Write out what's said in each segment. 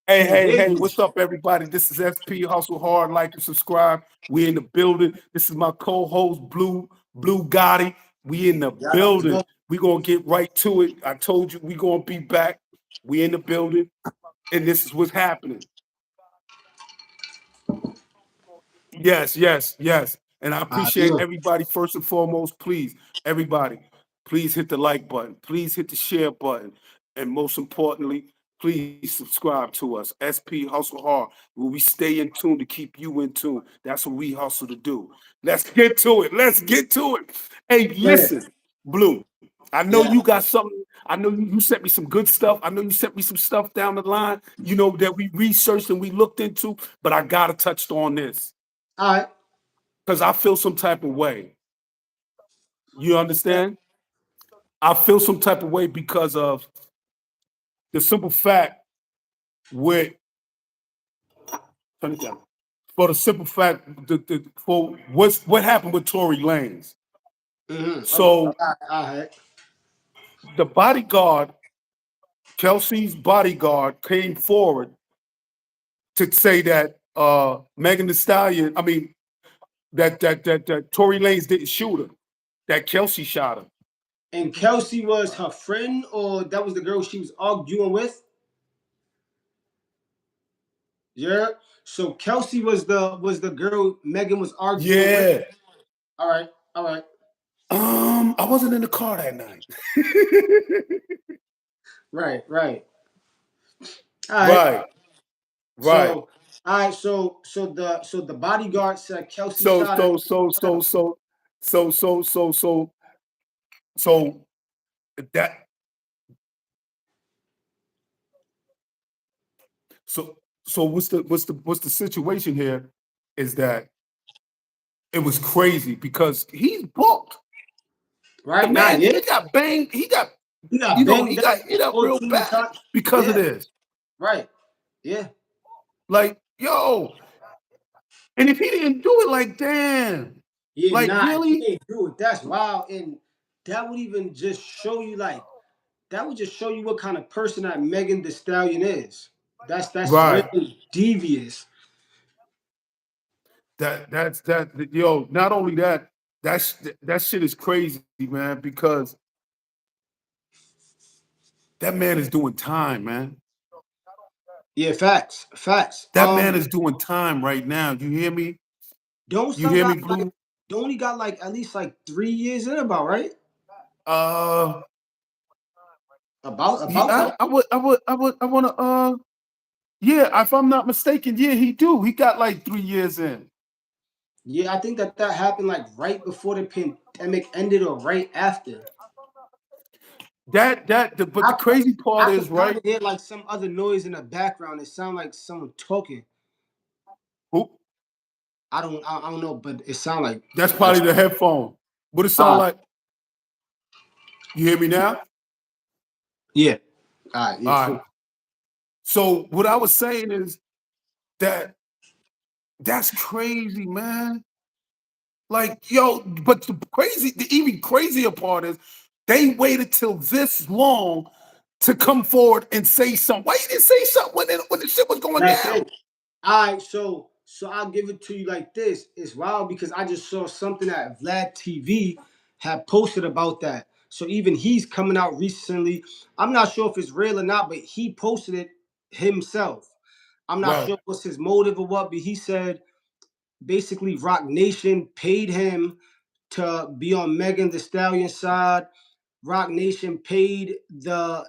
Hey, what's up, everybody? This is SP Hustle Hard. Like and subscribe. We in the building. This is my co-host, Blue Gotti. We in the Yeah, let's building. go. We gonna get right to it. I told you we gonna be back. We in the building, and this is what's happening. Yes. And I appreciate Yeah. everybody first and foremost. Please, everybody, please hit the like button. Please hit the share button. And most importantly, please subscribe to us. SP Hustle Hard, where we stay in tune to keep you in tune. That's what we hustle to do. Let's get to it. Let's get to it. Hey, Yeah. listen, Blue. I know you Yeah. got something. I know you sent me some good stuff. I know you sent me some stuff down the line, that we researched and we looked into, but I gotta touch on this All right. because I feel some type of way. You Yeah. understand? I feel some type of way because of the simple fact with turn it down. For the simple fact, for what happened with Tory Lanez. Okay. So All right. the bodyguard, Kelsey's bodyguard, came forward to say that Megan Thee Stallion, I mean that Tory Lanez didn't shoot her, that Kelsey shot her. And Kelsey was her friend, or that was the girl she was arguing with? Yeah. So Kelsey was the girl Megan was arguing with. Yeah. All right. All right. I wasn't in the car that night. Right. Right. All right. Right, right. So all right. So the bodyguard said Kelsey So shot her. so so so so so so so so so that so so what's the situation here is that it was crazy because he's booked. The Right. Nah. man Yeah. he got banged, he got He got he banged down got hit up real 14 bad times. because of Yeah. this. Right. Yeah. Like, yo, and if he didn't do it, like, damn, Yeah, like nah, he really? ain't do it. That's wild. And that would even just show you like that would just show you what kind of person that Megan Thee Stallion is. That's Right. really devious. That yo, not only that, that shit is crazy, man, because that man is doing time, man. Yeah, facts. Facts. That man is doing time right now. You hear me? Don't You some hear got me, like Blue? don't he got like at least like 3 years in about, right? Uh, About yeah, that? I wanna yeah, if I'm not mistaken, yeah, he do. He got like 3 years in. Yeah, I think that happened like right before the pandemic ended or right after. But the I crazy part I is, could kind right? of hear like some other noise in the background. It sounded like someone talking. Who? I don't know, but it sounded That's like probably the headphone. What it sound uh like? You hear me now? yeah. All right, yeah, All right. cool. So what I was saying is that that's crazy, man. Like, yo, but the even crazier part is they waited till this long to come forward and say something. Why you didn't say something when the shit was going That's down? it. All right, so I'll give it to you like this. It's wild because I just saw something that Vlad TV had posted about that. So even he's coming out recently. I'm not sure if it's real or not, but he posted it himself. I'm not Right. sure what's his motive or what, but he said basically Rock Nation paid him to be on Megan Thee Stallion side. Rock Nation paid the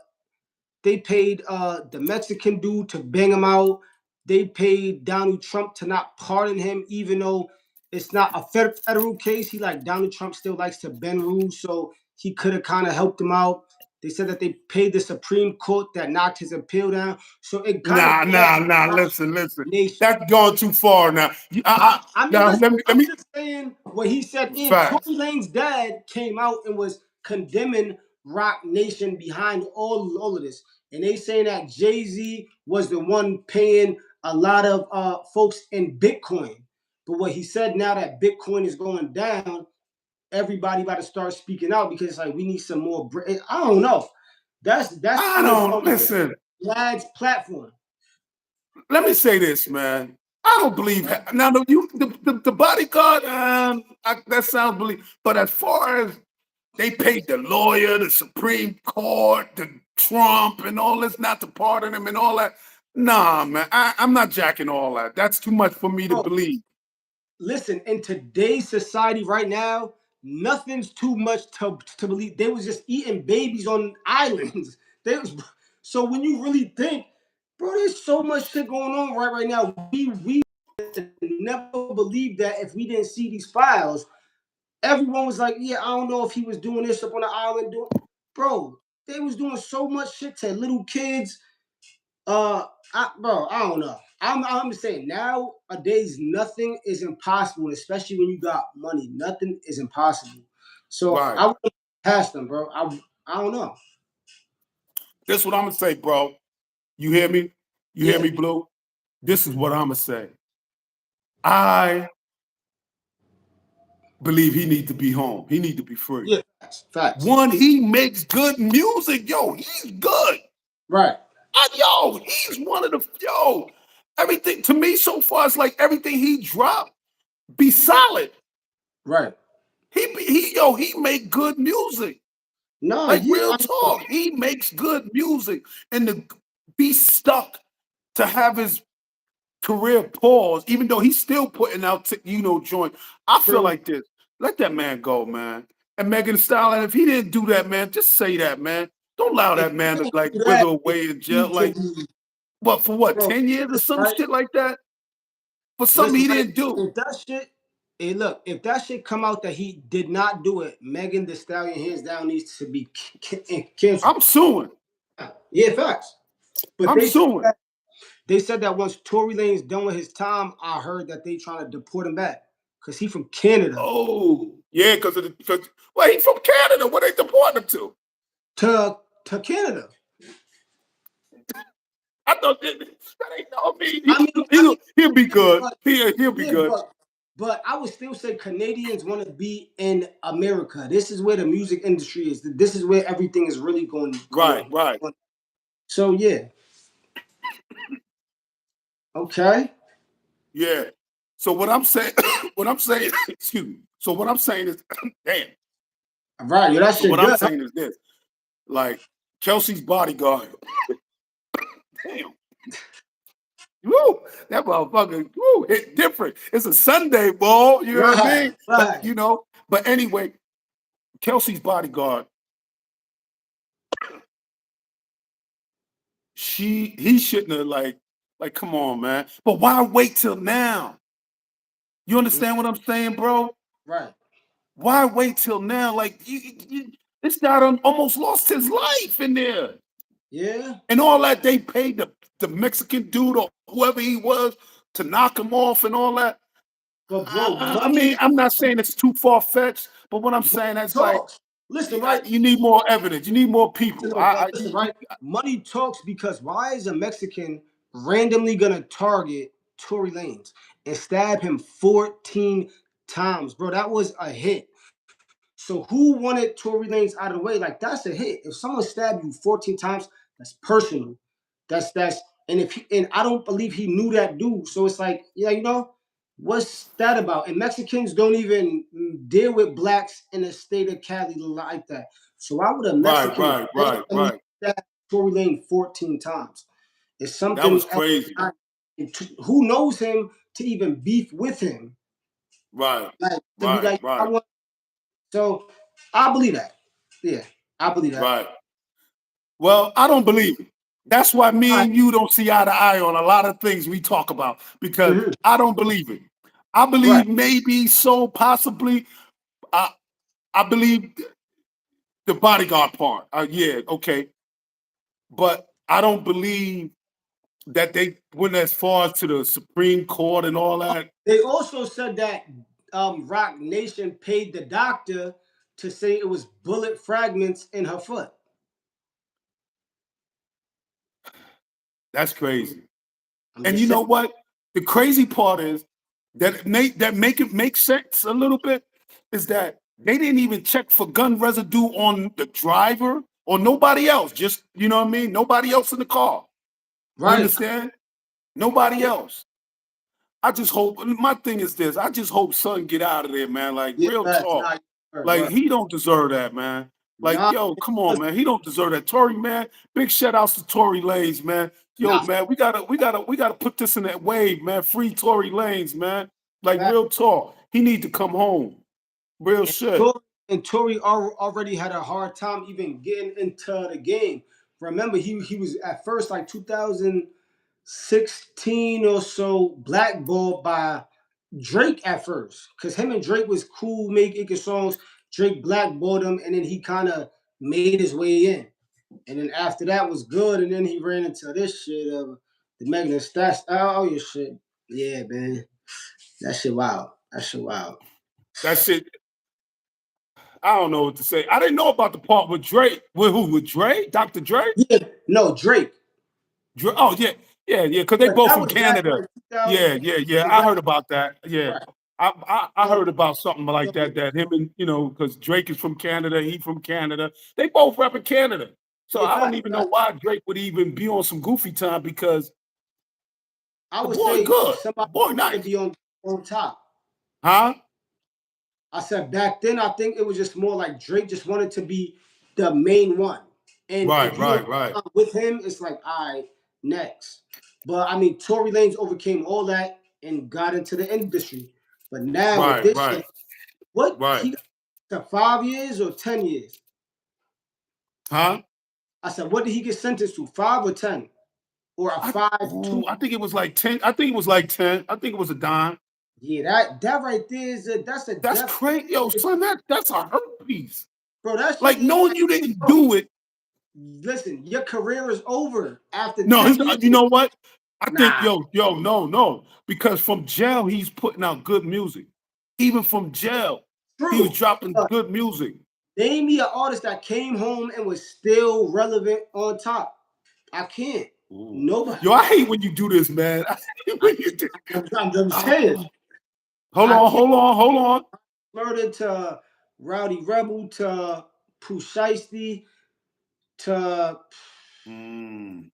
Mexican dude to bang him out. They paid Donald Trump to not pardon him, even though it's not a federal case. He like Donald Trump still likes to bend rules, so he could have kind of helped him out. They said that they paid the Supreme Court that knocked his appeal down. So it kind of brought Nah. Roc Listen. Nation. That's going too far now. I mean, Now listen, let I'm me just saying what he said. And Tory facts. Lane's dad came out and was condemning Rock Nation behind all of this. And they saying that Jay-Z was the one paying a lot of folks in Bitcoin. But what he said now that Bitcoin is going down, everybody about to start speaking out because it's like we need some more. I don't know. That's I coming don't from listen. Vlad's platform. let me say this, man. I don't believe now the bodyguard. That sounds believe, but as far as they paid the lawyer, the Supreme Court, the Trump, and all this not to pardon him and all that. Nah, man, I'm not jacking all that. That's too much for me to Bro, believe. listen, in today's society right now, nothing's too much to believe. They was just eating babies on islands. They was, so when you really think, bro, there's so much shit going on right now. We never believed that if we didn't see these files. Everyone was like, yeah, I don't know if he was doing this up on the island. Bro, they was doing so much shit to little kids. Bro, I don't know. I'm just saying nowadays nothing is impossible, especially when you got money. Nothing is impossible. So Right. I wouldn't pass them, bro. I don't know. This is what I'm gonna say, bro. You hear me? You hear Yeah, me, Blue? This is what I'm gonna say. I believe he need to be home. He need to be free. yeah, facts. One, he makes good music. Yo, he's good. Right, He's one of the everything to me so far. It's like everything he dropped be solid. right. He make good music. No, Like yeah, real I mean, talk, he makes good music, and to be stuck to have his career pause, even though he's still putting out joint. I feel true. like this. Let that man go, man. And Megan Thee Stallion, if he didn't do that, man, just say that, man. Don't allow If that you man to didn't like do wither that, away in jail. he can Like be, what for what, bro. 10 years or Listen, some right? shit like that? For something Listen, he right? didn't do. If that shit, hey, look, if that shit come out that he did not do it, Megan Thee Stallion hands down needs to be canceled. I'm suing. Yeah, facts. But I'm suing. they said that once Tory Lane's done with his time, I heard that they trying to deport him back because he from Canada Oh, yeah, because well, he from Canada. What they deporting him to? to Canada. I thought that ain't no mean. I mean, I mean, He'll be good. but He'll be yeah, good. but I would still say Canadians want to be in America. This is where the music industry is. This is where everything is really Right, right. on. So yeah, okay, Yeah. So what I'm saying, what I'm saying, excuse me. So what I'm saying is, damn. all right, yo, that So shit what I'm good. Huh? saying is this: like Kelsey's bodyguard. Damn. Woo, that motherfucker, woo, hit different. It's a Sunday ball, you know what I Right, mean? But right. but anyway, Kelsey's bodyguard, he shouldn't have like, come on, man. But why wait till now? You understand what I'm saying, bro? Right. Why wait till now? Like this guy done almost lost his life in there. Yeah. And all that they paid the Mexican dude or whoever he was to knock him off and all that. But bro, I mean, I'm not saying it's too far fetched, but what I'm saying money is like talks. Listen, right? you need more evidence. You need more people. But listen, right? Money talks because why is a Mexican randomly gonna target Tory Lanez and stab him 14 times, bro? That was a hit. So who wanted Tory Lanez out of the way? Like that's a hit. If someone stabbed you 14 times, that's personal. That's and I don't believe he knew that dude. So it's like, yeah, what's that about? And Mexicans don't even deal with blacks in the state of Cali like that. So why would a Right, Mexican right, right, randomly right. stab Tory Lane 14 times? It's That was something else. crazy. Who knows him to even beef with him? Right, Like to be right, like, I right, want. So I believe that. Yeah, I believe that. right. Well, I don't believe it. That's why All me right. and you don't see eye to eye on a lot of things we talk about because Mhm. I don't believe it. I Right. believe maybe so possibly. I I believe the bodyguard part. Yeah, okay, but I don't believe that they went as far as to the Supreme Court and all that. They also said that Rock Nation paid the doctor to say it was bullet fragments in her foot. That's crazy. I'm And just you saying. know what? The crazy part is that make it make sense a little bit is that they didn't even check for gun residue on the driver or nobody else. Just you know what I mean? Nobody else in the car. You Right. understand? Nobody else. I just hope. My thing is this. I just hope Son get out of there, man. Like Yeah, real facts. talk. Nah, Like word. he don't deserve that, man. Like Nah, yo, come on, man. He don't deserve that. Tory, man. Big shout outs to Tory Lanez, man. Yo, nah, man. We gotta put this in that wave, man. Free Tory Lanez, man. Like facts. real talk. He need to come home. Real And shit. Tory already had a hard time even getting into the game. Remember, he was at first like 2016 or so blackballed by Drake at first, because him and Drake was cool making songs. Drake blackballed him, and then he kind of made his way in. And then after that was good, and then he ran into this shit of the Megan Thee Stallion. Oh, your shit. Yeah, man. That shit wild. That shit wild. That shit. I don't know what to say. I didn't know about the part with Drake. With who? With Dre? Dr. Dre? Yeah, no, Drake. Oh yeah, yeah, yeah. Because they But both that from was back Canada. like Yeah, 2000. yeah, yeah. I Exactly. heard about that. Yeah, Right. I So, heard about something like that. so, That him and because Drake is from Canada, he from Canada. They both rap in Canada. So yeah, I don't fact, even know fact. why Drake would even be on some goofy time because I the would boy say good, the somebody boy to nice, be on top. huh? I said back then, I think it was just more like Drake just wanted to be the main one. And Right, if you right, don't right, with him, it's like, all right, next. But I mean, Tory Lanez overcame all that and got into the industry. But now with right, this right, shit, what right, he got to 5 years or 10 years? huh? I said, what did he get sentenced to? 5 or 10? Or a I five, two? I think it was like 10. I think it was like 10. I think it was a dime. Yeah, that right there that's a That's death. crazy. Yo, son, that's a hurt piece. Bro, that shit Like is knowing like, you didn't bro, do it. listen, your career is over after No, 10 years. you know what? I think, Nah, yo, no, because from jail he's putting out good music. Even from jail, he was true. dropping Uh, good music. Name me an artist that came home and was still relevant on top. I can't. Ooh. Yo, Nobody. I hate when you do this, man. I hate I, when you do. I'm saying. Oh, hold I on, can't. hold on, hold on. Murder to Rowdy Rebel to Pooh Shiesty to Mm,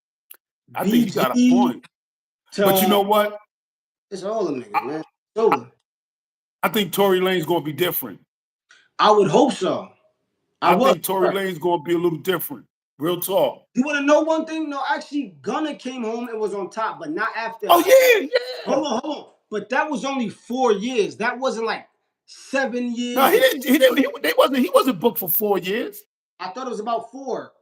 I think you got a BG point, but you to know what? it's all them niggas, I, man. It's over. I think Tory Lane's gonna be different. I would hope so. I I would. think Tory Lane's gonna be a little different. Real talk. You want to know one thing? No, actually, Gunna came home and was on top, but not after. Oh yeah, yeah. Hold on. But that was only 4 years. That wasn't like seven No, years. he didn't. He didn't. He wasn't booked for 4 years. I thought it was about four.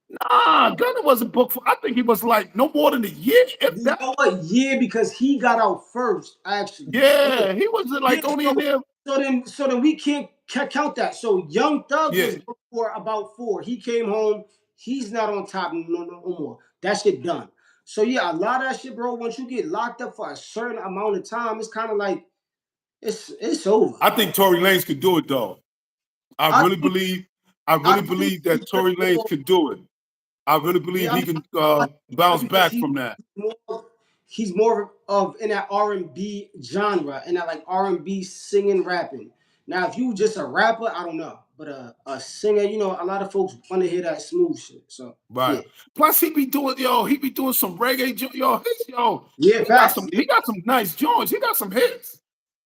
Nah, Gunner wasn't booked for. I think he was like no more than a year, if You that. know what? Yeah, because he got out first. Actually, yeah, Yeah, he wasn't yeah. like only in there. So then we can't count that. So Young Thug was Yeah, booked for about four. He came home. He's not on top no more. That shit done. So yeah, a lot of that shit, bro. Once you get locked up for a certain amount of time, it's kind of like it's over. I think Tory Lanez could do it though. I I really think believe. I I really think believe he's that Tory Lanez more. could do it. I really believe Yeah, I he mean, can I bounce because back from that. more, he's more of in that R&B genre, in that like R&B singing rapping. Now, if you just a rapper, I don't know, but a singer, a lot of folks want to hear that smooth shit. So Right. yeah, Plus, he be doing some reggae. yeah, facts. He got some nice joints. He got some hits.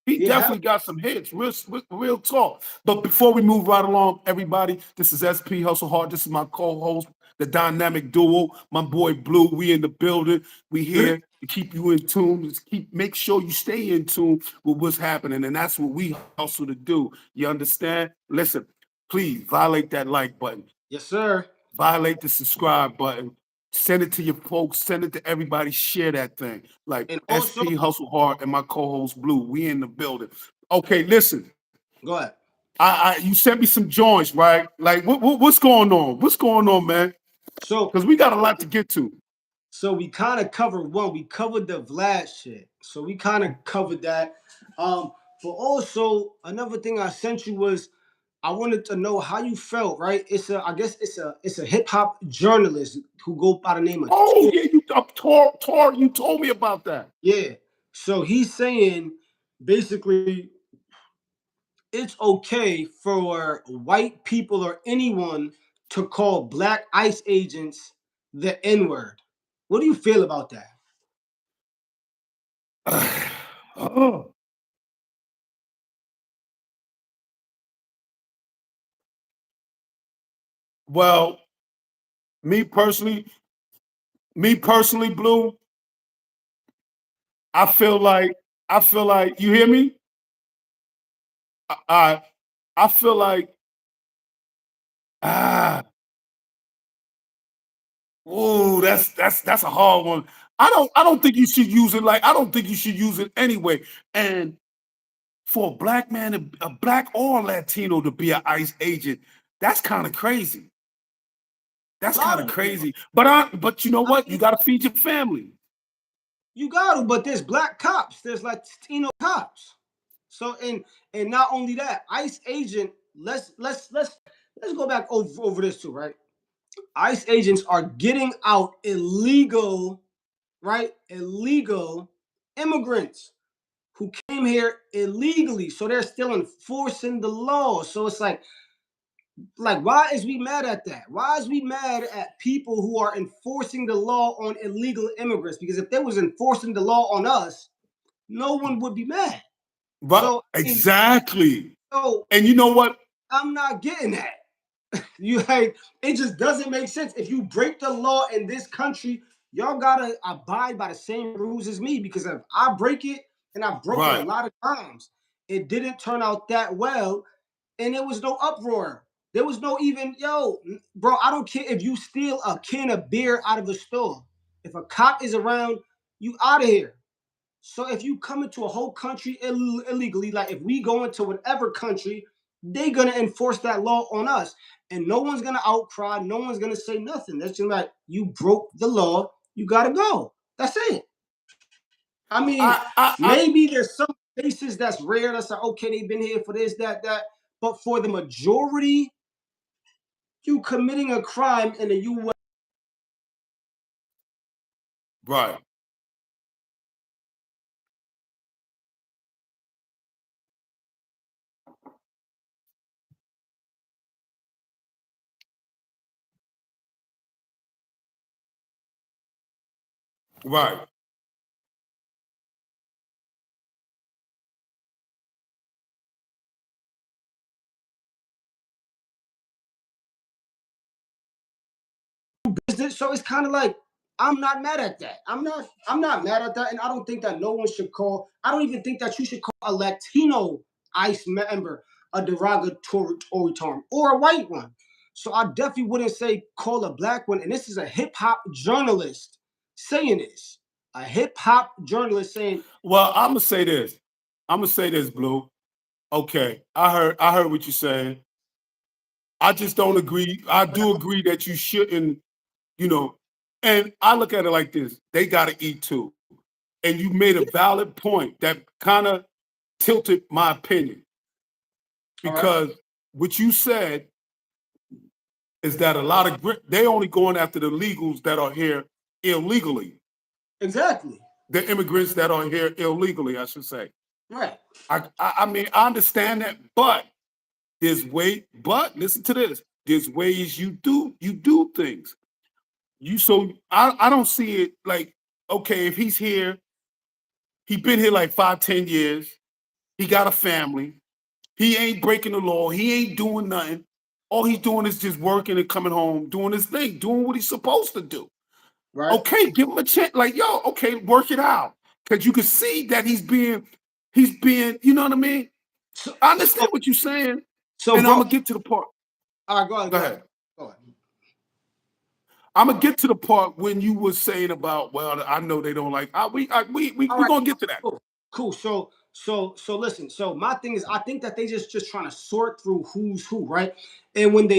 He Yeah, hell, definitely got some hits. Real talk. But before we move right along, everybody, this is SP Hustle Hard. This is my co-host, the dynamic duo, my boy Blue. We in the building. We here to keep you in tune. Make sure you stay in tune with what's happening, and that's what we hustle to do. You understand? Listen, please violate that like button. yes, sir. Violate the subscribe button. Send it to your folks. Send it to everybody. Share that thing. Like And also, SP Hustle Hard and my co-host Blue. We in the building. Okay, listen. go ahead. I you sent me some joints, right? Like what's going on? What's going on, man? So Because we got a lot to get to. So we kind of covered one. We covered the Vlad shit. So we kind of covered that. But also another thing I sent you was I wanted to know how you felt. Right? I guess it's a hip hop journalist who go by the name of Oh Tor. yeah, you Tor, you told me about that. Yeah. So he's saying basically it's okay for white people or anyone to call black ICE agents the N word. What do you feel about that? Oh. Well, me personally, Blue, I feel like you hear me? I I feel like ah, ooh, that's a hard one. I don't think you should use it like I don't think you should use it anyway. And for a black man, a black or Latino to be an ICE agent, that's kind of crazy. A That's lot kind of of them. crazy. But you know I what? You mean, got to feed your family. you got to, but there's black cops. There's Latino cops. So and not only that, ICE agent. Let's go back over this too, right? ICE agents are getting out illegal, right? Illegal immigrants who came here illegally. So they're still enforcing the law. So it's like why is we mad at that? Why is we mad at people who are enforcing the law on illegal immigrants? Because if they was enforcing the law on us, no one would be mad. But So I mean, exactly. so And you know what? I'm not getting that. You like it just doesn't make sense. If you break the law in this country, y'all gotta abide by the same rules as me. Because if I break it, and I've broken a Right. lot of times, it didn't turn out that well, and there was no uproar. There was no even bro. I don't care if you steal a can of beer out of a store. If a cop is around, you out of here. So if you come into a whole country illegally, like if we go into whatever country, they're gonna enforce that law on us, and no one's gonna outcry. No one's gonna say nothing. That's just like you broke the law. You gotta go. That's it. I mean, I maybe there's some cases that's rare. That's like okay, they've been here for this, that. But for the majority, you committing a crime in the U.S. right. Right. business. So it's kind of like I'm not mad at that. I'm not mad at that, and I don't think that no one should call. I don't even think that you should call a Latino ICE member a derogatory term or a white one. So I definitely wouldn't say call a black one. And this is a hip hop journalist saying this. A hip hop journalist saying, Well, I'm gonna say this. I'm gonna say this, Blue. Okay, I heard what you're saying. I just don't agree. I do agree that you shouldn't, you know, and I look at it like this: they gotta eat too. And you made a valid point that kind of tilted my opinion all right, because what you said is that a lot of they only going after the legals that are here illegally. exactly, The immigrants that are here illegally, I should say. right. I mean, I understand that, but but listen to this. There's ways you do things. I don't see it like, okay, if he's here, he been here like 5, 10 years, he got a family, he ain't breaking the law, he ain't doing nothing. All he's doing is just working and coming home, doing his thing, doing what he's supposed to do. Right. Okay, give him a chance. Like, yo, okay, work it out. Cause you can see that you know what I mean? So, I so, understand what you're saying, so, and I'm bro. gonna get to the part. All right, go ahead, Go go ahead, ahead. go ahead. I'm gonna get to the part when you were saying about, well, I know they don't like. All We right, gonna get to that. cool, cool. So listen. So my thing is, I think that they just trying to sort through who's who, right? And when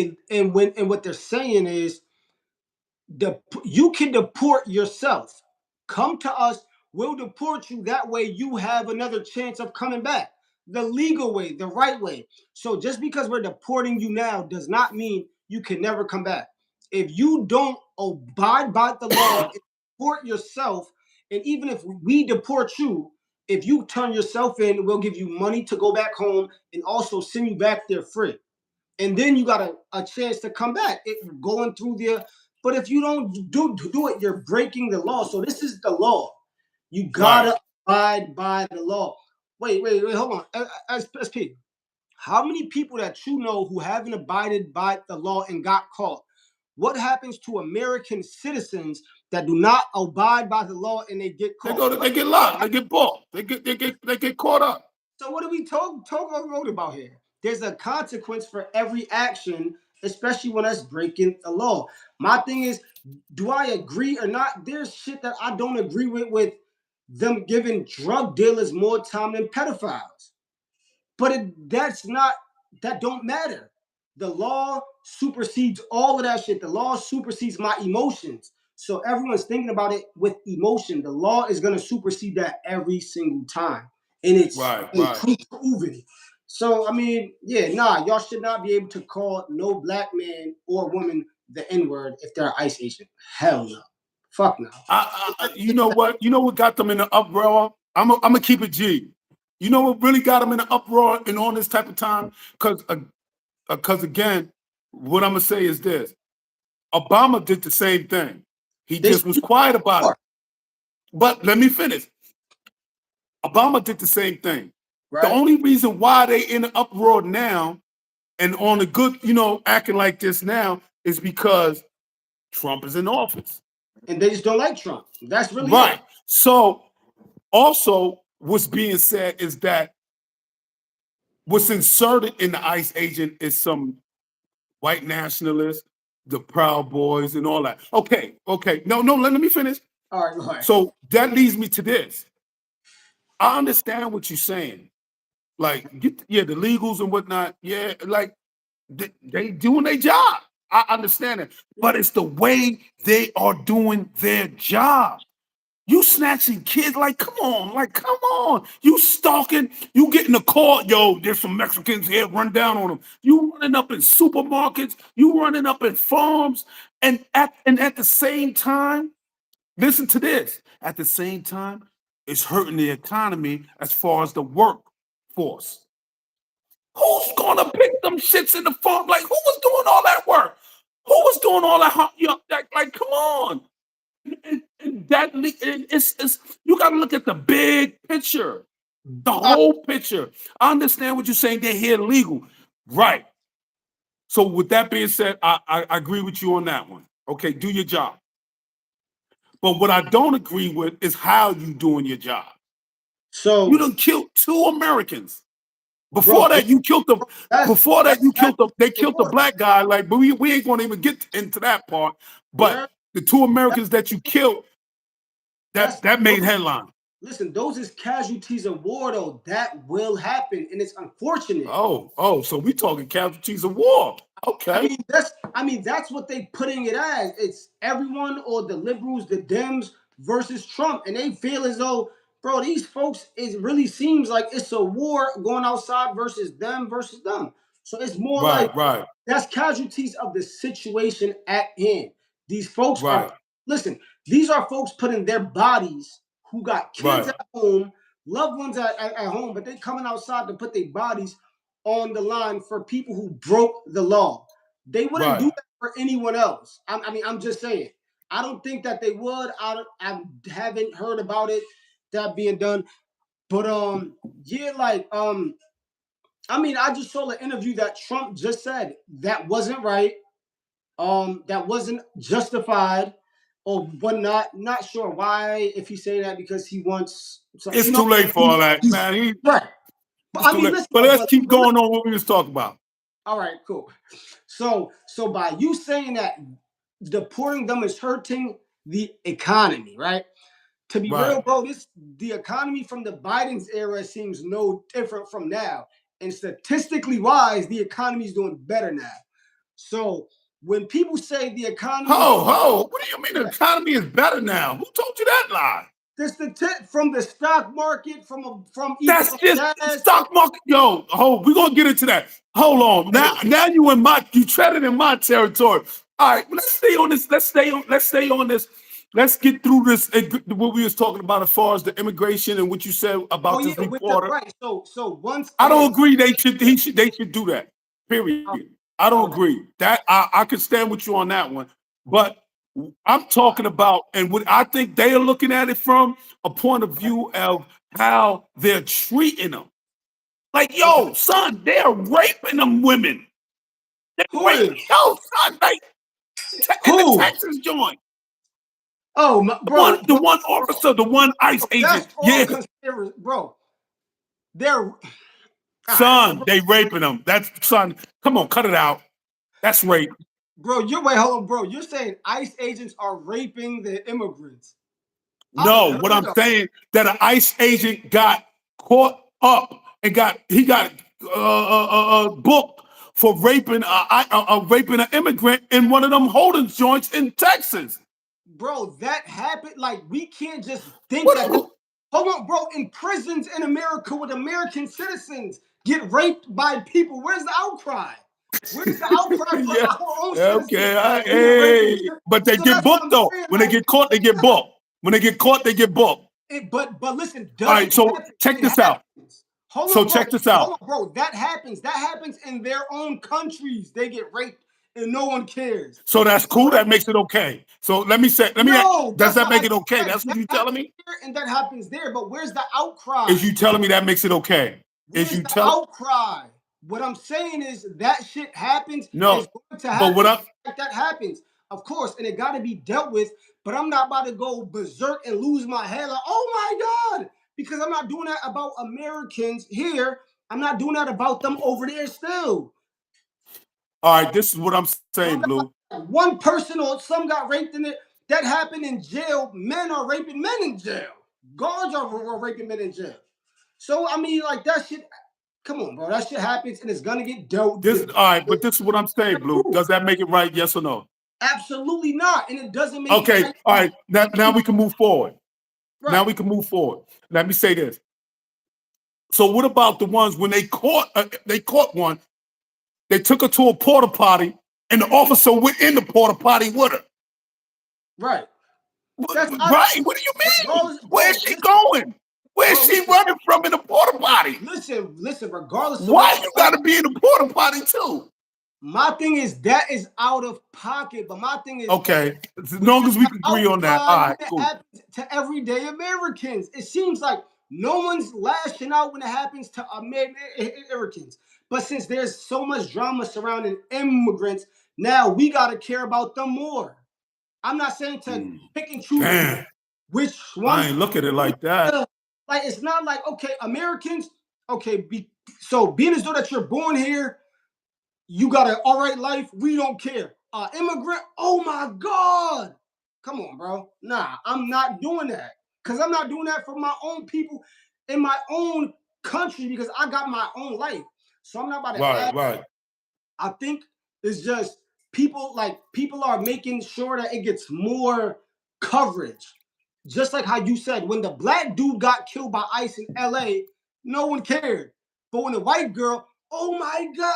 what they're saying is you can deport yourself. Come to us, we'll deport you. That way you have another chance of coming back. The legal way, the right way. So just because we're deporting you now does not mean you can never come back. If you don't abide by the law and deport yourself, and even if we deport you, if you turn yourself in, we'll give you money to go back home and also send you back there free, and then you got a chance to come back. Going through there. But if you don't do it, you're breaking the law. So this is the law. You Right. gotta abide by the law. Wait, hold on. SP, how many people that you know who haven't abided by the law and got caught? What happens to American citizens that do not abide by the law and they get They caught? go to, they get locked, they get bought, they get caught up. So what are we talking about here? There's a consequence for every action, especially when that's breaking the law. My thing is, do I agree or not? There's shit that I don't agree with them giving drug dealers more time than pedophiles. But that's not, that don't matter. The law supersedes all of that shit. The law supersedes my emotions. So everyone's thinking about it with emotion. The law is gonna supersede that every single time, and it's Right, right. proven. So I mean, yeah, nah, y'all should not be able to call no black man or woman the N word if they're an ICE agent. Hell no, fuck no. You know what? You know what got them in the uproar? I'm gonna keep it G. You know what really got them in the uproar and on this type of time? Because again, what I'm gonna say is this: Obama did the same thing. He They just was quiet about it. But let me finish. Obama did the same thing. The right, only reason why they in the uproar now and on the good, acting like this now is because Trump is in office. and they just don't like Trump. That's really it. Right. So also what's being said is that what's inserted in the ICE agent is some white nationalists, the Proud Boys, and all that. Okay. No, let me finish. All right, go ahead. So that leads me to this. I understand what you're saying. Like, the legals and whatnot. Yeah, like they doing their job. I understand it, but it's the way they are doing their job. You snatching kids, come on. You stalking, you getting a call, yo, there's some Mexicans here, run down on them. You running up in supermarkets, you running up in farms, and at the same time, listen to this. At the same time, it's hurting the economy as far as the workforce. Who's gonna pick them shits in the farm? Like, who was doing all that work? Who was doing all that? Come on. And it's you got to look at the big picture, the whole picture. I understand what you're saying. They're here legal, right? So with that being said, I agree with you on that one. Okay, do your job. But what I don't agree with is how you doing your job. You So, done killed 2 Americans. bro, Before that, you killed the. that's Before that, you killed the. They the killed the war. black guy. Like, but we ain't going to even get into that part. But Where the 2 Americans that's that you killed, that's that those, made headline. listen, those is casualties of war though. That will happen, and it's unfortunate. So we talking casualties of war. Okay. I mean that's what they putting it as. It's everyone or the liberals, the Dems versus Trump, and they feel as though, bro, these folks, it really seems like it's a war going outside versus them versus them. So it's more like Right. that's casualties of the situation at hand. These folks are, Right. listen, these are folks putting their bodies who got kids Right. at home, loved ones at home, but they coming outside to put their bodies on the line for people who broke the law. They wouldn't do Right. that for anyone else. I mean, I'm just saying. I don't think that they would. I haven't heard about it that being done. But yeah, I mean, I just saw an interview that Trump just said that wasn't right. That wasn't justified or whatnot. Not sure why, if he's saying that because he wants some, It's too late for all that, he's man. right. But It's I too mean, late. listen, But let's keep but going on what we was talking about. all right, cool. So by you saying that deporting them is hurting the economy, right? To be real, Right. bro, the economy from the Biden's era seems no different from now. And statistically wise, the economy is doing better now. So when people say the economy What do you mean the economy is better now? Who told you that lie? from the stock market, from even That's just gas, stock market. Yo, we're gonna get into that. Hold on. Now you treading in my territory. All right, let's stay on this. Let's stay on this. Let's get through this. What we was talking about as far as the immigration and what you said oh about this yeah, with the reporter. right. So once I don't again, agree. They should do that. Period. I don't okay. agree. That I could stand with you on that one. But I'm talking about, and what I think they are looking at it from a point of view of how they're treating them. Like, Okay. yo, son, they're raping them women. They Who rape, is? yo, son, like in the Who? Texas joint. Oh, bro, The bro, one bro, officer, the one ICE that's agent. all Yeah, conspiracy, bro. They're all right, son, they raping them. That's son. Come on, cut it out. That's rape. bro. You're wait, hold on, bro. You're saying ICE agents are raping the immigrants? No, what I'm Unheard of, saying that an ICE agent got caught up and got booked for raping an immigrant in one of them holding joints in Texas. bro. That happened. Like we can't just think that. What? Hold on, bro. In prisons in America with American citizens get raped by people, where's the outcry? Where's the outcry for Yeah. our own citizens Okay. being raped? Hey, but they So get that's what booked I'm though. saying. When they Like, get caught, they get booked. When they get caught, they get booked. but listen, All does right. it So happen? check It this out. happens. Hold So on, bro. check this out. Hold on, bro. That happens. That happens in their own countries. They get raped and no one cares. So that's cool. Right? That makes it okay. So let me say, No, does that's that what I make it okay? said. That's what That you telling happens me? here and that happens there. But where's the outcry? Is you telling me that makes it okay? Is Where's you the tell outcry? What I'm saying is that shit happens. no? It's going to But what happen. I Like that happens, of course, and it got to be dealt with. But I'm not about to go berserk and lose my head. Like, oh my god, because I'm not doing that about Americans here. I'm not doing that about them over there still. all right, this is what I'm saying, Blue. One person or some got raped in it. That happened in jail. Men are raping men in jail. Guards are raping men in jail. So I mean, like that shit. Come on, bro. That shit happens and it's gonna get dealt. This all right, but this is what I'm saying, Blue. Does that make it right? Yes or no? Absolutely not. And it doesn't make it Okay, right. all right. Now we can move forward. Now Right. we can move forward. Let me say this. So what about the ones when they caught one, they took her to a porta potty, and the officer went in the porta potty with her. Right. That's Right? What do you mean? regardless, Where's bro. she Listen, going? Where's bro. she Listen, running from in the porta potty? listen. Regardless of Why all you that, gotta be in the porta potty too? my thing is that is out of pocket. But my thing is, Okay, as long where's as we the can agree on that. outcry All when right, it cool. happens to everyday Americans? It seems like no one's lashing out when it happens to Americans. But since there's so much drama surrounding immigrants, now we gotta care about them more. I'm not saying to pick and choose Damn, which I ones. ain't look at it like that. Like it's not like okay, Americans. Okay, so being as though that you're born here, you got an all right life. We don't care. Immigrant. Oh my god. Come on, bro. Nah, I'm not doing that because I'm not doing that for my own people in my own country because I got my own life. So I'm not about to Right, add. right. I think it's just people are making sure that it gets more coverage. Just like how you said, when the black dude got killed by ICE in LA, no one cared. But when the white girl, oh my God,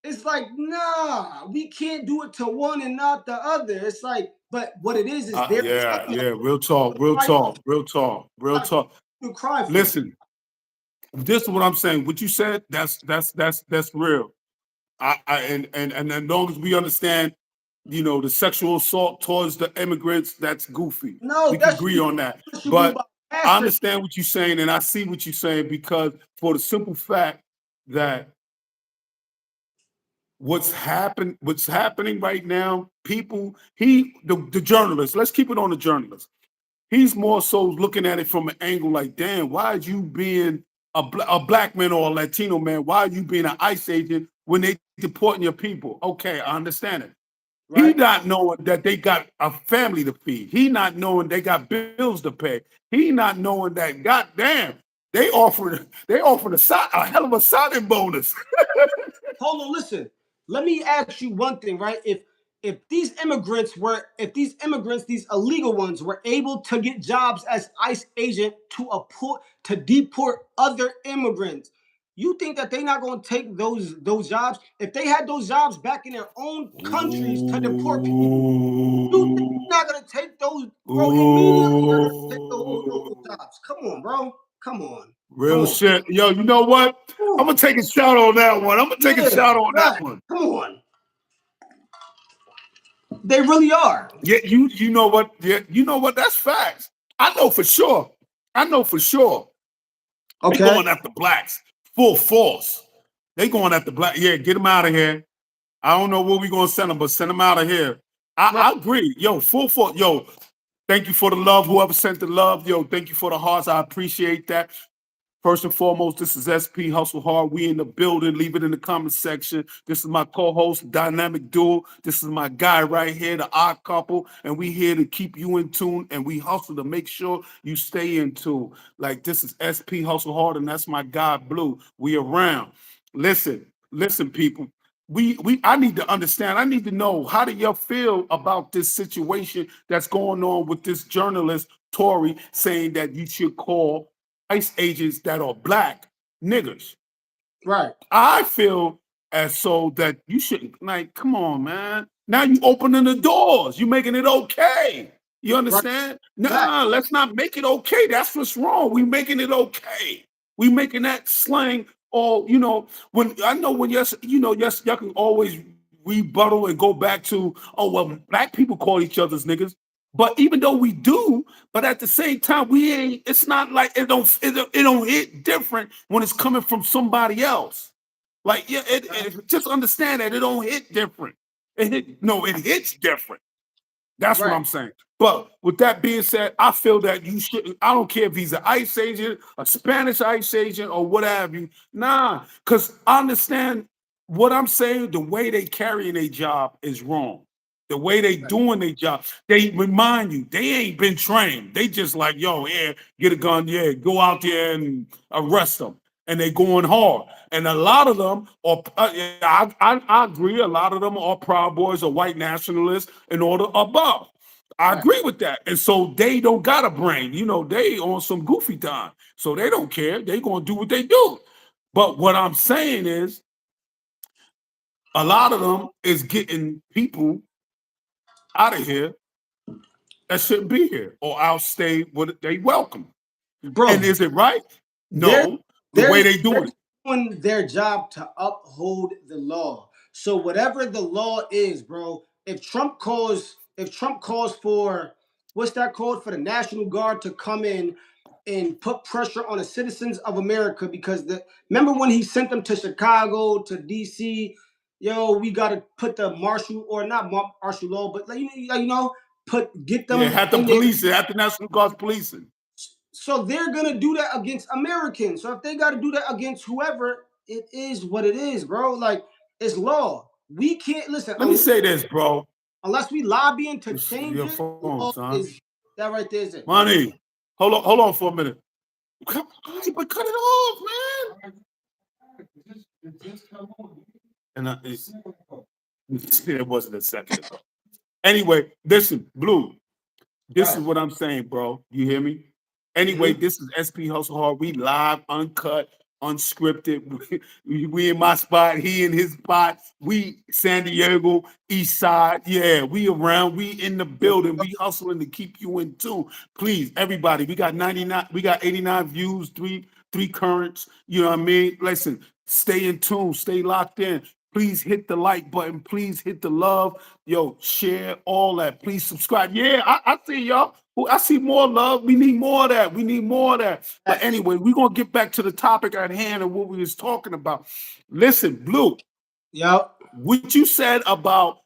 it's like, nah, we can't do it to one and not the other. It's like, but what it is their Yeah, trauma. yeah. Real talk, real Like, talk, real talk, real talk. you cry for it. Listen, this is what I'm saying. What you said, that's real. And as long as we understand, the sexual assault towards the immigrants, that's goofy. No, We can that agree on that. should be But about I master. understand what you're saying, and I see what you're saying because for the simple fact that what's happening right now, the journalist, let's keep it on the journalist. He's more so looking at it from an angle like, damn, why are you being a black man or a Latino man? Why are you being an ICE agent when they deporting your people? Okay, I understand it. He Right? not knowing that they got a family to feed. He not knowing they got bills to pay. He not knowing that, goddamn, they offered a hell of a signing bonus. Hold on, listen. Let me ask you one thing, right? If these immigrants, these illegal ones, were able to get jobs as ICE agent to deport other immigrants, you think that they're not going to take those jobs if they had those jobs back in their own countries to deport people? You think Ooh, they're not going to take those, bro? Immediately, they're going to take those ooh. jobs. Come on, bro. Come on. Come Real on. shit. Yo, you know what? I'm Ooh, gonna take a shot on that one. I'm gonna take a yeah, shot on that right. one. Come on. They really are. Yeah, you know what? Yeah, you know what? That's facts. I know for sure. I know for sure. They Okay. going after blacks full force. They going after black. Yeah, get them out of here. I don't know where we gonna send them, but send them out of here. Right. I agree. Yo, full force. Yo, thank you for the love. Whoever sent the love, yo, thank you for the hearts. I appreciate that. First and foremost, this is SP Hustle Hard. We in the building. Leave it in the comment section. This is my co-host, Dynamic Duo. This is my guy right here, the odd couple. And we here to keep you in tune. And we hustle to make sure you stay in tune. Like this is SP Hustle Hard, and that's my guy, Blue. We around. Listen, people. We I need to understand. I need to know, how do y'all feel about this situation that's going on with this journalist, Tory, saying that you should call ICE agents that are black niggers? Right. I feel as so that you shouldn't, like, come on, man. Now you opening the doors. You making it okay. You Right. understand? Fact. Nah, let's not make it okay. That's what's wrong. We making it okay. We making that slang. Or, when I know when yes, yes, y'all can always rebuttal and go back to, oh well, black people call each other's niggas. But even though we do, but at the same time, we ain't. It's not like it don't hit different when it's coming from somebody else. Like, yeah, just understand that it don't hit different. It hits different. That's what Right. I'm saying. But with that being said, I feel that you should. I don't care if he's an ICE agent, a Spanish ICE agent, or what have you. Nah, because I understand what I'm saying. The way they carrying their job is wrong. The way they Right. doing their job, they remind you they ain't been trained. They just like, yo, yeah, get a gun, yeah, go out there and arrest them, and they going hard. And a lot of them are, I agree, a lot of them are Proud Boys or white nationalists in order above. I Right. agree with that. And so they don't got a brain. They on some goofy time. So they don't care. They gonna do what they do. But what I'm saying is a lot of them is getting people out of here that shouldn't be here, or I'll stay what they welcome. And Bro, is it right? they're No. The way they're they they're doing it. doing their job to uphold the law. So whatever the law is, bro, if Trump calls for, what's that called, for the National Guard to come in and put pressure on the citizens of America, because remember when he sent them to Chicago, to DC, yo, we got to put the martial, or not martial law, but get Yeah, them had them in there. policing, had the National Guard's policing. So they're gonna do that against Americans. So if they got to do that against whoever, it is what it is, bro. Like, it's law. We can't listen Let me say this, bro. unless we lobbying to change Your it. phone, Law son. is that right there is it. Money. Hold on for a minute. But cut it off, man. And it wasn't a second ago. Anyway, listen, Blue. This is Right. what I'm saying, bro. You hear me? Anyway, Mm-hmm. this is SP Hustle Hard. We live, uncut, unscripted. We in my spot, he in his spot. We San Diego, East Side. Yeah, we around. We in the building. We hustling to keep you in tune. Please, everybody. We got 99. We got 89 views, three currents. You know what I mean? Listen, stay in tune. Stay locked in. Please hit the like button. Please hit the love. Yo, share all that. Please subscribe. Yeah, I see y'all. I see more love. We need more of that. We need more of that. But Facts. anyway, we're gonna get back to the topic at hand and what we was talking about. Listen, Blue, Yep. what you said about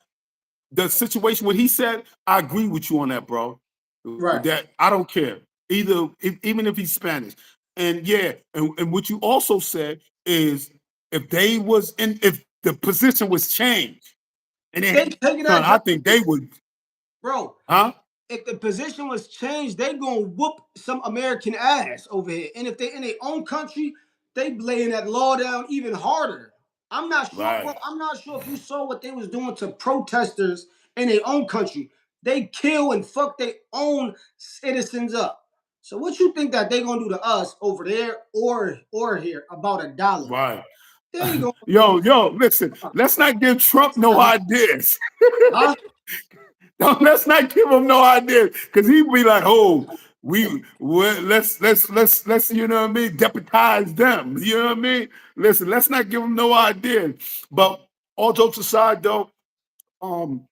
the situation, what he said, I agree with you on that, bro. Right. That I don't care. Even if he's Spanish. And yeah, and what you also said is if the position was changed and They then, taking son, that I job, think they would, bro. huh? If the position was changed, they gonna whoop some American ass over here. And if they in their own country, they laying that law down even harder. I'm not sure, bro. Right, I'm not sure if you saw what they was doing to protesters in their own country. They kill and fuck their own citizens up. So what you think that they gonna do to us over there or here about $1? right. They ain't gonna Yo, listen, let's not give Trump no ideas. huh? No, let's not give him no ideas. Because he'd be like, oh, let's you know what I mean, deputize them. You know what I mean? Listen, let's not give him no ideas. But all jokes aside though, um,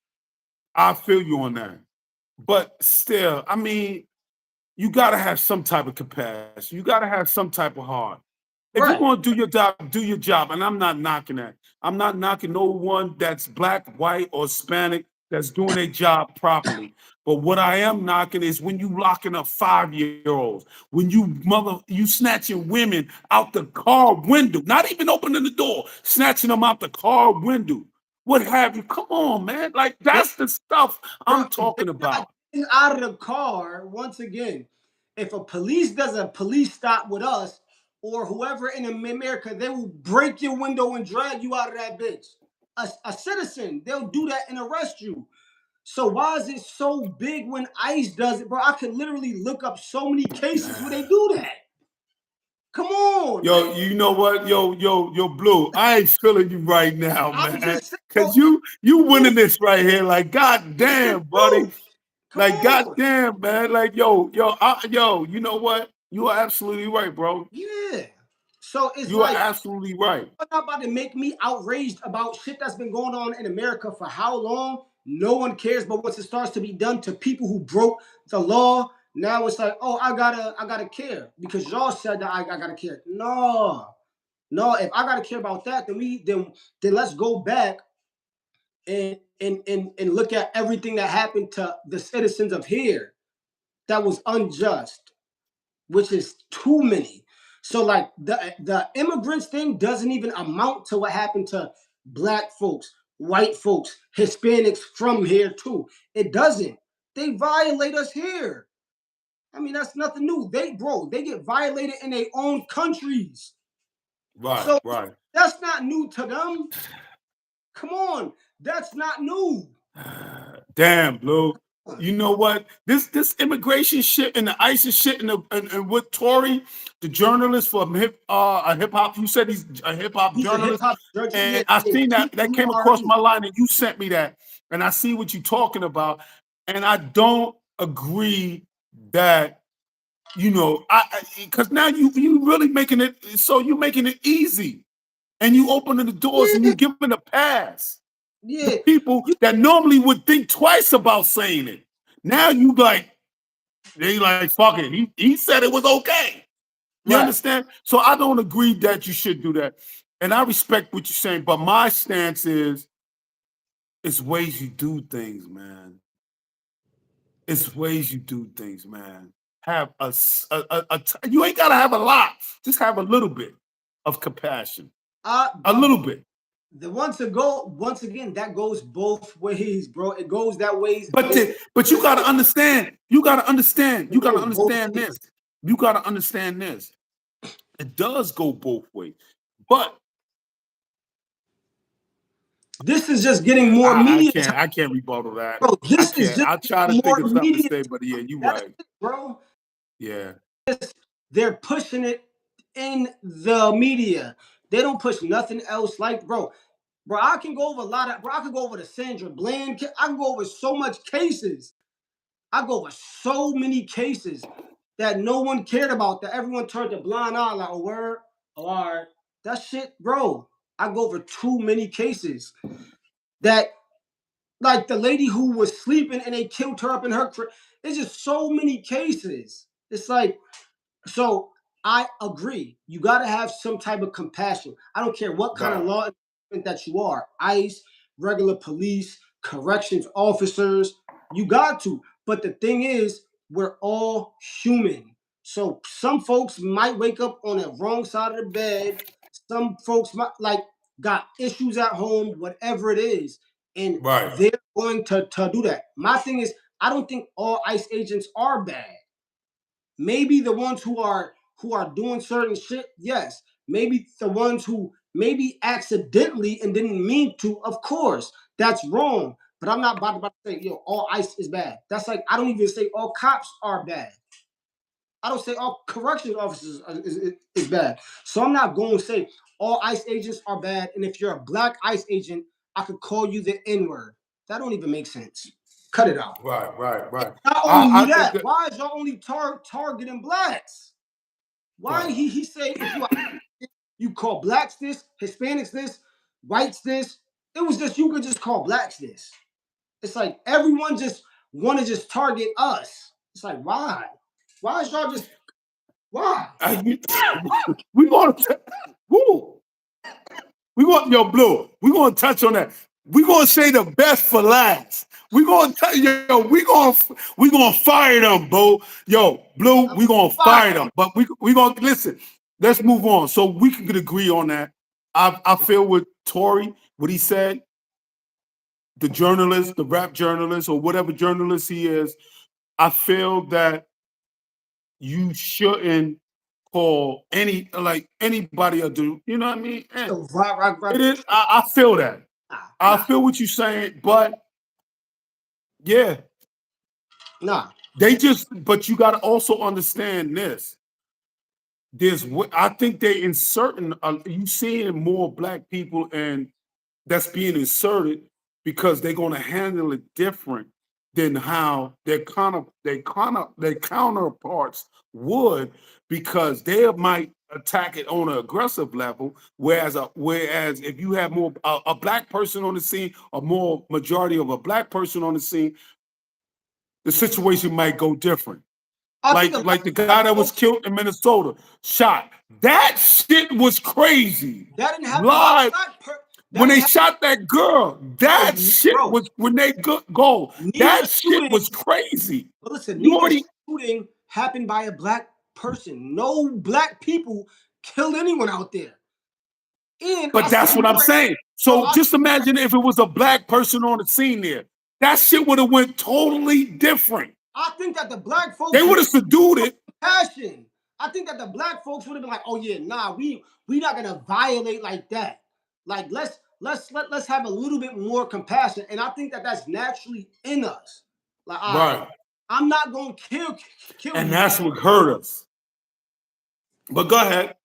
I feel you on that. But still, I mean, you gotta have some type of compassion. You gotta have some type of heart. If you're Right. gonna do your job, do your job. And I'm not knocking that. I'm not knocking no one that's black, white, or Hispanic that's doing their job properly. But what I am knocking is when you locking up 5-year-olds, when you snatching women out the car window, not even opening the door, snatching them out the car window. What have you? Come on, man. Like They, that's the stuff bro, I'm if they're talking not about. getting out of the car, once again, if a police does a police stop with us or whoever in America, they will break your window and drag you out of that bitch. A citizen, they'll do that and arrest you. So why is it so big when ICE does it, bro? I could literally look up so many cases where they do that. Come on, man. Yo, you know what? Yo, Blue. I ain't feeling you right now, I'm man. just saying, bro, Cause it's you winning true. this right here. Like, god It's the damn, buddy. truth. Come Like, on. goddamn, man. Like, yo, you know what? You are absolutely right, bro. Yeah. So it's You are like, absolutely right. you're not about to make me outraged about shit that's been going on in America for how long? No one cares. But once it starts to be done to people who broke the law, now it's like, oh, I gotta care because y'all said that I gotta care. No, no. If I gotta care about that, then let's go back and look at everything that happened to the citizens of here that was unjust, which is too many. So like the immigrants thing doesn't even amount to what happened to black folks, white folks, Hispanics from here too. It doesn't. They violate us here. I mean, that's nothing new. They get violated in their own countries. Right, So right. that's not new to them. Come on, that's not new. Damn, Blue. You know what? This immigration shit and the ISIS shit and with Tory, the journalist from a hip hop. You said he's a hip hop He's a hip journalist, hop judge. Yeah, and I yeah. seen that You came across already my line, and you sent me that, and I see what you're talking about, and I don't agree that I because now you really making it so you making it easy, and you opening the doors and you yeah, giving a pass to yeah. people You that normally would think twice about saying it. Now you like they like fuck it. He said it was okay. You right. understand? So I don't agree that you should do that, and I respect what you're saying. But my stance is it's ways you do things, man. It's ways you do things, man. Have you ain't gotta have a lot. Just have a little bit of compassion. A But little bit. the once again, that goes both ways, bro. It goes that ways. But you gotta understand. You gotta understand. You It gotta goes both understand ways. this. You gotta understand this. It does go both ways. But This is just getting more I media can't time, I can't rebuttal that. bro. I This is can't. just I try to getting think more of something to media say, time. but yeah, you're That's right. it, bro. Yeah. They're pushing it in the media. They don't push nothing else. Like, bro, I can go over a lot of, bro. I can go over the Sandra Bland. I can go over so much cases. I go over so many cases that no one cared about. That everyone turned a blind eye. Like, oh, word, oh, all right, that shit, bro. I go over too many cases that, like the lady who was sleeping and they killed her up in her crib. It's just so many cases. It's like, so I agree. You got to have some type of compassion. I don't care what kind of Right. law enforcement that you are, ICE, regular police, corrections officers. You got to. But the thing is, we're all human. So some folks might wake up on the wrong side of the bed. Some folks might like got issues at home, whatever it is, and Right. they're going to do that. My thing is, I don't think all ICE agents are bad. Maybe the ones who are doing certain shit, yes. Maybe the ones who maybe accidentally and didn't mean to, of course, that's wrong. But I'm not about to say, yo, all ICE is bad. That's like I don't even say all cops are bad. I don't say all corrections officers is bad. So I'm not going to say all ICE agents are bad. And if you're a black ICE agent, I could call you the N word. That don't even make sense. Cut it out. Right. Not only that, why is y'all only targeting blacks? Why Right. he say if you call blacks this, Hispanics this, whites this? It was just you could just call blacks this. It's like everyone just want to just target us. It's like why? Why is y'all just why? We want to. Woo. We want yo blue. We gonna touch on that. We gonna say the best for last. We gonna we gonna fire them, bro. Yo, blue. We gonna fire them. But we gonna listen. Let's move on. So we can agree on that. I feel with Tory what he said. The journalist, the rap journalist, or whatever journalist he is. I feel that you shouldn't call anybody a dude. You know what I mean? And So right. it is. I feel that. I Nah, feel what you're saying, but yeah, nah. they just. But you got to also understand this. I think they inserting. You seeing more black people, and that's being inserted because they're going to handle it different than how their counterparts would, because they might attack it on an aggressive level, whereas if you have more a black person on the scene, or more majority of a black person on the scene, the situation might go different. I think a Like lot the of guy black that was folks killed in Minnesota, shot. That shit was crazy. that didn't happen by Live black that when didn't they happen. shot that girl, that Bro, shit bro, was when they go. neither That shit shooting. was crazy. But listen, You neither already, shooting happened by a black person. No black people killed anyone out there. And I but see that's what I'm more, saying. bro. So just imagine if it was a black person on the scene there. That shit would have went totally different. I think that the black They folks would would have subdued it. passion. I think that the black folks would have been like, "Oh yeah, nah, we not gonna violate like that. Like let's have a little bit more compassion." And I think that that's naturally in us. Like, all right, Right. I'm not gonna kill And you, that's what hurt us. But go ahead.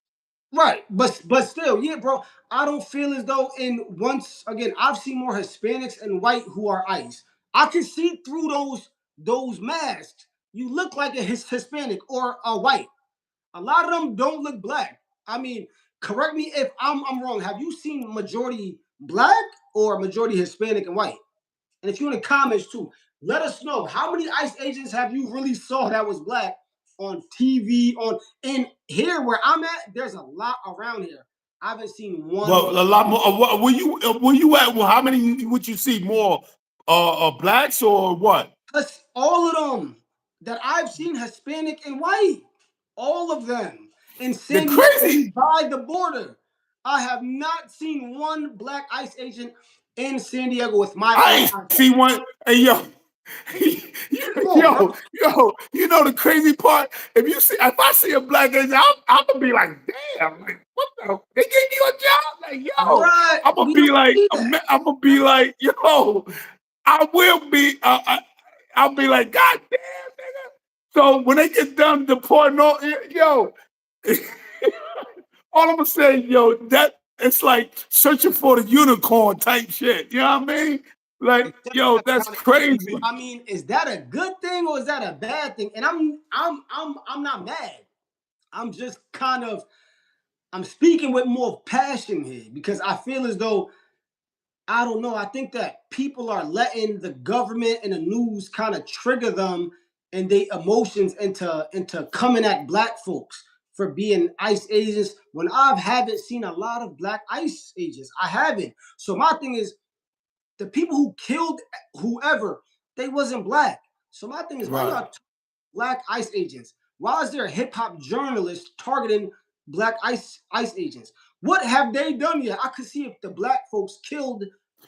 right? But still, yeah, bro. I don't feel as though in once again I've seen more Hispanics and white who are ICE. I can see through those masks. You look like a Hispanic or a white. A lot of them don't look black. I mean, correct me if I'm wrong. Have you seen majority black or majority Hispanic and white? And if you're in the comments too, let us know how many ICE agents have you really saw that was black on TV. On and here where I'm at, there's a lot around here. I haven't seen one. Well, a lot more. Were you at? Well, how many would you see more? Blacks or what? All of them that I've seen, Hispanic and white, all of them in The San Diego crazy. by the border. I have not seen one black ICE agent in San Diego with my own I eyes. see one. Hey, yo, Come on, bro. yo. You know the crazy part? If I see a black agent, I'm gonna be like, damn, like, what the? They gave you a job, like, yo. Right. I'm gonna We be don't like, see that. I'm gonna be like, yo. I will be. I'll be like, God damn, nigga. So when they get done deporting, yo, all I'm gonna say, yo, that it's like searching for the unicorn type shit. You know what I mean? Like, It's definitely yo, not that's kind of easy, but crazy. I mean, is that a good thing or is that a bad thing? And I'm not mad. I'm just kind of I'm speaking with more passion here because I feel as though I don't know. I think that people are letting the government and the news kind of trigger them and they emotions into coming at black folks for being ICE agents when I haven't seen a lot of black ICE agents. I haven't. So my thing is the people who killed whoever, they wasn't black. So my thing is why Right. y'all black ICE agents? Why is there a hip hop journalist targeting black ICE agents? What have they done yet? I could see if the black folks killed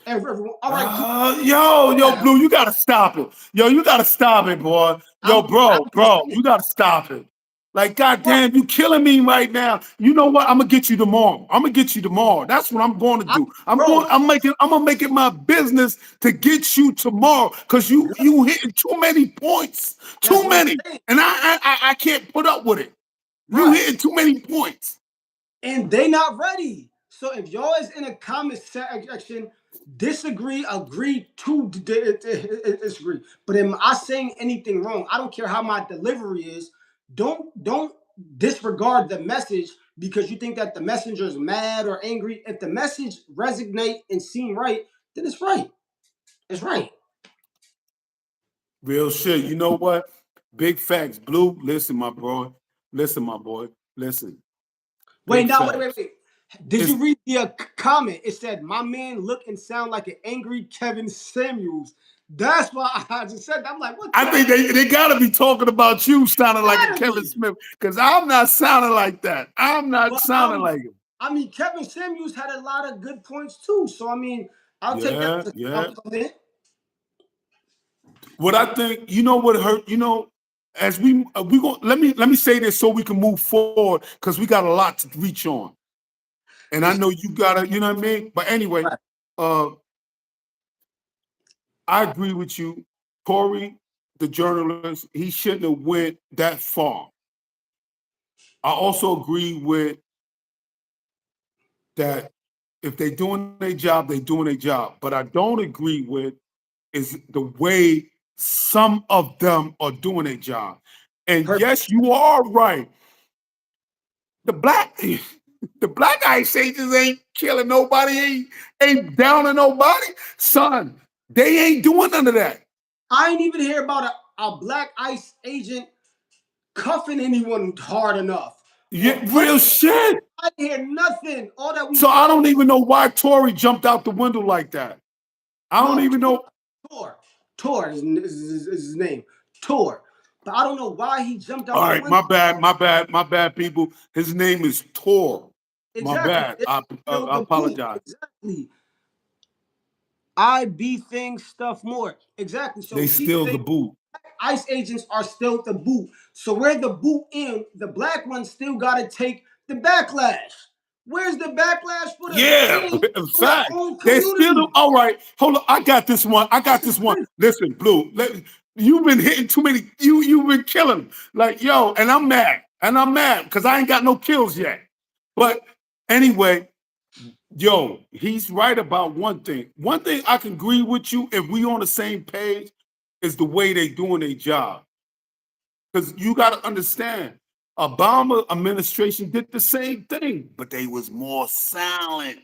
everyone. All right, cool. Yo, Yeah, Blue, you gotta stop it. Yo, you gotta stop it, boy. Yo, I'm just bro, saying. you gotta stop it. Like, Right. goddamn, you killing me right now. You know what? I'm gonna get you tomorrow. I'm gonna get you tomorrow. That's what I'm going to I, do. bro, I'm gonna make it my business to get you tomorrow because you hitting too many points, that's too what I'm many, saying. and I can't put up with it. You Right. hitting too many points. And they not ready. So if y'all is in a comment section, disagree, agree to disagree. But am I saying anything wrong? I don't care how my delivery is. Don't disregard the message because you think that the messenger is mad or angry. If the message resonate and seem right, then it's right. It's right. Real shit. You know what? Big facts. Blue, listen, my bro. Listen, my boy. Listen. Wait, Big now, wait, wait, facts. wait. Did It's you read the comment? It said, "My man look and sound like an angry Kevin Samuels." That's why I just said that. I'm like, what I the? think they gotta be talking about you sounding like a Gotta Kevin be. Smith. Because I'm not sounding like that. I'm not But sounding like him. I mean, Kevin Samuels had a lot of good points too. So I mean, I'll take that Yeah, as a yeah. compliment. What I think, you know what hurt, as we go, let me say this so we can move forward because we got a lot to reach on. And I It's know you gotta, you know what I mean? But anyway, right. uh, I agree with you. Corey, the journalist, he shouldn't have went that far. I also agree with that if they're doing their job, they're doing their job. But I don't agree with is the way some of them are doing their job. And Perfect. yes, you are right. The black the black ice agents ain't killing nobody, ain't downing nobody. Son, they ain't doing none of that. I ain't even hear about a black ICE agent cuffing anyone hard enough Yeah, or punching. real shit. I didn't hear nothing. All that we So hear, I don't even know why Tory jumped out the window like that. I don't no, even know. Tor. Tor is his name. Tor. But I don't know why he jumped All out the right, window. my bad, people. His name is Tor. My Exactly. bad. It's still I the boot. apologize. Exactly. I be things stuff more. Exactly. They So he steal said the boot. ICE agents are still the boot. So where the boot in, the black ones still gotta take the backlash. Where's the backlash for the Yeah, same in for their fact, own they still. community? All right, hold on. I got this one. I got this one. Listen, Blue. You've been hitting too many. You've been killing them. Like yo, and I'm mad. And I'm mad because I ain't got no kills yet. But anyway, yo, he's right about one thing. One thing I can agree with you if we on the same page is the way they doing their job. Because you got to understand, Obama administration did the same thing, but they was more silent.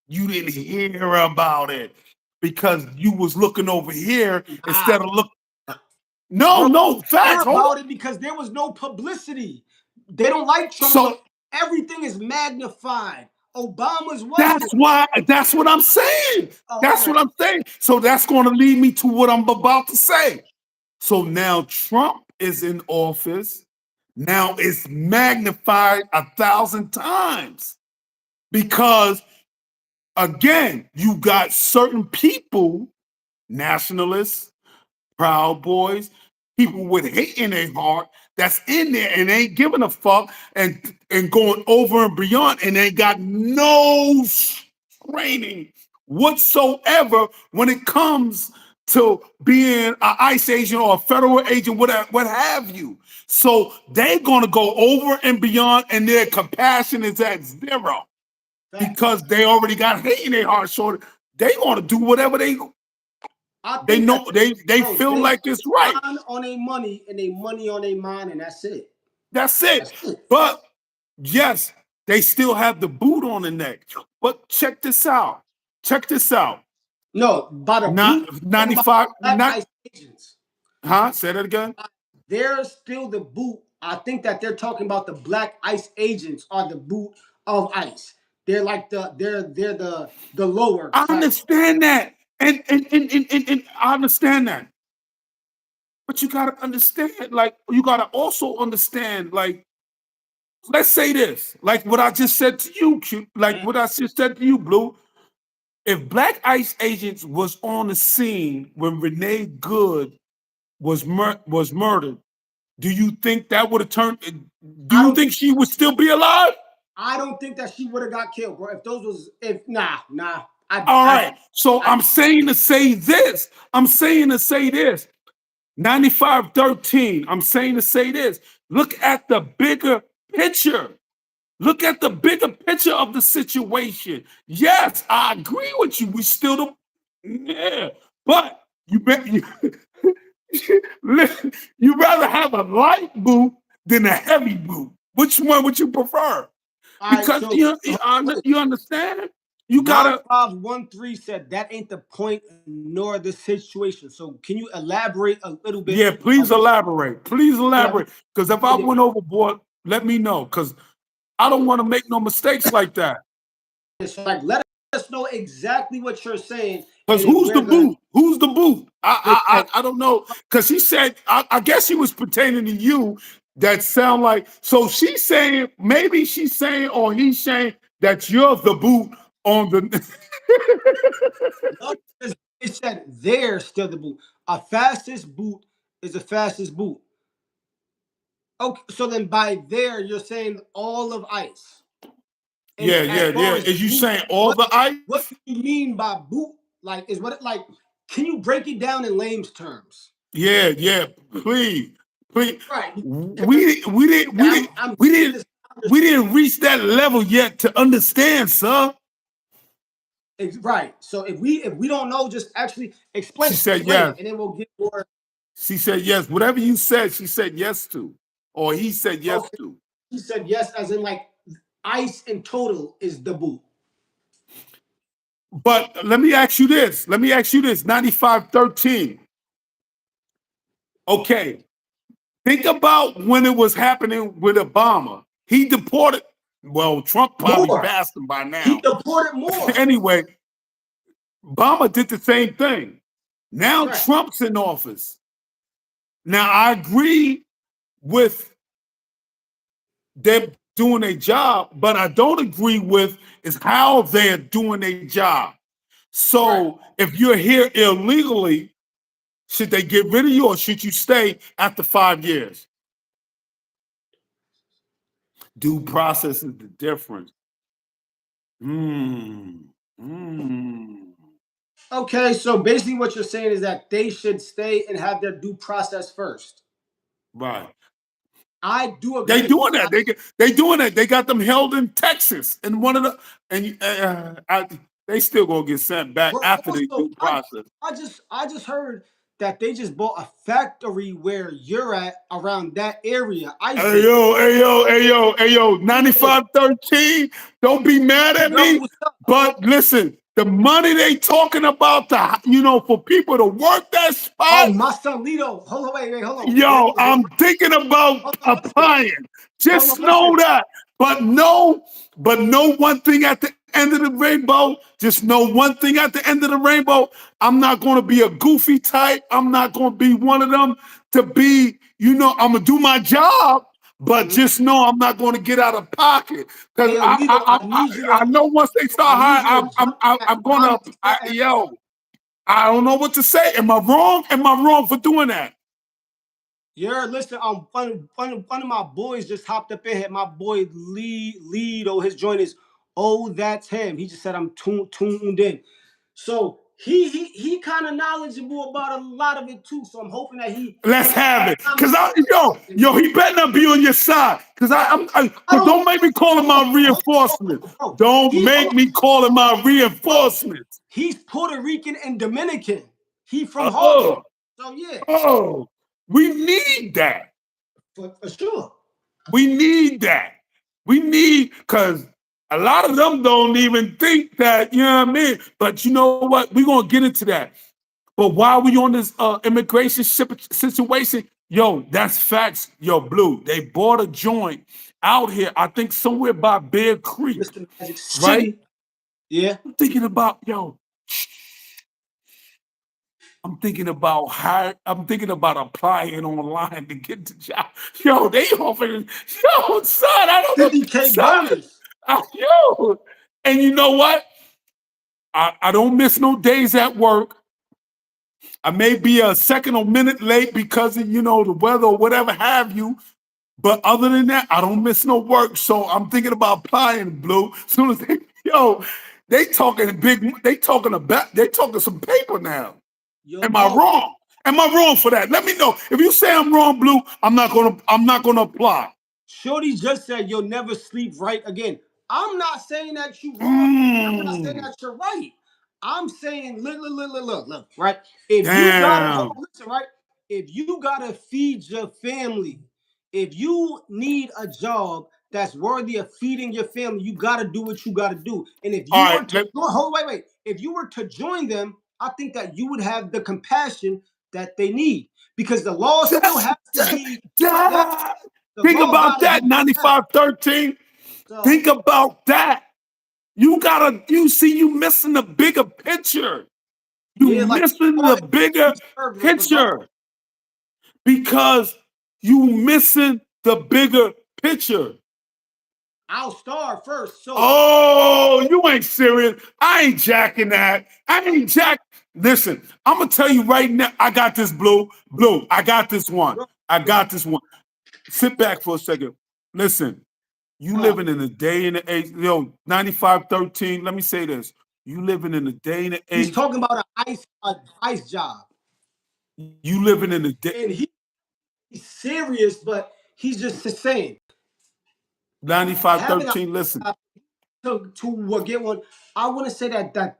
You didn't hear about it because you was looking over here Ah, instead of look. No, bro, no hear facts. Hold on. about it because there was no publicity. They don't like Trump, so So everything is magnified. Obama's wasn't. that's why. That's what I'm saying. Oh, all That's right. what I'm saying. So that's going to lead me to what I'm about to say. So now Trump is in office. Now it's magnified 1,000 times because, again, you got certain people, nationalists, Proud Boys, people with hate in their heart that's in there and ain't giving a fuck and going over and beyond and ain't got no training whatsoever when it comes to being an ICE agent or a federal agent, what have you. So they're gonna go over and beyond, and their compassion is at zero Facts. because they already got hate in their heart. So they gonna do whatever I they think that know they bro, feel they like it's right. mind on their money and they money on their mind, and that's it. That's it. That's it. But yes, they still have the boot on the neck. But check this out. Check this out. No, by the boot, Not talking about 95, black not ICE agents. huh? Say that again. They're still the boot. I think that they're talking about the black ICE agents are the boot of ICE. They're like they're the lower I class. understand that. And I understand that. But you gotta understand, like, you gotta also understand, like, let's say this, like what I just said to you, Q, like what I just said to you, Blue. If black ICE agents was on the scene when Renee Good was murdered, do you think that would have turned? Do I you don't think she would still be alive? I don't think that she would have got killed, bro. If those was if nah. All I right. So I I'm saying to say this. I'm saying to say this. 9513. I'm saying to say this. Look at the bigger picture. Look at the bigger picture of the situation. Yes, I agree with you. We still the yeah, but you bet you you rather have a light boot than a heavy boot. Which one would you prefer? all right, Because so wait, you understand. You gotta. 9513 said that ain't the point nor the situation. So can you elaborate a little bit Yeah, of please elaborate. Please so that we elaborate. Because if I get it? went overboard, let me know. Because I don't want to make no mistakes like that. So like let us know exactly what you're saying, Because and then who's the we're gonna boot? Who's the boot? it said, I don't know. Because she said, I guess she was pertaining to you. That sound like, so she's saying, maybe she's saying, or he's saying that you're the boot on the. no, it said they're still the boot. A fastest boot is the fastest boot. Okay, so then by there you're saying all of ice. And Yeah, as yeah, far yeah. as Is you boot, saying all the what ice? do you mean by boot? Like is what it like? Can you break it down in layman's terms? Yeah, yeah. Please, please. Right. I'm We getting didn't, this. we didn't reach that level yet to understand, sir. Right. So if we don't know, just actually She said explain yes. it, and then we'll get more. She said yes. Whatever you said, she said yes to, or he said yes Okay. to. He said yes, as in like ice in total is the boot. But let me ask you this. Let me ask you this. 9513. Okay. Think about when it was happening with Obama. He deported. Well, Trump probably More. passed him by He now. deported more. Anyway, Obama did the same thing. Now Right. Trump's in office. Now I agree with them doing a job, but I don't agree with is how they're doing their job. Right. So if you're here illegally, should they get rid of you or should you stay after 5 years? Due process is the difference. Mm, mm, Okay. So basically, what you're saying is that they should stay and have their due process first. right. I do They agree. doing that. They doing that. They got them held in Texas, and one of the and they still gonna get sent back But after they also, due process. I just heard that they just bought a factory where you're at around that area. Hey Iceland. yo, hey yo, hey yo, hey yo, Yeah. 9513. Don't be mad at Yo, me. what's up? But listen, the money they talking about for people to work that Oh, spot, my son Lito. Hold on, wait, hold on. Wait, yo, wait, I'm thinking about hold on, listen. applying. Hold on, Just know listen. that. But know one thing at the end of the rainbow. Just know one thing at the end of the rainbow. I'm not going to be a goofy type. I'm not going to be one of them to be, I'm going to do my job. But Mhm. just know I'm not going to get out of pocket because Hey, yo, Lito, I know once they start I need you to hiring, jump in that I'm going to, comment section. I don't know what to say. Am I wrong? Am I wrong for doing that? Yeah, listen, one of my boys just hopped up in here. My boy Lido, his joint is oh, that's him. He just said I'm tuned in. So he kind of knowledgeable about a lot of it too. So I'm hoping that he Let's have it. comment Cause he better not be on your side. I Cause don't don't make me call him my reinforcements. bro. Don't Hold make on, me call him my bro. reinforcements. He's Puerto Rican and Dominican. He from Harlem. Oh, So yeah, oh, we need that. for sure. We need that. We need because a lot of them don't even think that, you know what I mean? But you know what? We're gonna get into that. But while we on this immigration situation, yo, that's facts. Yo, Blue, they bought a joint out here, I think somewhere by Bear Creek, Mr. Magic right? City. Yeah. I'm thinking about, I'm thinking about applying online to get the job. Yo, they offering, son, I don't know, 50K son, bonus. yo. And you know what? I don't miss no days at work. I may be a second or minute late because of, the weather or whatever have you. But other than that, I don't miss no work. So I'm thinking about applying, Blue. As soon as they talking some paper now. Yo, Am I bro. wrong? Am I wrong for that? Let me know. If you say I'm wrong, Blue, I'm not gonna apply. Shorty just said you'll never sleep right again. I'm not saying that you wrong. I'm not saying Mm, that you're right. I'm saying look, right? If you gotta hold damn. on, listen, right? If you gotta feed your family, if you need a job, that's worthy of feeding your family, you got to do what you got to do. And if All you were right, to wait, if you were to join them, I think that you would have the compassion that they need, because the law still that, has to that, be that that. the Think law about got to that, be that. 9513. So Think about that. You see, you missing the bigger picture. You yeah, like missing law the is to bigger be served, regardless. picture because you missing the bigger picture. I'll start first. So Oh, you ain't serious. I ain't jacking that. I ain't jack. Listen, I'm gonna tell you right now. I got this, Blue. Blue, I got this one. bro, I got this one. Sit back for a second. Listen, you huh? living in a day and age. Yo, 9513. Let me say this. You living in a day and He's age. talking about an ice job, You living in a day. and he's serious, but he's just saying having a 9513. Listen. to get one. I want to say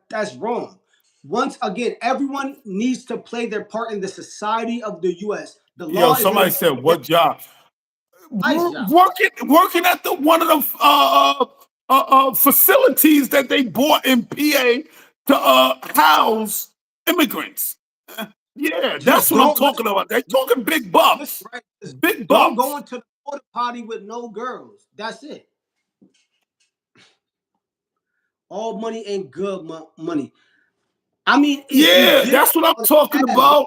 that's wrong. Once again, everyone needs to play their part in the society of the U.S. The Yo, law is going somebody to said be what job? ice job. Working at the one of the facilities that they bought in PA to house immigrants. Yeah, Just that's what I'm don't talking about. They listen, talking big listen, bucks, right. Just big don't go bucks. into the porta potty with no girls. That's it. All money ain't good money. I mean, if you Yeah, get that's what I'm on talking ass, about.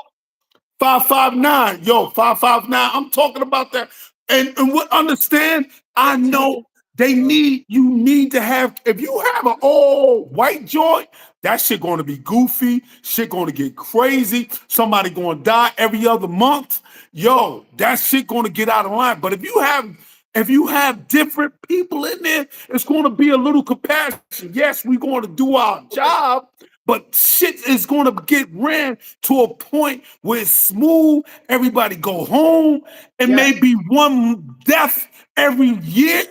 559. Yo, 559. I'm talking about that. And what understand, I take know it, you need to have, if you have an all white joint, that shit gonna be goofy, shit gonna get crazy, somebody gonna die every other month. Yo, that shit gonna get out of line. But if you have different people in there, it's going to be a little compassion. Yes, we're going to do our job, but shit is going to get ran to a point where it's smooth. Everybody go home, and yes, maybe one death every year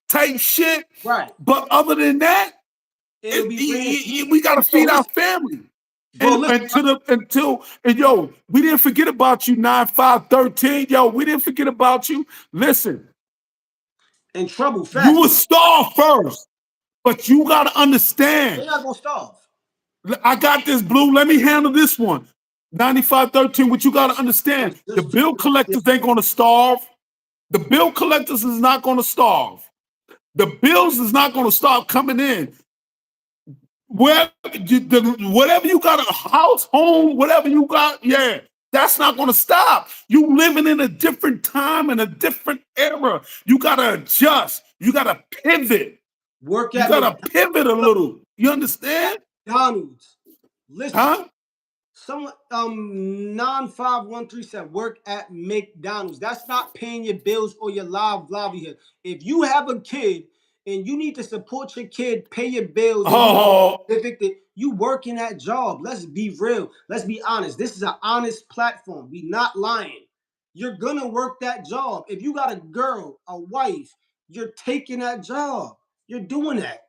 type shit. right. But other than that, It'll be ran we got to Bro, feed our listen, family. bro, listen, And yo, we didn't forget about you 9513. Yo, we didn't forget about you. Listen, in trouble you fast. will starve first, but you got to understand. They're not gonna starve. I got this, Blue. Let me handle this one. 9513, what you got to I understand, was the just bill talking about this. collectors ain't going to starve. The bill collectors is not going to starve. The bills is not going to start coming in. Whatever you got, a house, home, whatever you got, yeah, that's not going to stop. You living in a different time and a different era. You got to adjust. You got to pivot. Work You at got to pivot a little. You understand? McDonald's. Listen, Huh? someone 95137 said work at McDonald's. That's not paying your bills or your livelihood. If you have a kid and you need to support your kid, pay your bills, and you Oh, evicted, you work in that job. Let's be real. Let's be honest. This is an honest platform. We not lying. You're gonna work that job. If you got a girl, a wife, you're taking that job. You're doing that.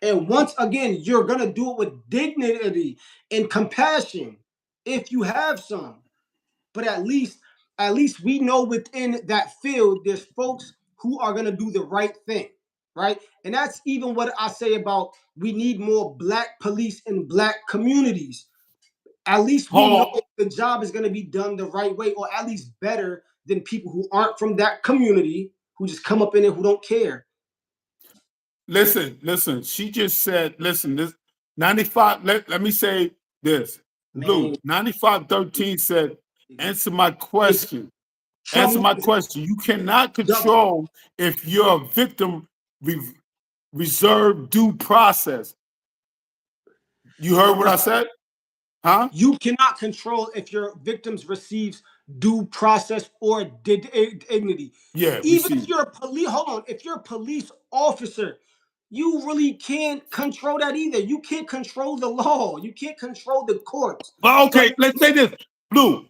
And once again, you're gonna do it with dignity and compassion if you have some. But at least we know within that field, there's folks who are gonna do the right thing, right? And that's even what I say about we need more black police in black communities. At least we hold know on. the job is gonna be done the right way, or at least better than people who aren't from that community who just come up in it who don't care. Listen. She just said, listen, this 95, let me say this. Man, Blue, 9513 said, answer my it's question. Answer trouble my is question. You cannot double. control if you're a victim reserve due process. You heard what I said? Huh? You cannot control if your victims receives due process or dignity. Yeah, Even if receive. you're a police, hold on, if you're a police officer, you really can't control that either. You can't control the law. You can't control the courts. Well, So okay, let's say this. Blue,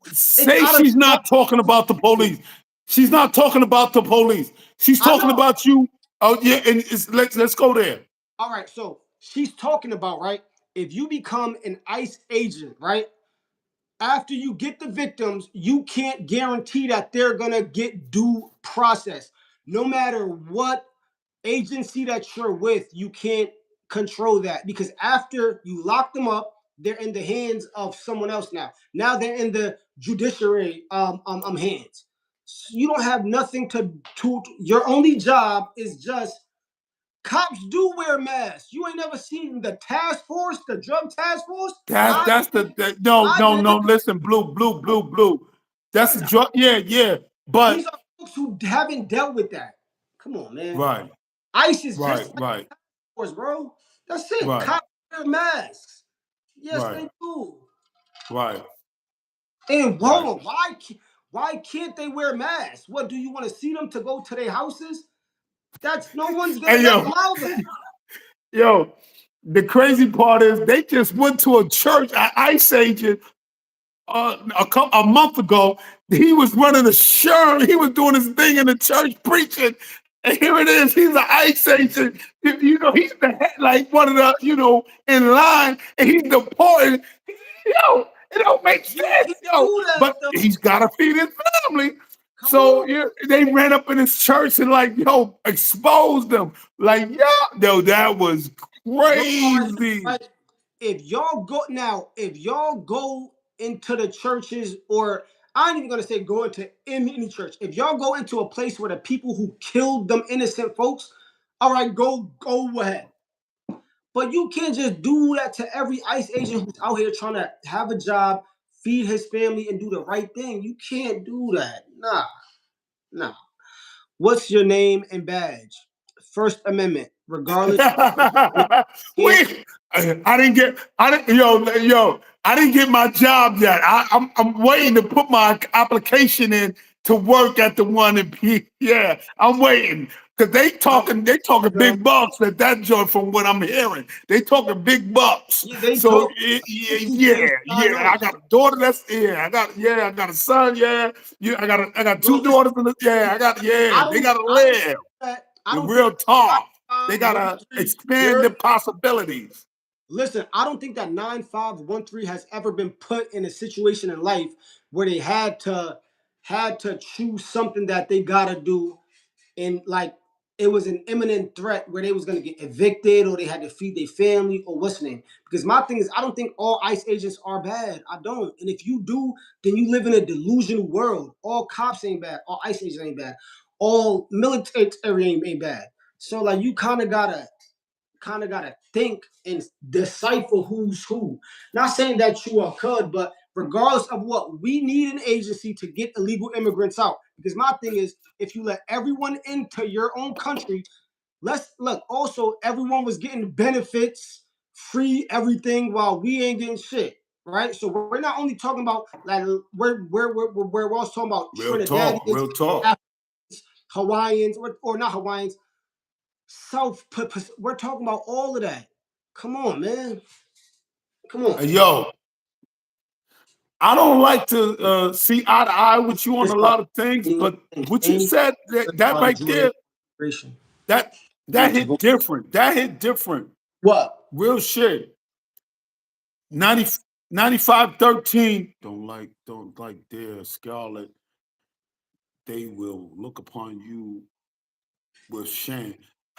it's say out of she's not talking about the police. She's not talking about the police. She's I talking know. about you. Oh yeah, and let's go there. All right, so she's talking about, right? If you become an ICE agent, right? After you get the victims, you can't guarantee that they're gonna get due process. No matter what agency that you're with, you can't control that because after you lock them up, they're in the hands of someone else now. Now they're in the judiciary hands. So you don't have nothing to. Your only job is just cops do wear masks. You ain't never seen the task force, the drug task force. That's no, I no, did. no. Listen, blue. That's a drug. Yeah, yeah. But These are folks who haven't dealt with that. Come on, man. right, ICE is right, just like right, task force, bro. That's it. right, Cops wear masks. Yes, right, they do. right, And hold right. on, why can't they wear masks? What do you want to see them to go to their houses? That's no one's gonna Hey yo, allow that. yo. The crazy part is they just went to a church. An ICE agent a month ago, he was running a show. He was doing his thing in the church preaching. And here it is. He's an ICE agent. You know, he's the head, like one of the, in line, and he's deported. Yo, it don't make You sense, can't yo. do that But though. he's got to feed his family. Come So on, yeah, they ran up in his church and like, yo, exposed them. Like, yo, that was bro. All right, crazy. right. If y'all go into the churches, or I ain't even gonna say go into any church. If y'all go into a place where the people who killed them innocent folks, all right, go ahead. But you can't just do that to every ICE agent who's out here trying to have a job, feed his family, and do the right thing. You can't do that. Nah. What's your name and badge? First Amendment, regardless of can't. Wait, I didn't get my job yet. I'm waiting to put my application in to work at the one in P. Yeah, I'm waiting because they talking big bucks at that joint from what I'm hearing. They talking big bucks. Yeah, they So talk yeah, 60K. I yeah. know. I got a daughter. I got a son. Yeah. I got Bro, two listen, daughters. I They don't gotta I don't live. that I The don't think real talk. They 9513, gotta expand you're the possibilities. listen, I don't think that 9513 has ever been put in a situation in life where they had to choose something that they gotta do, and like it was an imminent threat where they was gonna get evicted or they had to feed their family or what's the name. Because my thing is, I don't think all ICE agents are bad. I don't. And if you do, then you live in a delusional world. All cops ain't bad. All ICE agents ain't bad. All military ain't bad. So like you kind of gotta think and decipher who's who. Not saying that you are could, but regardless of what, we need an agency to get illegal immigrants out. Because my thing is, if you let everyone into your own country, let's look. Also, everyone was getting benefits, free everything, while we ain't getting shit. Right, so we're not only talking about like we're also talking about Real talk, Trinidadians, real talk. Hawaiians, or not Hawaiians, South. We're talking about all of that. Come on, man. Come on. And yo, I don't like to see eye to eye with you on It's a about lot of things, any but what you any said that about the right Jewish there, immigration. that Need that to hit vote. different. That hit different. What? Real shit. 90, 9513. Don't like their Scarlet. They will look upon you with shame.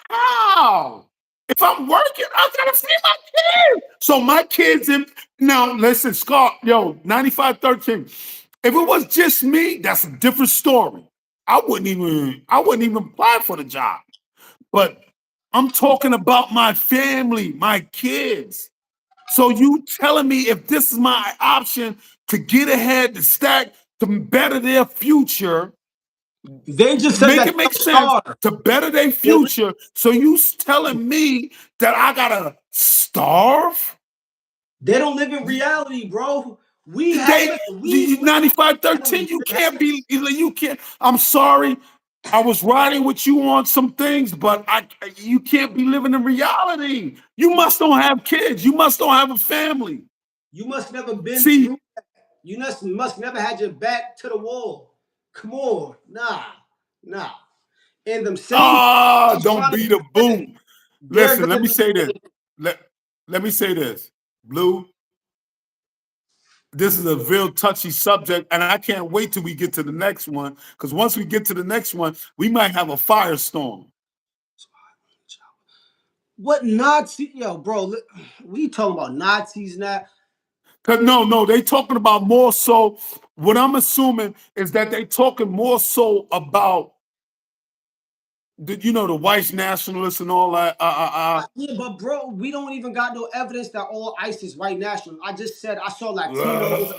How? If I'm working, I gotta feed my kids. So my kids in now, listen, Scott, yo, 9513. If it was just me, that's a different story. I wouldn't even apply for the job. But I'm talking about my family, my kids. So you telling me if this is my option to get ahead, to stack, to better their future, They just said make that it make they'll sense starve. to better their They, future. So you telling me that I gotta starve? they don't live in reality, bro. We have They listen. We 9513. You can't be. You can't. I'm sorry. I was riding with you on some things, but you can't be living in reality. You must don't have kids. You must don't have a family. you must never been See, through. You must never had your back to the wall. Come on, nah. And them same who's don't trying to be get the in, boom. they're Listen, let gonna me be say this. in. Let me say this. Blue, this is a real touchy subject, and I can't wait till we get to the next one. Because once we get to the next one, we might have a firestorm. What Nazi? Yo, bro, we talking about Nazis now. Cause no, they talking about more so. What I'm assuming is that they talking more so about the white nationalists and all that. Yeah, but bro, we don't even got no evidence that all ISIS white national. I just said I saw Latinos.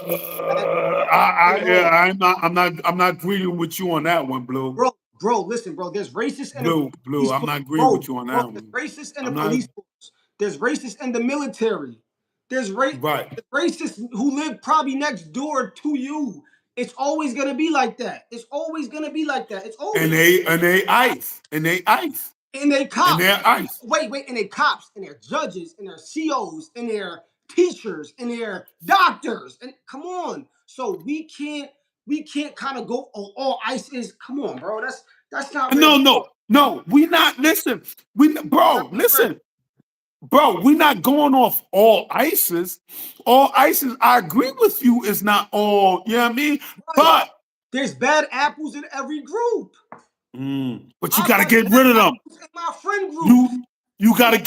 I'm not agreeing with you on that one, Blue. Bro, listen, bro. There's racists in the Blue. police I'm force. not agreeing with you on that There's one. racists in the I'm not police force. There's racists in the military. There's right. racists who live probably next door to you. It's always gonna be like that. It's always gonna be like that. It's always. And they ice. And they cops. And they're ice. Wait, and they cops, and their judges, and their COs, and their teachers, and their doctors. And come on. So we can't kind of go, oh, all ICE is. Come on, bro. That's not real. No. We not listen. Listen. Bro, we're not going off all ISIS. All ISIS, I agree with you, is not all, you know what I mean? Right. But there's bad apples in every group. But you gotta get rid of them. In my friend group. You gotta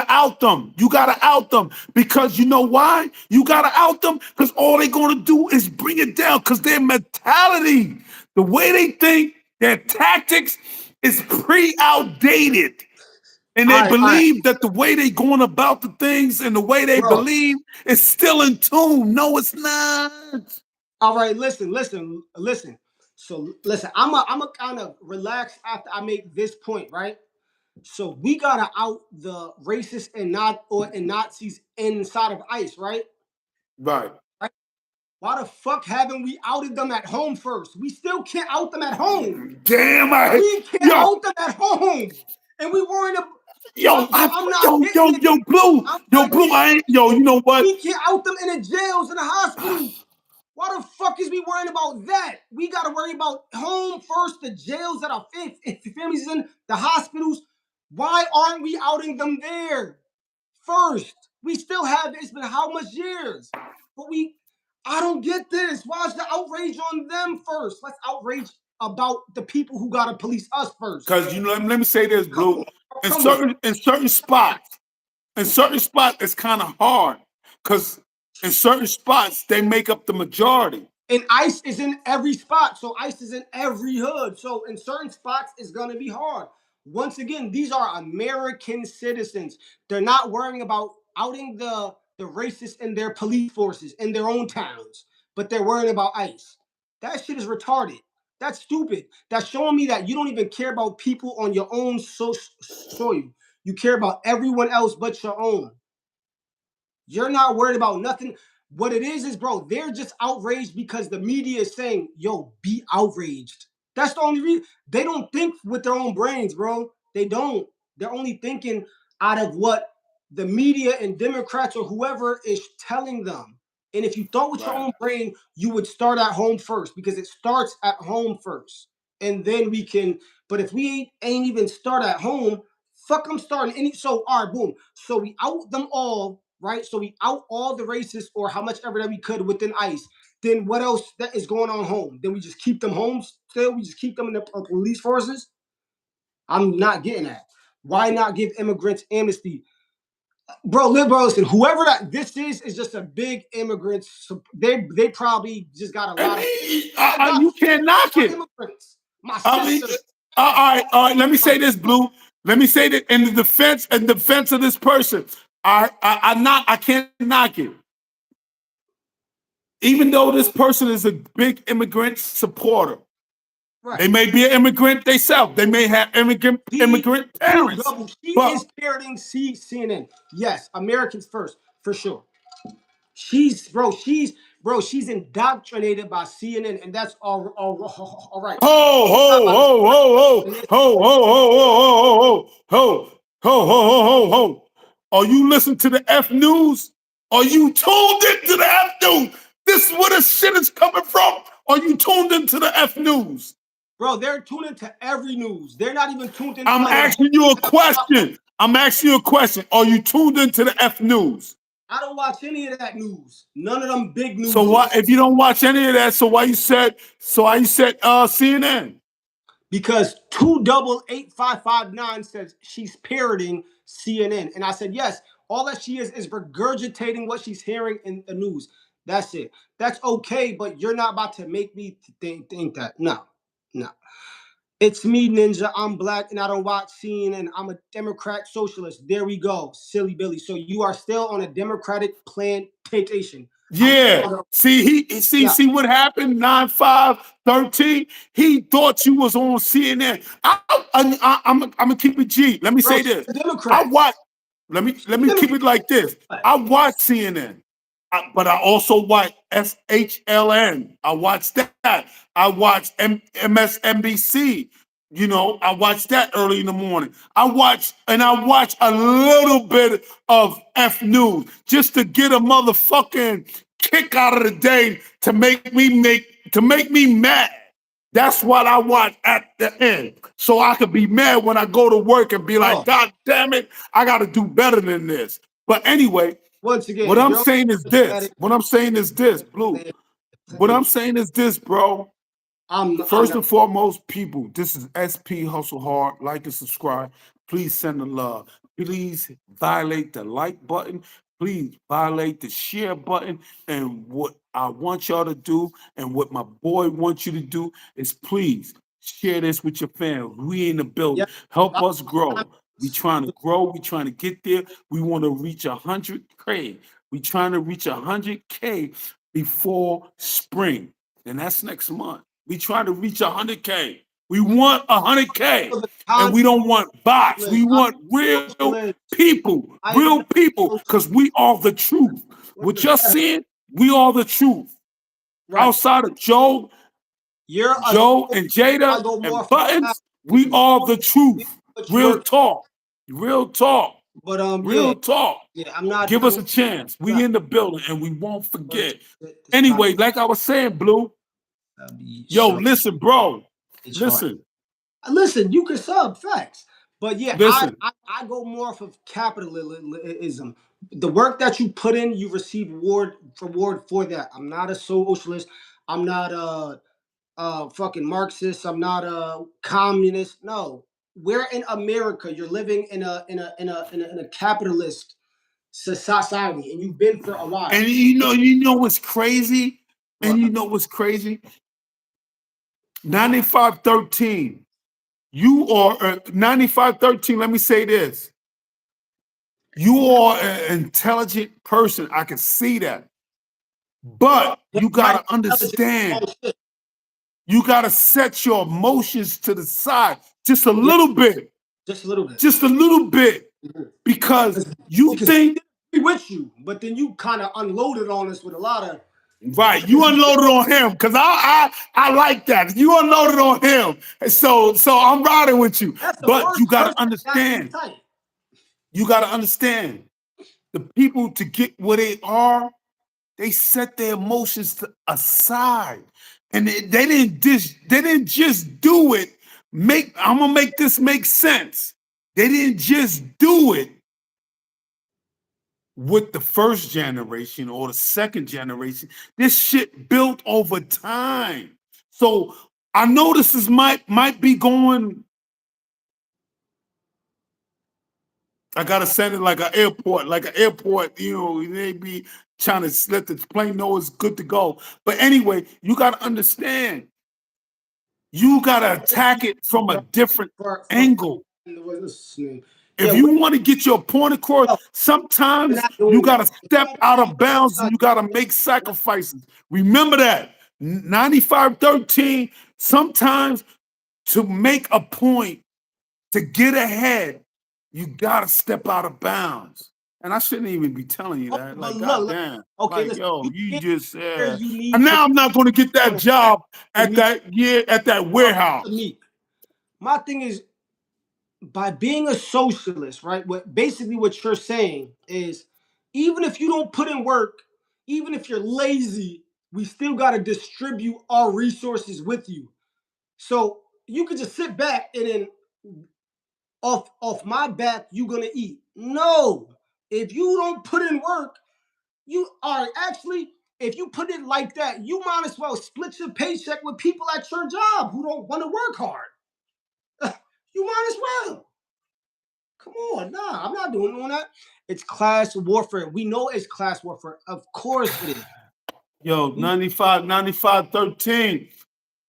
out them. You gotta out them. Because you know why? You gotta out them because all they're gonna do is bring it down. Because their mentality, the way they think, their tactics is outdated. And they believe that the way they going about the things and the way they believe is still in tune. No, it's not. All right, listen. So listen, I'm a kind of relax after I make this point, right? So we gotta out the racists and Nazis inside of ICE, right? Right. Why the fuck haven't we outed them at home first? We still can't out them at home. Damn, we can't out them at home, and we worrying about. Blue. You know what? We can't out them in the jails and the hospitals. Why the fuck is we worrying about that? We got to worry about home first, the jails that are if the families in the hospitals. Why aren't we outing them there first? We still have, it's been how much years? But I don't get this. Why is the outrage on them first? Let's outrage about the people who got to police us first. Because, let me say this, Blue. In certain spots, it's kind of hard. Because in certain spots, they make up the majority. And ICE is in every spot. So ICE is in every hood. So in certain spots, it's going to be hard. Once again, these are American citizens. They're not worrying about outing the racists in their police forces in their own towns, but they're worrying about ICE. That shit is retarded. That's stupid. That's showing me that you don't even care about people on your own soil. You care about everyone else but your own. You're not worried about nothing. What it is, bro, they're just outraged because the media is saying, yo, be outraged. That's the only reason. They don't think with their own brains, bro. They don't. They're only thinking out of what the media and Democrats or whoever is telling them. And if you thought with your own brain, you would start at home first because it starts at home first. And then we can, but if we ain't even start at home, fuck, I'm starting. So, all right, boom. So we out them all, right? So we out all the racists or how much ever that we could within ICE. Then what else that is going on home? Then we just keep them home still? We just keep them in the police forces? I'm not getting that. Why not give immigrants amnesty? Bro, listen, whoever that this is just a big immigrant. They probably just got a lot of. You can't knock it. Immigrants. My sister. All right. Let me say this, Blue. Let me say that in the defense of this person, I can't knock it. Even though this person is a big immigrant supporter, they may be an immigrant themselves. They may have immigrant parents. She is parroting CNN. Yes, Americans first, for sure. She's indoctrinated by CNN, and that's all right. Ho. Are you listening to the F News? Are you tuned into the F News? This is where the shit is coming from. Are you tuned into the F News? Bro, they're tuned into every news. They're not even tuned into. I'm asking you a question. Are you tuned into the F News? I don't watch any of that news. None of them big So why, newses. if you don't watch any of that, why you said CNN? Because 2885559 says she's parroting CNN. And I said, yes, all that she is regurgitating what she's hearing in the news. That's it. That's okay, but you're not about to make me think that. No, no. It's me, Ninja. I'm black and I don't watch CNN. I'm a Democrat socialist. There we go. Silly Billy. So you are still on a Democratic plantation. I'm Yeah. on a, yeah. See what happened? 9-5-13. He thought you was on CNN. I'm gonna keep it G. Let me Bro, say she's this. a I Democrat. watch. She's Let a me keep Democrat. it like this. I watch CNN, but I also watch SHLN. I watch that. I watch MSNBC. You know, I watch that early in the morning. I watch a little bit of F News just to get a motherfucking kick out of the day to make me mad. That's what I watch at the end. So I could be mad when I go to work and be like, Oh, God damn it, I gotta do better than this. But anyway, once what again, I'm you're saying is this. pathetic. What I'm saying is this, Blue. What I'm saying is this, bro. I'm First not. and foremost, people, this is SP Hustle Hard. Like and subscribe. Please send the love. Please violate the like button. Please violate the share button. And what I want y'all to do and what my boy wants you to do is please share this with your family. We in the building. Yeah, Help us grow. We trying to grow. We trying to get there. We want to reach 100K. We trying to reach 100K before spring. And that's next month. We trying to reach 100K. We want 100K. the And we content don't want bots. We I'm want socialist. I am real not people, because socialist. we are the truth. What What the you're heck? seeing, we are the truth. Right. Outside of You're a Joe and I Jada go more and for Buttons, we capitalism. are the You truth. put you Real work, talk. Real talk. but yeah, Real talk. yeah. Give I'm us a chance. We not. in the building and we won't But forget. this podcast Anyway, like I was saying, Blue, be yo, short. listen, bro. It's short. Listen, Listen, you can sub facts, but yeah, listen. I go more off of capitalism. The work that you put in, you receive reward for that. I'm not a socialist. I'm not a fucking Marxist. I'm not a communist. No, we're in America. You're living in a capitalist society, and you've been for a while. And you know what's crazy? And you What? know what's crazy? 9513. You are 9513. Let me say this. You are an intelligent person. I can see that. But But you my gotta intelligence is understand. bullshit. You gotta set your emotions to the side just a Yeah, little bit. just a little bit. Just a little bit. Because you Because think we with you, but then you kind of unloaded on us with a lot of right, you crazy shit. unloaded on him because I like that. You unloaded on him, so I'm riding with you. That's the But you worst got to person that got me understand. tight. You got to understand. The people to get where they are, they set their emotions aside, and they didn't just do it. I'm gonna make this make sense. They didn't just do it with the first generation or the second generation. This shit built over time. So I know this is might be going. I gotta send it like an airport, You know, they be trying to let the plane know it's good to go. But anyway, you gotta understand. You gotta attack it from a different For angle. what's his name? If Yeah, you want to get your point across, no, we're sometimes not you doing got that. to step out of bounds and you got to make Not sacrifices. Remember that. 9513, sometimes to make a point, to get ahead, you got to step out of bounds. And I shouldn't even be telling you that. but Like, look, goddamn. okay, Like, listen, yo, you you get just, where yeah. you And need to now I'm not going to get that job to at meet that warehouse. me. My thing is by being a socialist, right? What basically what you're saying is even if you don't put in work, even if you're lazy, we still got to distribute our resources with you. So you could just sit back and then off my back, you're gonna eat. No, if you don't put in work, You are actually, if you put it like that, you might as well split your paycheck with people at your job who don't want to work hard. You might as well. Come on, nah, I'm not doing that. It's class warfare. We know it's class warfare. Of course it is. Yo, We 95, 13.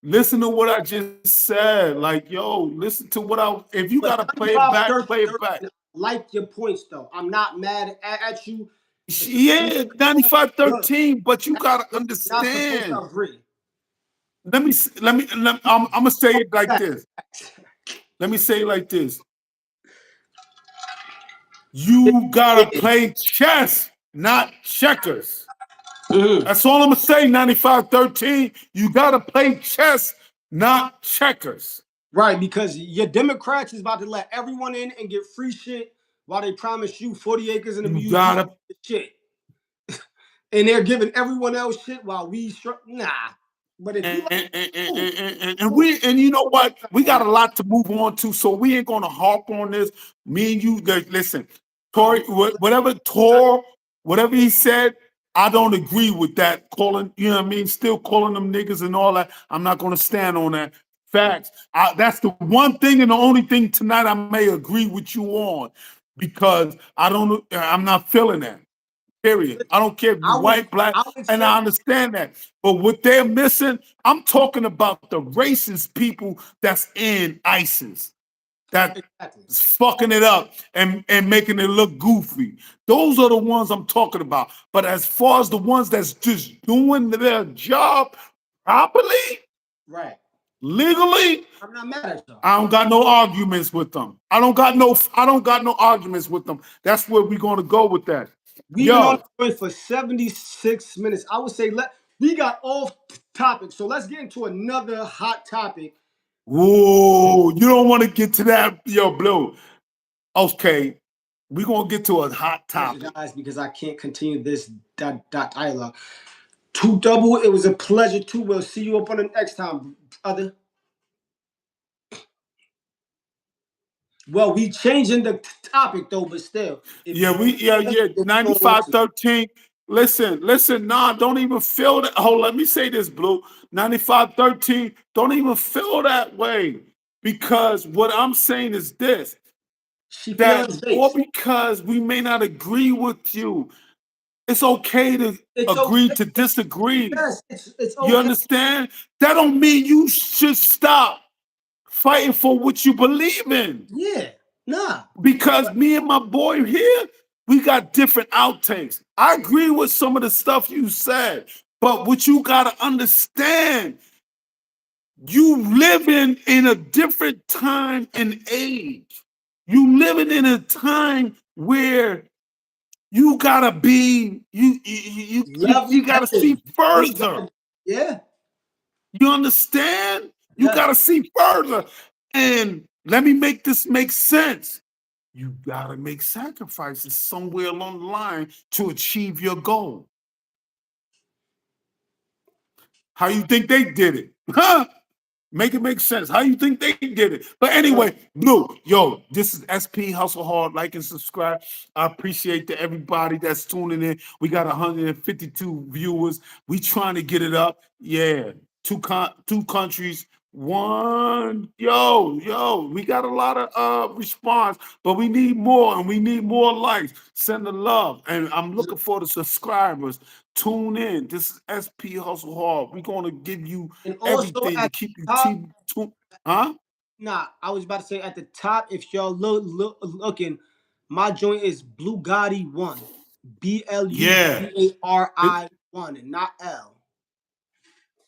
Listen to what I just said. Like, yo, listen to what if you gotta but play it 95, back, 30, play it 30, back. like your points though. I'm not mad at you. It's Yeah, 95, good. 13, but you gotta We're not supposed to understand. agree. I'm gonna say it like this. Let me say it like this. You gotta play chess, not checkers. Mhm. That's all I'm gonna say. 95, 13. You gotta play chess, not checkers. Right, because your Democrats is about to let everyone in and get free shit while they promise you 40 acres in the You museum gotta shit. And they're giving everyone else shit while nah. But if you like, cool, cool. and you know what? We got a lot to move on to, so we ain't gonna harp on this. Me and you, listen, Tory, whatever he said, I don't agree with that. Calling, you know what I mean? Still calling them niggas and all that. I'm not gonna stand on that. Facts. That's the one thing and the only thing tonight I may agree with you on, because I'm not feeling that. Period. I don't care if you I would white, black, I would and say I understand that. But what they're missing, I'm talking about the racist people that's in ISIS, that's exactly. fucking it up and making it look goofy. Those are the ones I'm talking about. But as far as the ones that's just doing their job properly, Right. legally, I'm not mad at y'all. I don't got no arguments with them. I don't got no arguments with them. That's where we're gonna go with that. We've been on Yo, the point for 76 minutes. I would say we got off topic. So let's get into another hot topic. whoa, you don't want to get to that, yo, Blue. Okay, we're gonna get to a hot topic. Guys, because I can't continue this dialogue. Two double, it was a pleasure too. We'll see you up on the next time, brother. Well, we changing the topic though, but still, if Yeah, yeah, you don't want 95, to, 13. Listen, nah, don't even feel that. Oh, let me say this, Blue. 95, 13, don't even feel that way. Because what I'm saying is this, she that feelings or based. because we may not agree with you, it's okay to It's agree okay. to disagree. Yes, it's You okay. understand? That don't mean you should stop fighting for what you believe in. Yeah, nah. Because me and my boy here, we got different outtakes. I agree with some of the stuff you said, but what you gotta understand, you living in a different time and age. You living in a time where you gotta be you Level gotta see headed. Think further. God. Yeah, You understand? You yes. gotta see further. And let me make this make sense. You gotta make sacrifices somewhere along the line to achieve your goal. How you think they did it? Huh? Make it make sense. How you think they did it? But anyway, Blue, yo, this is SP Hustle Hard. Like and subscribe. I appreciate everybody that's tuning in. We got 152 viewers. We trying to get it up. Yeah, two countries. One, yo, we got a lot of response, but we need more and we need more likes. Send the love, and I'm looking for the subscribers. Tune in. This is SP Hustle Hard. We're gonna give you And also everything to at keep you the top, tuned. Huh? nah, I was about to say at the top, if y'all looking, my joint is Blue Gotti 1. Yeah. It- BLUGARI 1, and not L.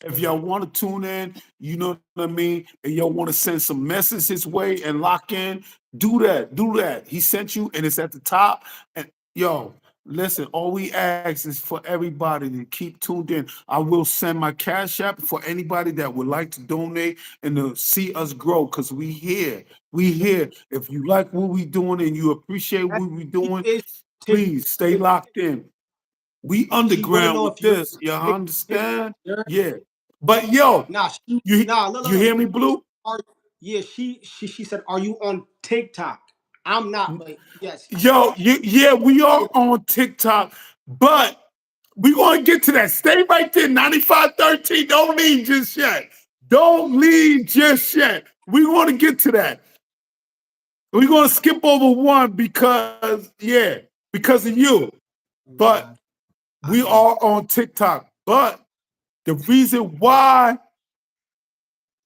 if y'all want to tune in, you know what I mean, and y'all want to send some messages his way and lock in, do that. Do that. He sent you, and it's at the top. And yo, listen, all we ask is for everybody to keep tuned in. I will send my cash app for anybody that would like to donate and to see us grow, because we here. We here. If you like what we doing and you appreciate That what we doing, is tip. please stay locked in. We She want to underground know with if you're this. You big. understand? Yeah. But yo, Nah, you look. hear me, Blue? Yeah, she said, "Are you on TikTok?" I'm not, but yes. Yo, yeah, we are on TikTok, but We're going to get to that. Stay right there. 9513. Don't leave just yet. Don't leave just yet. We're going to get to that. We're going to skip over one because of you. Oh But God. we are on TikTok. But the reason why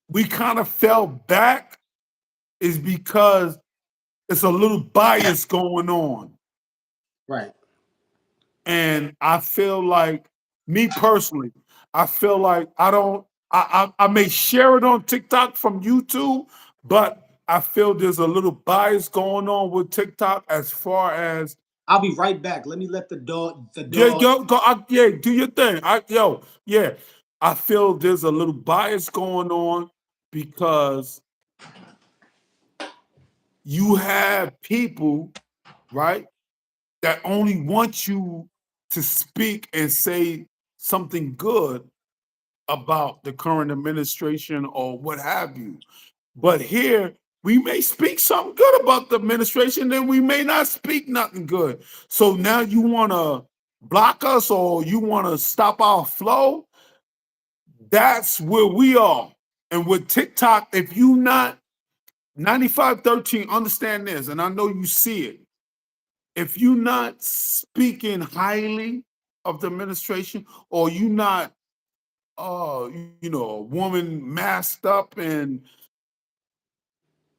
we kind of fell back is because it's a little bias going on. Right. And I feel like, me personally, I feel like I may share it on TikTok from YouTube, but I feel there's a little bias going on with TikTok as far as I'll be right back. Let me let the dog. The yeah, dog. yeah, do your thing. Yeah, I feel there's a little bias going on because you have people, right, that only want you to speak and say something good about the current administration or what have you. But here, we may speak something good about the administration, then we may not speak nothing good. So now you want to block us or you want to stop our flow. That's where we are. And with TikTok, if you not 9513, understand this, and I know you see it. If you not speaking highly of the administration or you not a woman masked up and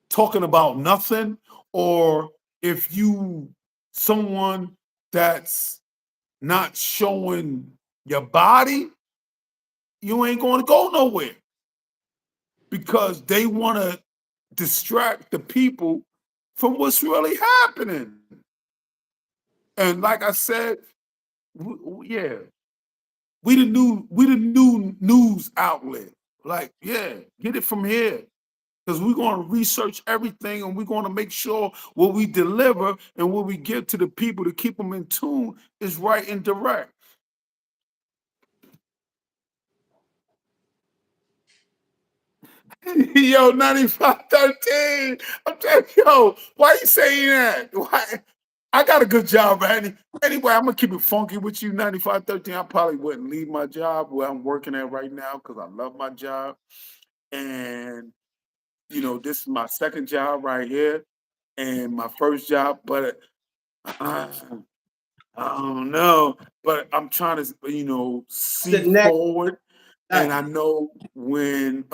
talking about nothing, or if you someone that's not showing your body, you ain't going to go nowhere because they want to distract the people from what's really happening. And like I said, yeah, we the new news outlet. Like, yeah, get it from here. Because we're going to research everything and we're going to make sure what we deliver and what we give to the people to keep them in tune is right and direct. Yo, 9513. I'm telling you, yo, why you saying that? Why? I got a good job, Randy. Anyway, I'm gonna keep it funky with you, 9513. I probably wouldn't leave my job where I'm working at right now because I love my job. And this is my second job right here and my first job, but I, I don't know. But I'm trying to, see The next. forward. And Right. I know when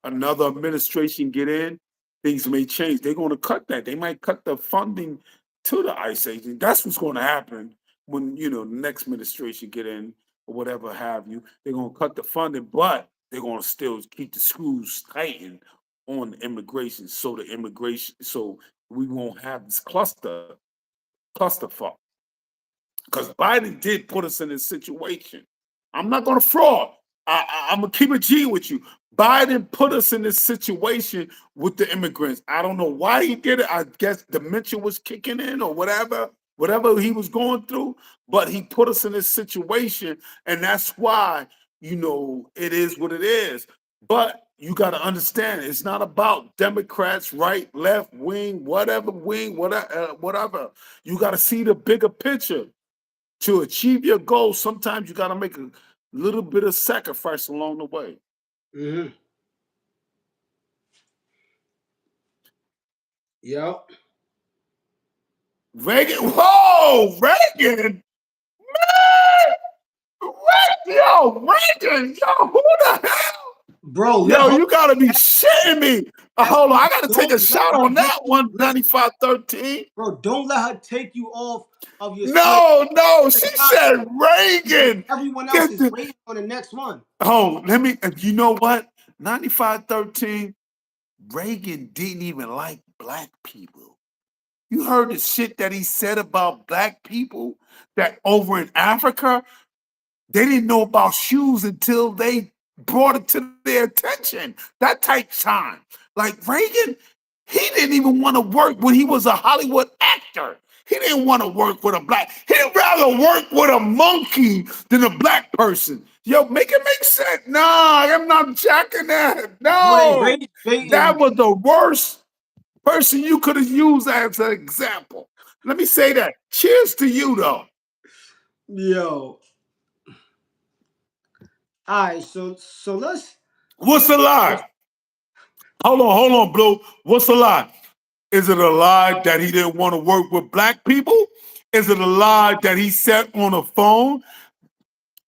another administration get in, things may change. They're going to cut that. They might cut the funding to the ICE agent. That's what's going to happen when the next administration get in or whatever have you. They're going to cut the funding, but they're going to still keep the screws tightened on the immigration. So we won't have this clusterfuck. Because Biden did put us in this situation. I'm not going to fraud. I'm going to keep it G with you. Biden put us in this situation with the immigrants. I don't know why he did it. I guess dementia was kicking in or whatever he was going through. But he put us in this situation. And that's why, it is what it is. But you got to understand, it's not about Democrats, right, left, wing, whatever. You got to see the bigger picture. To achieve your goal, sometimes you got to make a little bit of sacrifice along the way. Mm-hmm. Yep. Reagan, whoa, Reagan, man, Reagan, yo, who the hell? Bro, Yo, you gotta be shitting me. Hold on, I gotta take don't a let shot her on get that you. one, Listen, 9513. bro, don't let her take you off of your square. No, The she topic, said because Reagan. everyone else Get is the waiting on the next one. let me, you know what? 9513, Reagan didn't even like black people. You heard the shit that he said about black people that over in Africa, they didn't know about shoes until they brought it to their attention. That type time. Like Reagan, he didn't even want to work when he was a Hollywood actor. He didn't want to work with a black. He'd rather work with a monkey than a black person. Yo, make it make sense. Nah, I'm not jacking that. Bro, they No, rage baiting. that was the worst person you could have used as an example. Let me say that. Cheers to you, though. Yo. All right, so let's What's a lie? Hold on, Blue. What's a lie? Is it a lie that he didn't want to work with black people? Is it a lie that he said on a phone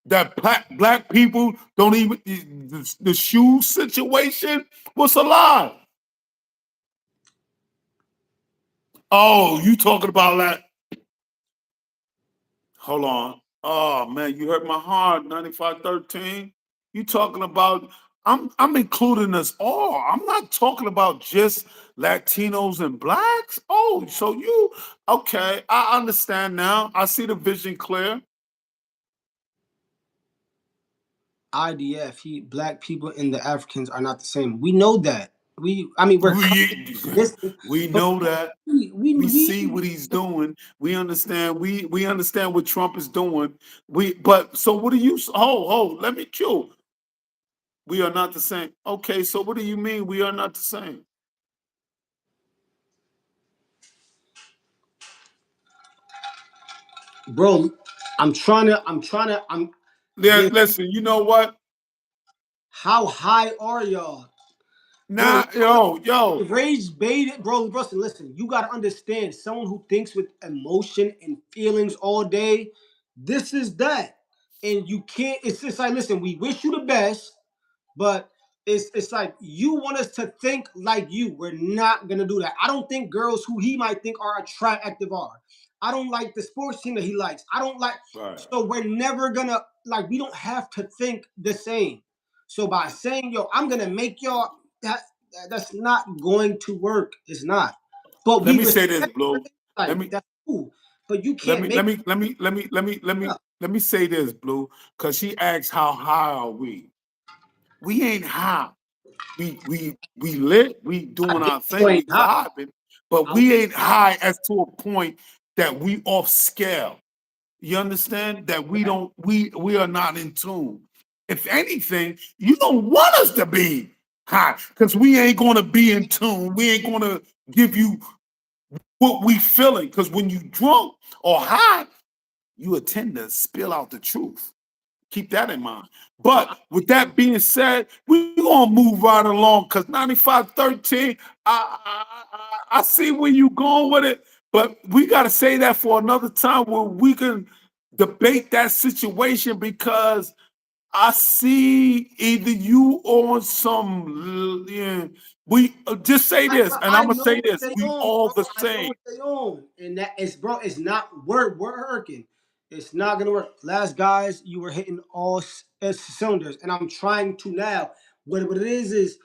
that black people don't even the shoe situation? What's a lie? Oh, you talking about that? Hold on. Oh man, you hurt my heart. 9513. You talking about? I'm including us all. I'm not talking about just Latinos and blacks. Oh, so you okay? I understand now. I see the vision clear. IDF. Black people and the Africans are not the same. We know that. I mean, we're coming We from distance, we but know that. We see what he's doing. We understand. We understand what Trump is doing. But so what do you? Let me cue. We are not the same. Okay, so what do you mean we are not the same? bro. I'm Yeah, This, listen, you know what? how high are y'all? Bro, Nah, yo. rage baited, bro. Listen, you gotta understand someone who thinks with emotion and feelings all day, this is that. And you can't, it's just like, listen, we wish you the best, but it's like you want us to think like you. We're not gonna do that. I don't think girls who he might think are attractive are. I don't like the sports team that he likes. I don't like, Right. so we're never gonna, like, we don't have to think the same. So by saying, yo, I'm gonna make y'all that, that's not going to work. It's not. But Let we me say this, respect Blue. her, Let like me that's cool. But you let can't me make let me let me let me let me let me up. let me say this, Blue, because she asked how high are we? We ain't high. We lit, we I doing get our you thing, ain't we high. vibing, but I'm we ain't high as to a point that we off scale. You understand that we are not in tune. If anything, you don't want us to be high because we ain't gonna be in tune. We ain't gonna give you what we feeling. Because when you drunk or high, you would tend to spill out the truth. Keep that in mind. But with that being said, we're gonna move right along because 9513, I see where you going with it, but we gotta say that for another time where we can debate that situation because I see either you on some yeah, we just say this, and I'm I gonna know say what this: they we own, all bro. the I know same. what they own. And that is, bro, it's not working. It's not gonna work. Last guys, you were hitting all cylinders, and I'm trying to now. What it is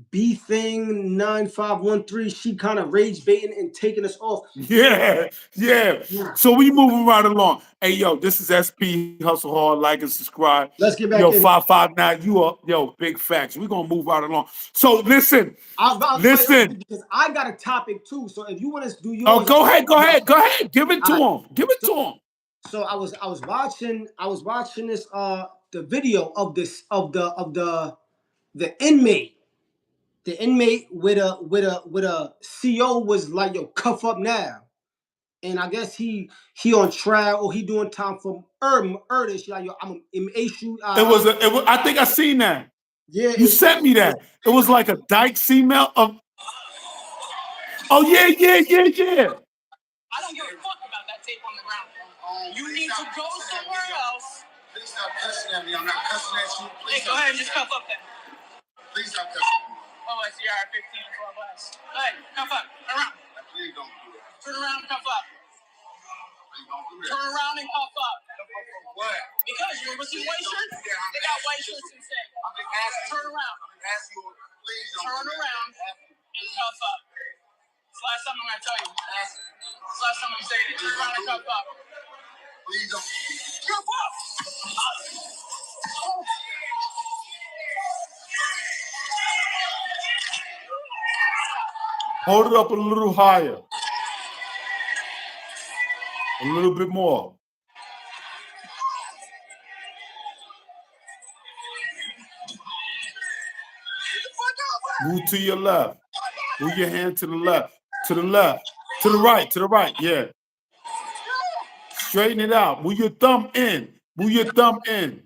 B thing 9513. She kind of rage baiting and taking us off. Yeah, yeah. Yeah. So we moving right along. Hey, yo, this is SP Hustle Hard. Like and subscribe. Let's get Yo, back in. 559. You are yo, big facts. We're gonna move right along. So listen, Wait, listen. because I got a topic too. So if you want to do Oh, yours, go ahead, go all ahead, go ahead. Give it to right. him. Give it So, to him. so I was watching this the video of this the inmate. The inmate with a CO was like, yo, cuff up now. And I guess he on trial or he doing time for murder. She like, yo, I'm gonna issue. I think I seen that. Yeah, You sent me that. It was like a dyke email of oh yeah. I don't give a fuck about that tape on the ground. You need to go somewhere else. Please stop cussing at me. I'm not cussing at you. Please go ahead and just cuff up then. Please stop cussing at me. Oh, I see. All right, 15 and 12 less. Hey, cuff up. Turn around. Please don't do that. Turn around and cuff up. Please don't do that. Turn around and cuff up. What? Because you remember some white shirts? They got white shirts instead. Turn around. Please don't. Turn around and cuff up. It's the last time I'm gonna tell you. It's the last time I'm saying it. Turn around and cuff up. Please don't. Cuff up! Hold it up a little higher. A little bit more. Move to your left. Move your hand to the left. To the left. To the right. To the right. Yeah. Straighten it out. Move your thumb in. Move your thumb in.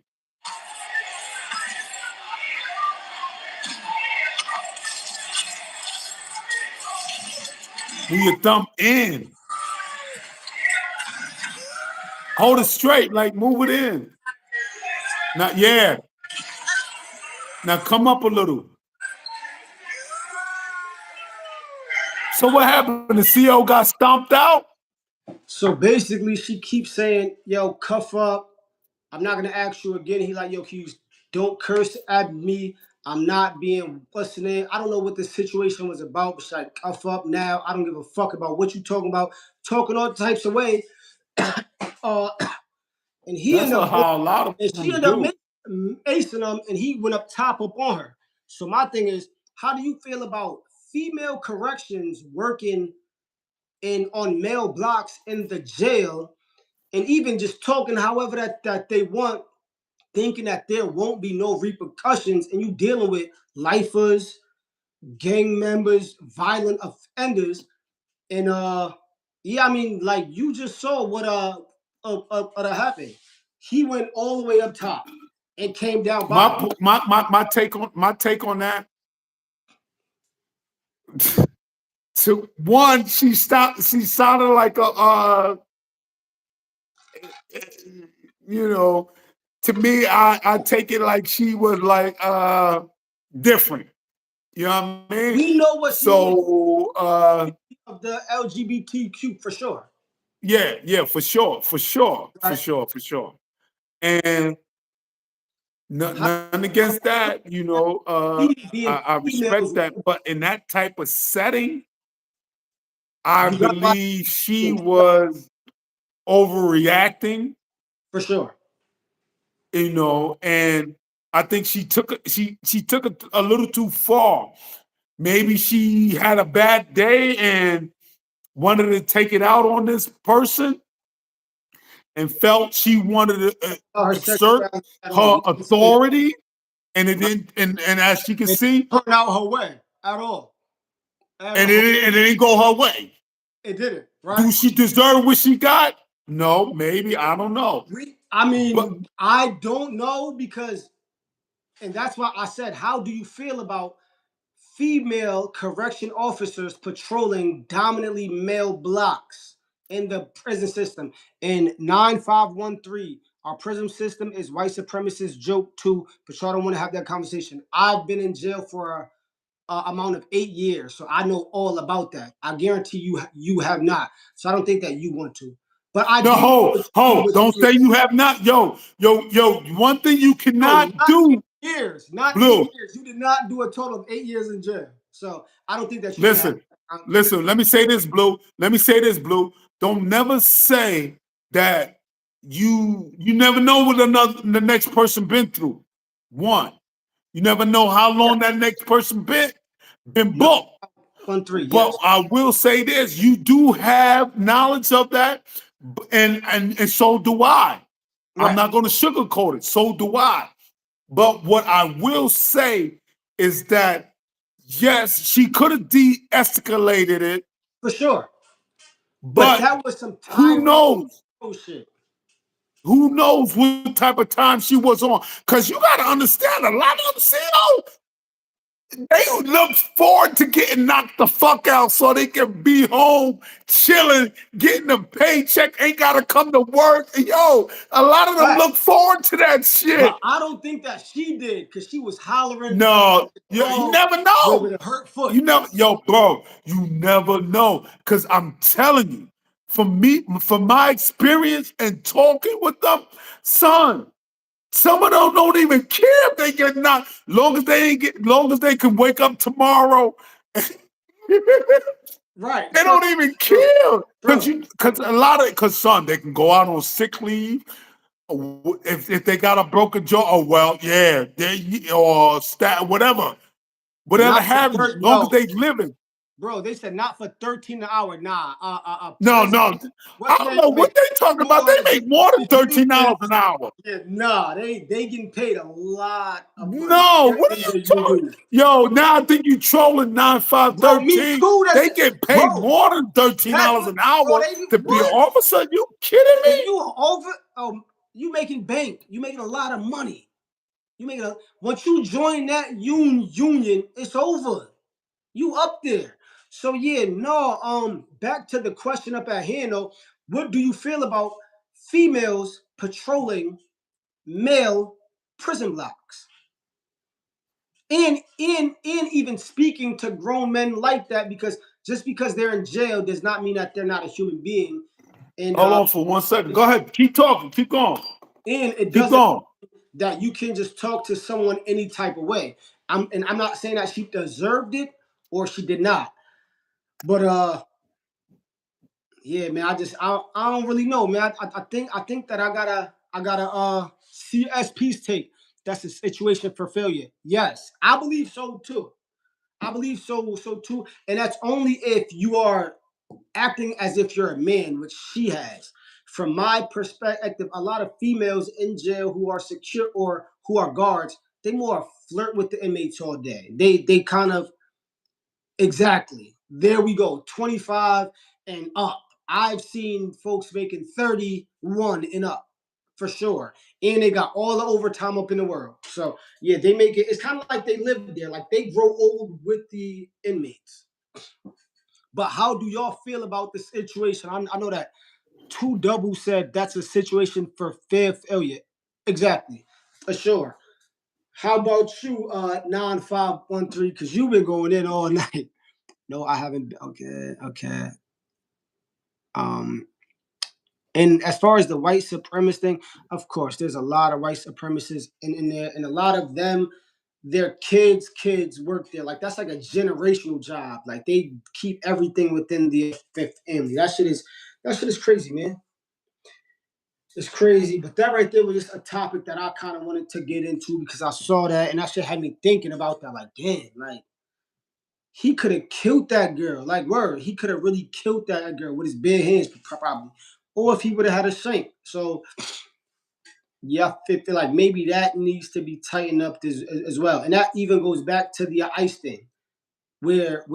Move your thumb in. Hold it straight, like move it in. Now, yeah. Now come up a little. So what happened? The CO got stomped out? So basically, she keeps saying, "Yo, cuff up. I'm not gonna ask you again." He like, "Yo, can you don't curse at me. I'm not being what's the name. I don't know what the situation was about, but she's like, cuff up now. I don't give a fuck about what you talking about. Talking all types of way." uh, and he That's ended up going, how a lot of and she them ended up do. acing him, and he went up top up on her. So my thing is, how do you feel about female corrections working in on male blocks in the jail, and even just talking however that they want, thinking that there won't be no repercussions, and you dealing with lifers, gang members, violent offenders, and yeah, I mean, like you just saw what happened. He went all the way up top and came down bottom. My take on that. To one, she sounded like a you know, to me, I take it like she was like different. You know what I mean? We know what she is So of the LGBTQ for sure. yeah, for sure, Right? for sure. And How none against that, being I respect females, that. But in that type of setting, I you got to believe she was overreacting, for sure. and I think she took it a little too far. Maybe she had a bad day and wanted to take it out on this person and felt she wanted to Her exert sexuality at her all. authority, and it didn't. And as she can It see, didn't turn out her way at all. At and all. it didn't go her way. It didn't, right? Do she deserve what she got? No, maybe, I don't know. I But mean, I don't know because, and that's why I said, how do you feel about female correction officers patrolling dominantly male blocks in the prison system? In 9513, our prison system is white supremacist joke too, but y'all don't want to have that conversation. I've been in jail for amount of 8 years, so I know all about that. I guarantee you have not. So I don't think that you want to. But I no, do know what don't say you have not. Yo. One thing you no, cannot not do, 8 years, not eight Blue. years. You did not do a total of 8 years in jail. So I don't think that you should have. Listen, listen. Let me say this, Blue. Let me say this, Blue. Don't never say that you never know what the next person been through. One, you never know how long that next person been booked. 913, But yes, I will say this: you do have knowledge of that, and so do I. I'm right, not going to sugarcoat it. So do I. But what I will say is that yes, she could have de-escalated it, for sure. But but that was some who Tyrone knows? bullshit. Who knows what type of time she was on? Because you got to understand, a lot of them, they look forward to getting knocked the fuck out so they can be home, chilling, getting a paycheck, ain't got to come to work. Yo, a lot of them Right. look forward to that shit. But I don't think that she did because she was hollering No, at the you dog never know. with a hurt foot. You never, yo, bro, you never know. Because I'm telling you, from my experience and talking with them, son, some of them don't even care if they get knocked, long as they can wake up tomorrow. They Right. True. don't even True. care. True. Cause son, they can go out on sick leave. If they got a broken jaw, oh well, yeah, they or stat whatever Not to have you, hurt, long as yo. they living. Bro, they said not for 13 an hour. Nah, No, president. I What's don't name? know what they talking about. They make more than $13 an hour. Yeah, nah, they getting paid a lot of money. No, They're what are in you the talking? union. Yo, now I think you trolling Bro, me 9513. too. They That's get paid bro. more than That's $13 what, an bro. hour They to be an what? officer. You kidding And me? you over? You making bank? You making a lot of money? You making a once you join that union, it's over. You up there. So yeah, no. Back to the question up at hand though. What do you feel about females patrolling male prison blocks? And even speaking to grown men like that, because just because they're in jail does not mean that they're not a human being. And Hold on for 1 second. Go ahead. Keep talking. Keep going. and it Keep doesn't going. that you can just talk to someone any type of way. I'm not saying that she deserved it or she did not. But yeah, man, I don't really know, man. I think that I gotta CSP's take. That's a situation for failure. Yes, I believe so too. I believe so too, and that's only if you are acting as if you're a man, which she has. From my perspective, a lot of females in jail who are secure or who are guards, they more flirt with the inmates all day. They kind of exactly. There we go. 25 and up. I've seen folks making 31 and up for sure. And they got all the overtime up in the world. So yeah, they make it. It's kind of like they live there, like they grow old with the inmates. But how do y'all feel about the situation? I know that Two Double said that's a situation for failure. Exactly, for sure. How about you, 9513? Because you've been going in all night. No, I haven't. Okay. Um, and as far as the white supremacist thing, of course, there's a lot of white supremacists in there, and a lot of them, their kids work there. Like that's like a generational job. Like they keep everything within the fifth family. That shit is crazy, man. It's crazy. But that right there was just a topic that I kind of wanted to get into because I saw that and that shit had me thinking about that. Like, damn, like he could have killed that girl. Like, word, he could have really killed that girl with his bare hands, probably. Or if he would have had a shank. So, yeah, I feel like maybe that needs to be tightened up as well. And that even goes back to the ICE thing, where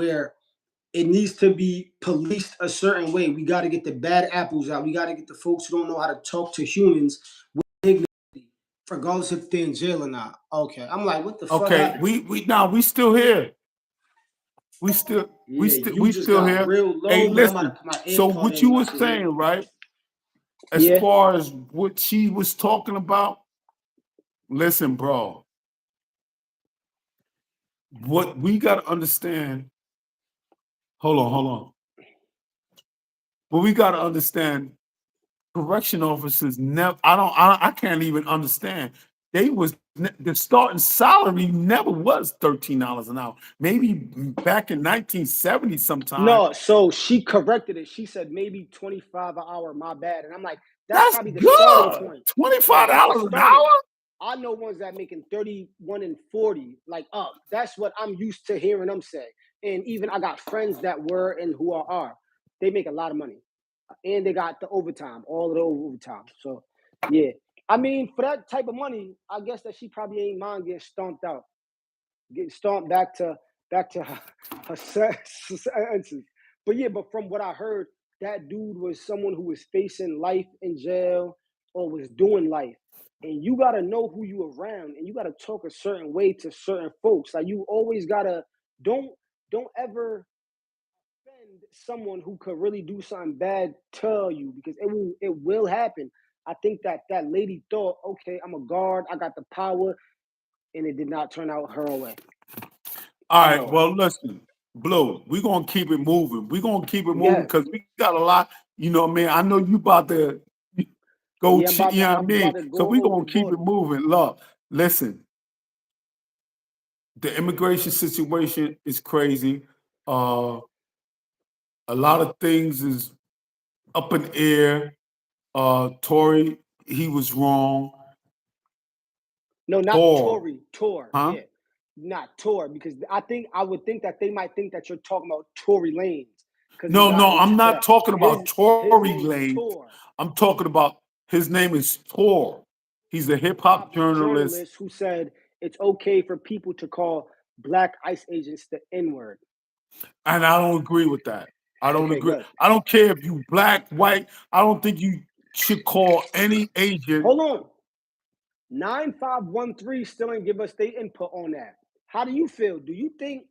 it needs to be policed a certain way. We got to get the bad apples out. We got to get the folks who don't know how to talk to humans with dignity, regardless if they're in jail or not. Okay, I'm like, what the fuck Okay, happened? we still here. Yeah, you We just still got here. real Hey, low, man. I'm about to listen. put my So AirPod what in you and I were can hear saying, you. right? As Yeah. far as what she was talking about, listen, bro. What we got to understand. Hold on. What we got to understand, correction officers never. I can't even understand. The starting salary never was $13 an hour. Maybe back in 1970 sometime. No, so she corrected it. She said maybe 25 an hour, my bad. And I'm like, that's That's probably the starting good. point. Like that's the $25 an starting. hour. I know ones that making 31 and 40, like up. That's what I'm used to hearing them say. And even I got friends that were and who are. They make a lot of money. And they got the overtime, all of the overtime. So yeah. I mean, for that type of money, I guess that she probably ain't mind getting stomped out. Getting stomped back to her senses. But yeah, but from what I heard, that dude was someone who was facing life in jail or was doing life. And you gotta know who you around, and you gotta talk a certain way to certain folks. Like you always gotta don't don't ever offend someone who could really do something bad to you because it will happen. I think that lady thought, okay, I'm a guard, I got the power, and it did not turn out her way All at right. all. Well, listen, Blue, we're gonna keep it moving. We're gonna keep it moving Yeah, because we got a lot, you know what I mean? I know you about to go yeah, you know what I I'm mean? about to So go we're gonna keep overboard. it moving. Look, listen, the immigration situation is crazy. Uh a lot of things is up in the air. Tory, he was wrong. No, not Tor, Tory, Tor. huh? Yeah, not Tory, because I would think that they might think that you're talking about Tory Lanez because he No, got no, I'm into not that. talking about His Tory name is Lanez. Tor. I'm talking about his name is Tor. He's a hip hop Hop journalist, journalist who said it's okay for people to call black ICE agents the N word. and I don't agree with that. I don't Okay, agree. good. I don't care if you black, white. I don't think you should call any agent. Hold on. 9513 still ain't give us their input on that. How do you feel? Do you think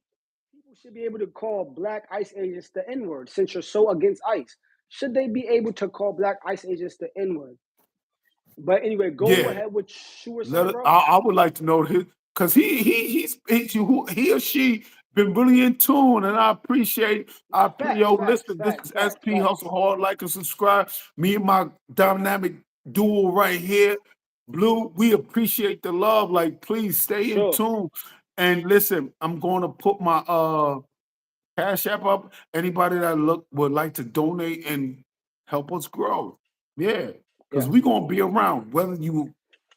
people should be able to call black ICE agents the N word since you're so against ICE? Should they be able to call black ICE agents the N word? But anyway, go Yeah, ahead with you were let saying, it, bro. I would like to know his because he or she been really in tune, and I appreciate. Facts, Yo, facts, listen, this facts, is facts, SP facts. Hustle Hard. Like and subscribe. Me and my dynamic duo right here, Blue. We appreciate the love. Like, please For stay in sure. tune. And listen, I'm going to put my Cash App up. Anybody that would like to donate and help us grow. Yeah, because Yeah. we're gonna be around, whether you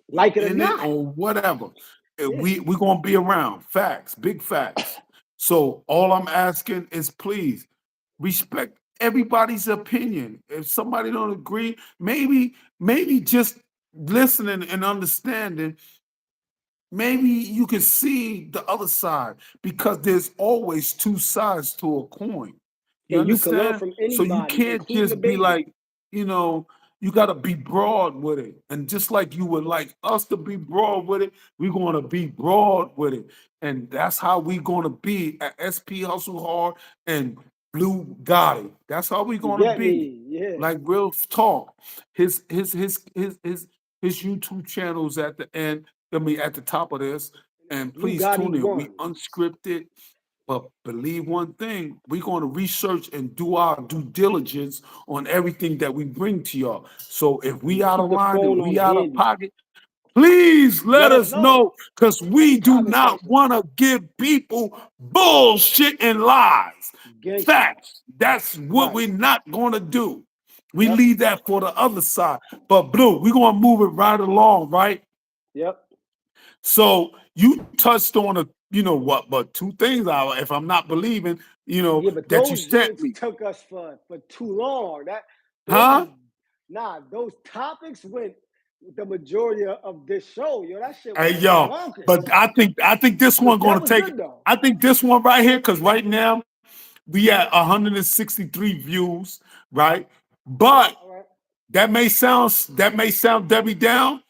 Like it or in it not. or whatever. Yeah. We gonna be around. Facts, big facts. So all I'm asking is please respect everybody's opinion. If somebody don't agree, maybe just listening and understanding, maybe you can see the other side because there's always two sides to a coin. You And you can learn understand? from So you anybody, can't including the just be baby. like, you know, you got to be broad with it. And just like you would like us to be broad with it, we're going to be broad with it. And that's how we going to be at SP Hustle Hard and Blue Gotti. That's how we You going to get be. me? Yeah. Like real talk. His YouTube channels at the end, I mean, at the top of this. And Blue please Gotti tune in. We won. unscripted, but believe one thing, we're going to research and do our due diligence on everything that we bring to y'all. So if And we out keep of the line and phone on we out of handy. pocket, please Let let us us know. know because Let's have a we do not conversation. want to give people bullshit and lies. Gangster. Facts. That's what Right. we're not going to do. We Yep. leave that for the other side. But Blue, we're going to move it right along, right? Yep. So you touched on what, but two things out, if I'm not believing, Yeah, but that you those sent joints me. took us for too long. Those Huh? was those topics went the majority of this show. Yo, that shit Hey went yo, bonkers. but I think this one But that gonna was take it. good though. I think this one right here, because right now we at 163 views, right? But All right. that may sound Debbie down,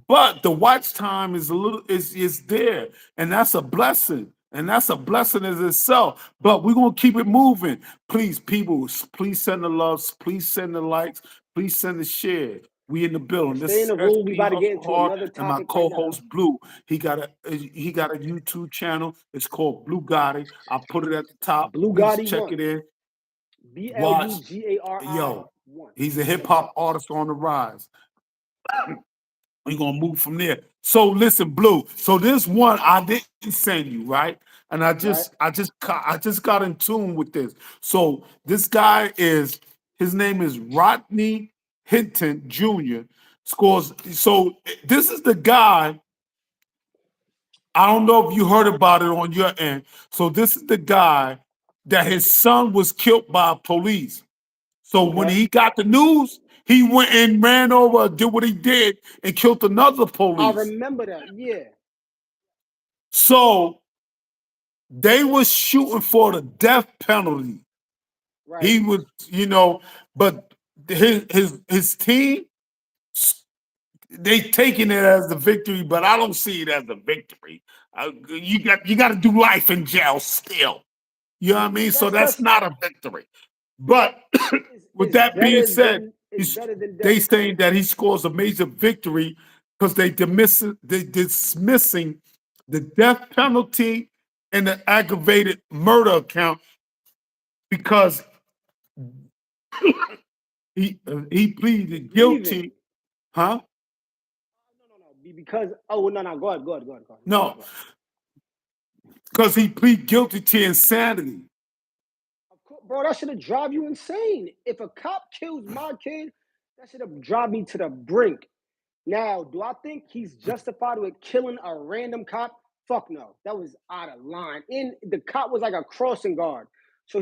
but the watch time is a little is there, and that's a blessing, and that's a blessing as itself. But we're gonna keep it moving. Please, people, please send the loves, please send the likes, please send the share. We in the And building. stay in This the is room. We SP about to get Hustle into Hard, another and my topic right now. co-host Blue. He got a YouTube channel. It's called Blue Gotti. I put it at the top. Blue Please Gotti check it won. in. Watch. BLUGARI Yo, won. he's a hip hop artist on the rise. We're gonna move from there. So listen, Blue. So this one I didn't send you, right? And Right. I just got in tune with this. So this guy is his name is Rodney Hinton Jr. Scores. So this is the guy. I don't know if you heard about it on your end. So this is the guy that his son was killed by police. So when Okay. he got the news, he went and ran over, did what he did, and killed another I police. remember that. Yeah. So they was shooting for the death penalty. Right. He was, but his team, they taking it as a victory, but I don't see it as a victory. You got to do life in jail still. You know what I mean? So that's That's not a victory. But with is that being better said, than is better than they death. saying that he scores a major victory because they dismissing the death penalty and the aggravated murder account because he pleaded Grieving. guilty, huh? No. Because no. Go ahead. Go ahead. Go ahead. Go ahead. Go ahead. No, Go ahead. because he pleaded guilty to insanity. Of course, bro, that should have drive you insane. If a cop kills my kid, that should have drive me to the brink. Now, do I think he's justified with killing a random cop? Fuck no, that was out of line. And the cop was like a crossing guard. So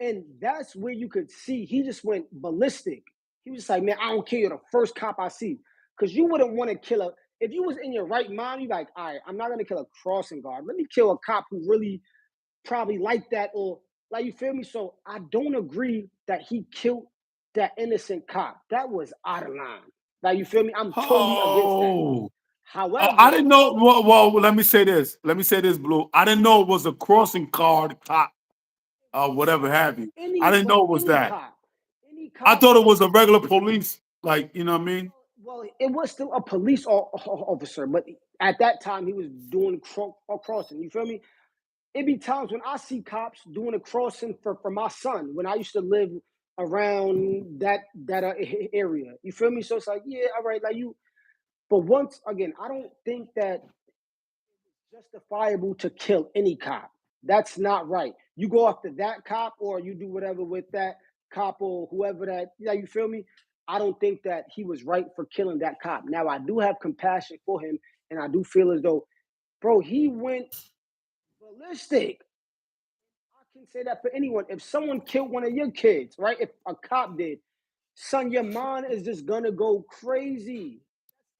and that's where you could see he just went ballistic. He was just like, man, I don't care. You're the first cop I see. Because you wouldn't want to kill if you was in your right mind, you're like, all right, I'm not going to kill a crossing guard. Let me kill a cop who really probably like that or like, you feel me? So I don't agree that he killed that innocent cop. That was out of line. Like, you feel me? I'm totally against that. Oh. I However, didn't know. Well, let me say this. Let me say this, Blue. I didn't know it was a crossing guard cop or whatever have you. I didn't know it was that. any I cop, thought it was a regular police, like, you know what I mean? well, it was still a police officer, but at that time he was doing a crossing. You feel me? It be times when I see cops doing a crossing for my son when I used to live around that area. You feel me? So it's like, yeah, all right, like you. But once again, I don't think that justifiable to kill any cop. That's not right. You go after that cop or you do whatever with that cop or whoever that, yeah, you feel me? I don't think that he was right for killing that cop. Now, I do have compassion for him, and I do feel as though, bro, he went ballistic. I can say that for anyone. If someone killed one of your kids, right? If a cop did, son, your mind is just gonna go crazy.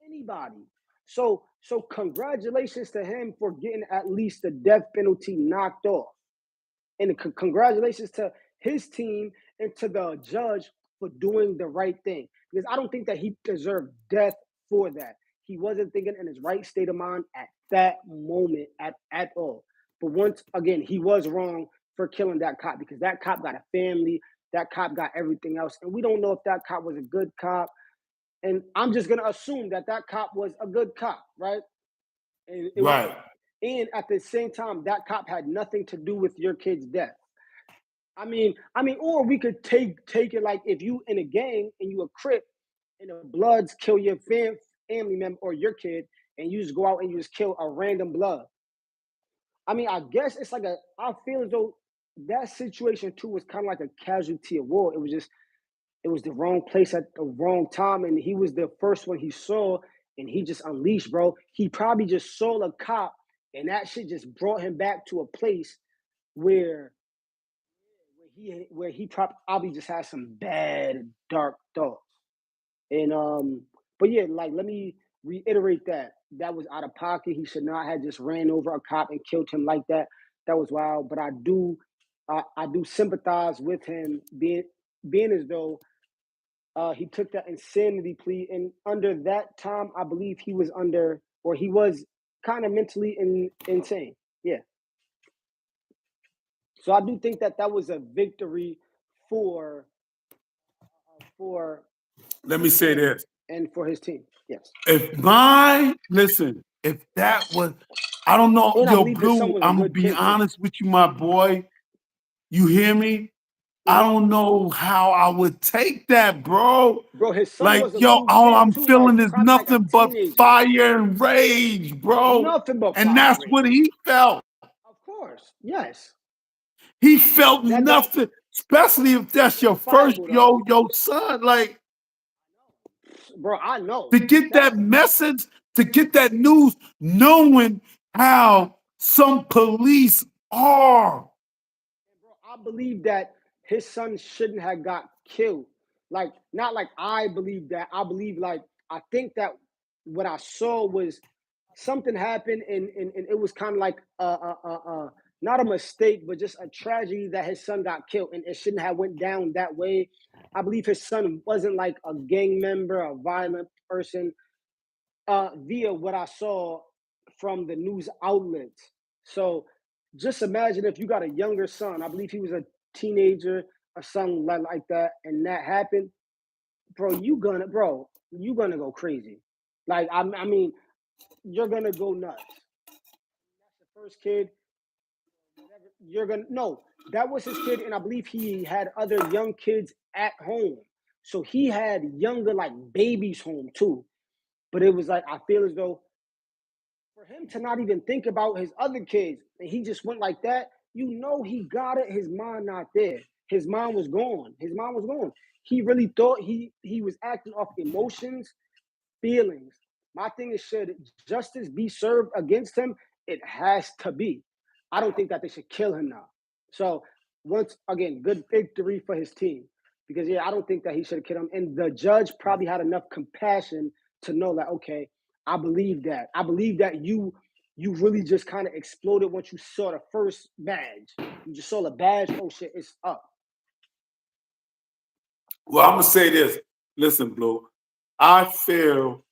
Anybody. So congratulations to him for getting at least the death penalty knocked off. And congratulations to his team and to the judge for doing the right thing. Because I don't think that he deserved death for that. He wasn't thinking in his right state of mind at that moment at all. But once again, he was wrong for killing that cop because that cop got a family, that cop got everything else. And we don't know if that cop was a good cop. And I'm just gonna assume that that cop was a good cop, right? And it was, Right. and at the same time, that cop had nothing to do with your kid's death. Or we could take it like if you in a gang and you a crip and the Bloods kill your family member or your kid, and you just go out and you just kill a random blood. I guess it's like I feel as though that situation too was kind of like a casualty of war. It was the wrong place at the wrong time, and he was the first one he saw, and he just unleashed, bro. He probably just saw a cop, and that shit just brought him back to a place where he probably just had some bad dark thoughts. And but yeah, like let me reiterate that was out of pocket. He should not have just ran over a cop and killed him like that. That was wild. But I do sympathize with him being as though he took that insanity plea, and under that time, I believe he was he was kind of mentally insane. Yeah. So I do think that that was a victory for for Let me say him this. and for his team. Yes. If that was, I don't know, And I yo, believe his son Blue, was a I'm gonna good be kid too. honest with you, my boy. You hear me? I Mm-hmm. don't know how I would take that, bro. Bro, his son Like, was a yo, cool all kid I'm too, like feeling is probably like a nothing but teenager. fire and rage, bro. Nothing but And fire that's and what rage. he felt. Of course. Yes. He felt That don't nothing, especially if that's your first, justifiable though. yo, son. Like, Bro, I know. to get That's that message, to get that news, knowing how some police are. bro, I believe that his son shouldn't have got killed. Like, not like I believe that. I believe like I think that what I saw was something happened, and it was kind of like not a mistake, but just a tragedy that his son got killed, and it shouldn't have went down that way. I believe his son wasn't like a gang member, a violent person, via what I saw from the news outlets. So just imagine if you got a younger son. I believe he was a teenager or something like that, and that happened, bro, you gonna go crazy. Like I mean, you're gonna go nuts. That's the first kid. You're gonna no, that was his kid, and I believe he had other young kids at home. So he had younger like babies home too. But it was like I feel as though for him to not even think about his other kids and he just went like that, he got it. His mind not there. His mind was gone. His mind was gone. He really thought he was acting off emotions, feelings. My thing is, should justice be served against him? it has to be. I don't think that they should kill him now. So once again, good victory for his team because yeah, I don't think that he should have killed him. And the judge probably had enough compassion to know that okay, I believe that. I believe that you really just kind of exploded once you saw the first badge. You just saw the badge. Oh shit, it's up. Well, I'm gonna say this. Listen, Blue. I feel,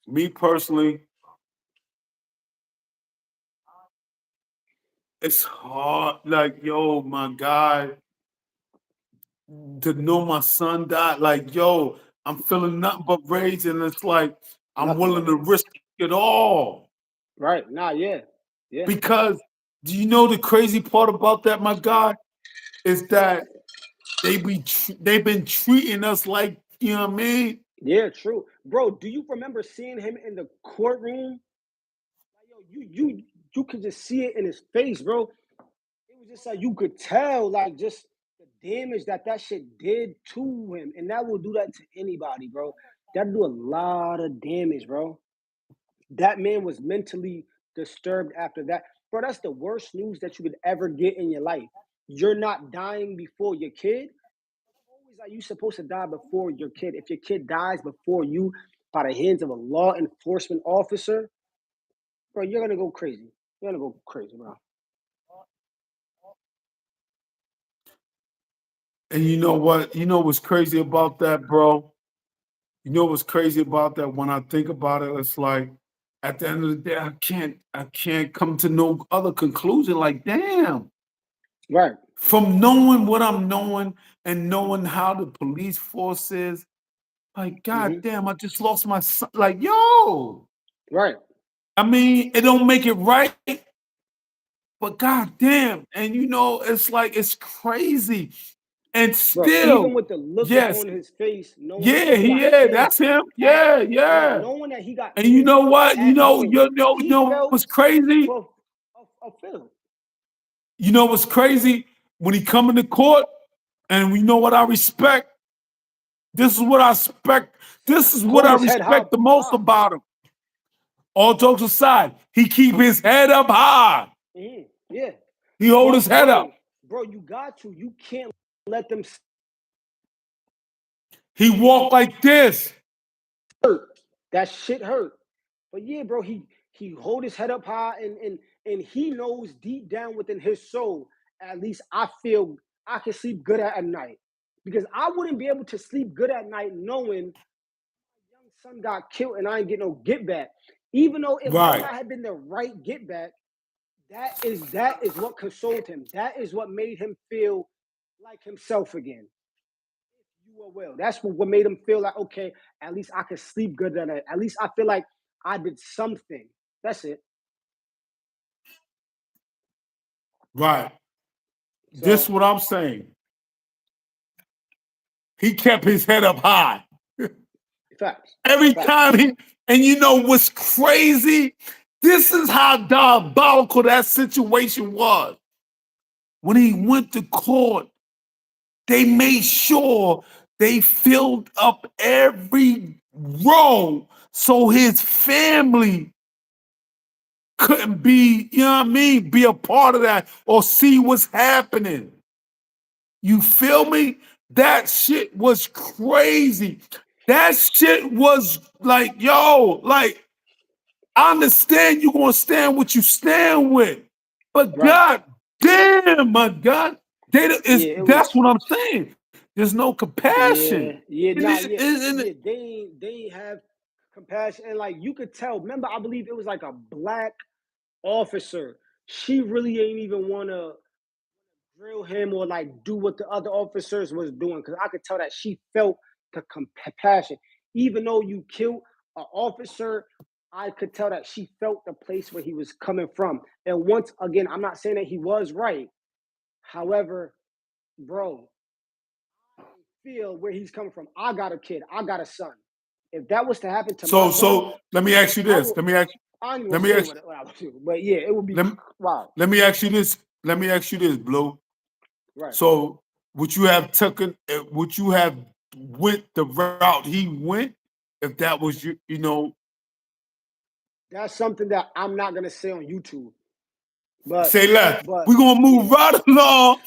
me personally, it's hard. Like, yo, my guy, to know my son died. Like, yo, I'm feeling nothing but rage, and it's like I'm Nothing willing but to rage. risk it all. Right. Nah, yeah. Yeah. Because do you know the crazy part about that, my guy, is that they've been treating us like, you know what I mean? Yeah, true. Bro, do you remember seeing him in the courtroom? Like, yo, you could just see it in his face, bro. It was just like you could tell, like just the damage that that shit did to him, and that will do that to anybody, bro. That do a lot of damage, bro. That man was mentally disturbed after that, bro. That's the worst news that you could ever get in your life. You're not dying before your kid. Always like you supposed to die before your kid. If your kid dies before you by the hands of a law enforcement officer, bro, you're gonna go crazy. You're gonna go crazy, bro. And you know what? You know what's crazy about that, bro? You know what's crazy about that? When I think about it, it's like at the end of the day, I can't come to no other conclusion. Like, damn, Right. from knowing what I'm knowing and knowing how the police force is, like, god Hmm. damn, I just lost my son. Like, yo, Right. I mean, it don't make it right, but god damn. And you know, it's like it's crazy. And Bro, even still, with the look yes, on his face, knowing that yeah, he got yeah, killed that's him. at, Yeah, bro, yeah. knowing that he got And you killed know what? at home, You he know felt what's crazy? for a film. You know what's crazy? When he come into court, and we know what I respect. This is what I respect. This is what Hold I his head respect the most high. about him. All jokes aside, he keep his head up high. Yeah. He hold his But head up. bro, you got to. You can't let them He walk like this. hurt. That shit hurt. But yeah, bro, he hold his head up high and he knows deep down within his soul, at least I feel I can sleep good at night. Because I wouldn't be able to sleep good at night knowing my young son got killed and I ain't get no get back. Even though it might Right, not have been the right get back, that is what consoled him. That is what made him feel like himself again. You were well. That's what made him feel like, okay, at least I can sleep good at night. At least I feel like I did something. That's it. right. This is So what I'm saying. He kept his head up high. facts. Every Facts. time he, and you know what's crazy? This is how diabolical that situation was. When he went to court, they made sure they filled up every row so his family couldn't be, you know what I mean, be a part of that or see what's happening. You feel me? That shit was crazy. That shit was like, yo, like, I understand you gonna stand what you stand with, but Right. god damn, my God, Yeah, it that's was. what I'm saying. There's no compassion. Yeah, yeah, And nah, yeah, yeah. They ain't have compassion, and like you could tell. Remember, I believe it was like a black officer. She really ain't even want to drill him or like do what the other officers was doing because I could tell that she felt the compassion. Even though you killed an officer, I could tell that she felt the place where he was coming from. And once again, I'm not saying that he was right. However, bro, feel where he's coming from. I got a kid. I got a son. If that was to happen to my son, so let me ask you I this. will. I ain't even Let gonna me say ask what I would do, but yeah, it would be let, wild. let me ask you this. Let me ask you this, Blue. Right. So would you have went the route he went if that was you know That's something that I'm not gonna say on YouTube. But Say less. but We're gonna move yeah, right along.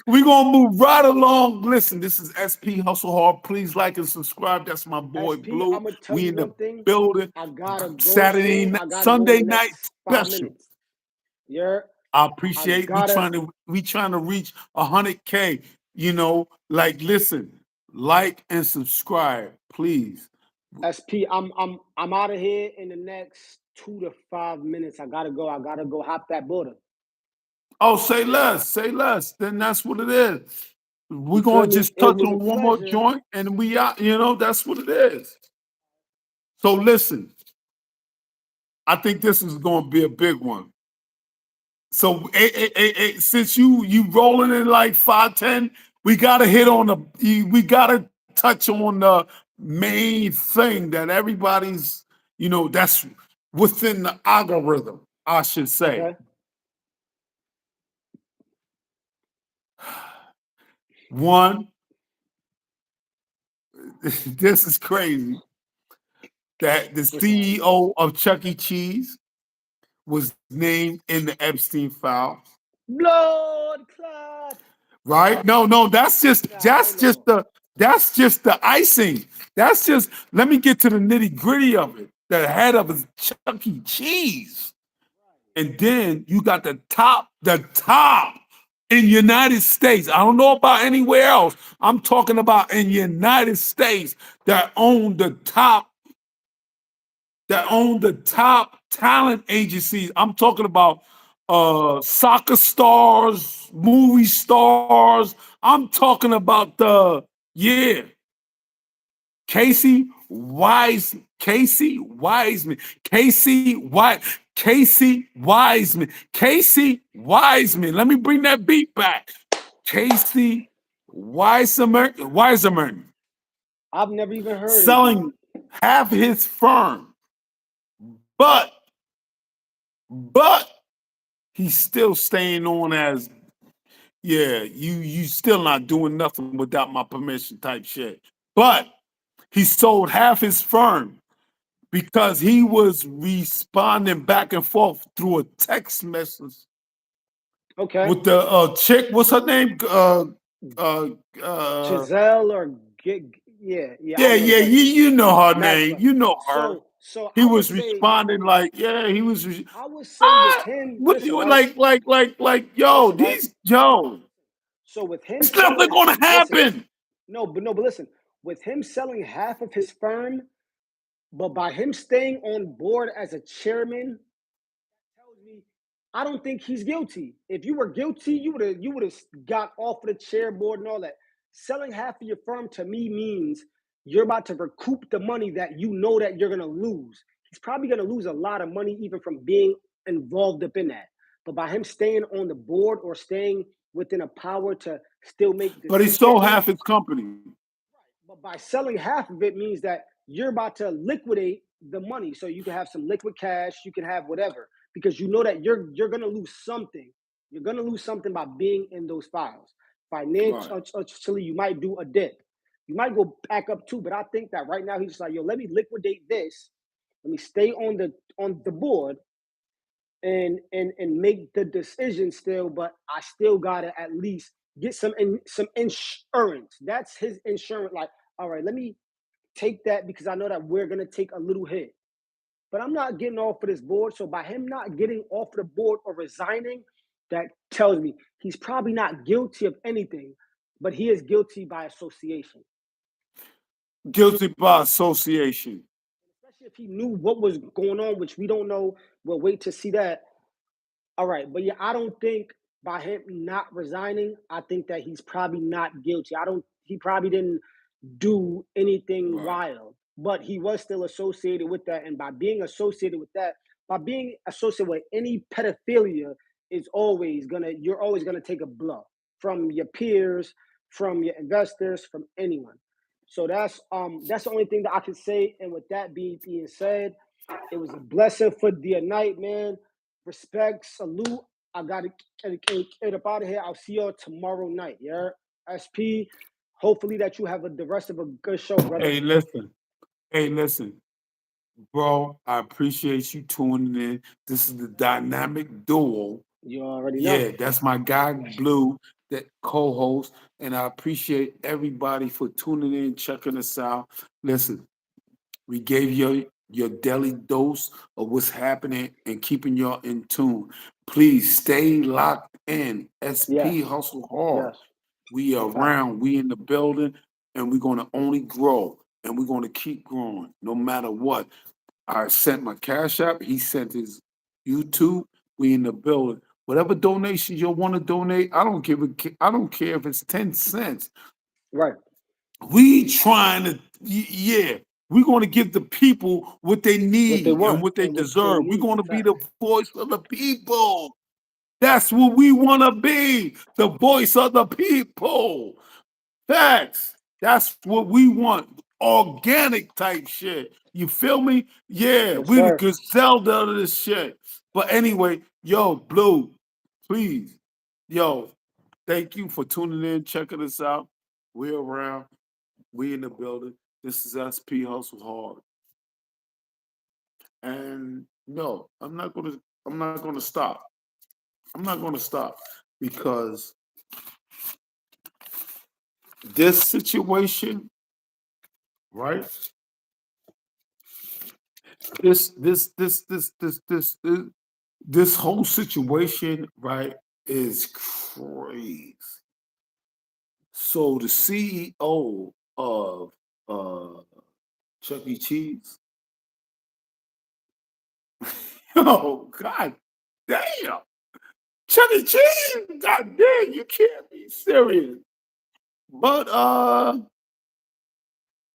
We're gonna move right along. Listen, this is SP Hustle Hard. Please like and subscribe. That's my boy SP, Blue. I'm gonna tell We you in the one thing. building. I gotta go Saturday soon. night, I gotta go in Sunday the night next 5 special. minutes. Yeah, I I appreciate gotta we trying to reach 100K. You know, like listen, like and subscribe, please. SP. I'm out of here in the next 2 to 5 minutes. I gotta go. I gotta go hop that border. Oh, say less, say less. Then that's what it is. You We're feel gonna me? just It touch was a on one more pleasure. joint and we out, that's what it is. So listen, I think this is gonna be a big one. So since you rolling in like 5'10", we gotta hit on we gotta touch on the main thing that everybody's, that's within the algorithm, I should say. Okay. One, this is crazy that the What's up? CEO of Chuck E. Cheese was named in the Epstein files. Blood clot. Right? No, that's just Nah, that's hold just on. the that's just the icing. That's just let me get to the nitty gritty of it. The head of is Chuck E. Cheese, and then you got the top in United States. I don't know about anywhere else. I'm talking about in United States that own the top talent agencies. I'm talking about soccer stars, movie stars. I'm talking about Casey Wiseman, Casey Wiseman, Casey Wiseman. Let me bring that beat back. Casey Wiseman I've never even heard of him. selling half his firm, but but he's still staying on as you still not doing nothing without my permission type shit. But he sold half his firm because he was responding back and forth through a text message Okay. with the chick. What's her name? Uh, uh, Giselle or Gig. Yeah, yeah, I yeah, know yeah. exactly You, what you're you saying. know her name. Maxwell. You know her. So He was responding like, yeah, he was. I would say with him, What listen, you right? like, yo, Listen, right? these, yo, So with him it's selling nothing gonna listen, happen. no, but listen, with him selling half of his firm, but by him staying on board as a chairman, tells me I don't think he's guilty. If you were guilty, you would have got off of the chair board and all that. Selling half of your firm to me means you're about to recoup the money that you know that you're gonna lose. He's probably gonna lose a lot of money even from being involved up in that. But by him staying on the board or staying within a power to still make But he sold decisions, half his company. but by selling half of it means that you're about to liquidate the money, so you can have some liquid cash, you can have whatever, because you know that you're gonna lose something. You're gonna lose something by being in those files. Right. Financially, you might do a dip. You might go back up too, but I think that right now he's just like, yo, let me liquidate this. Let me stay on the board and make the decision still, but I still gotta at least get some insurance. That's his insurance. Like, all right, let me take that because I know that we're gonna take a little hit. But I'm not getting off of this board. So by him not getting off the board or resigning, that tells me he's probably not guilty of anything, but he is guilty by association. Guilty by association. Especially if he knew what was going on, which we don't know. We'll wait to see that. All right, but yeah, I don't think by him not resigning, I think that he's probably not guilty. I don't. He probably didn't do anything Right. wild, but he was still associated with that. And by being associated with that, by being associated with any pedophilia, you're always gonna take a blow from your peers, from your investors, from anyone. So that's the only thing that I can say. And with that being said, it was a blessing for the night, man. Respect, salute. I gotta get up out of here. I'll see y'all tomorrow night. Yeah, SP. Hopefully that you have the rest of a good show, brother. Hey, listen. Hey, listen. bro. I appreciate you tuning in. This is the dynamic duo. You already know. Yeah, that's my guy Blue, that co-host, and I appreciate everybody for tuning in, checking us out. Listen, we gave you your daily dose of what's happening and keeping y'all in tune. Please stay locked in. Yes. SP Hustle Hard. Yes. We It's a are fact. around, we in the building, and we're gonna only grow and we're gonna keep growing no matter what. I sent my Cash App, he sent his YouTube, we in the building. Whatever donations you want to donate, I don't care if it's 10 cents. Right. We trying to, yeah, we're going to give the people what they What they need and want what they and what they deserve. We're need. going to be Fact. the voice of the people. That's what we want to be, the voice of the people. Facts. That's what we want. Organic type shit. You feel me? Yeah, Yes, we the sir. Griselda of this shit. But anyway, yo, Blue, please, yo, thank you for tuning in, checking us out. We're around. We in the building. This is SP Hustle Hard. And no, I'm not gonna stop. I'm not gonna stop because this situation, right? This whole situation, right, is crazy. So the CEO of Chuck E. Cheese, oh God damn, Chuck E. Cheese, God damn, you can't be serious. But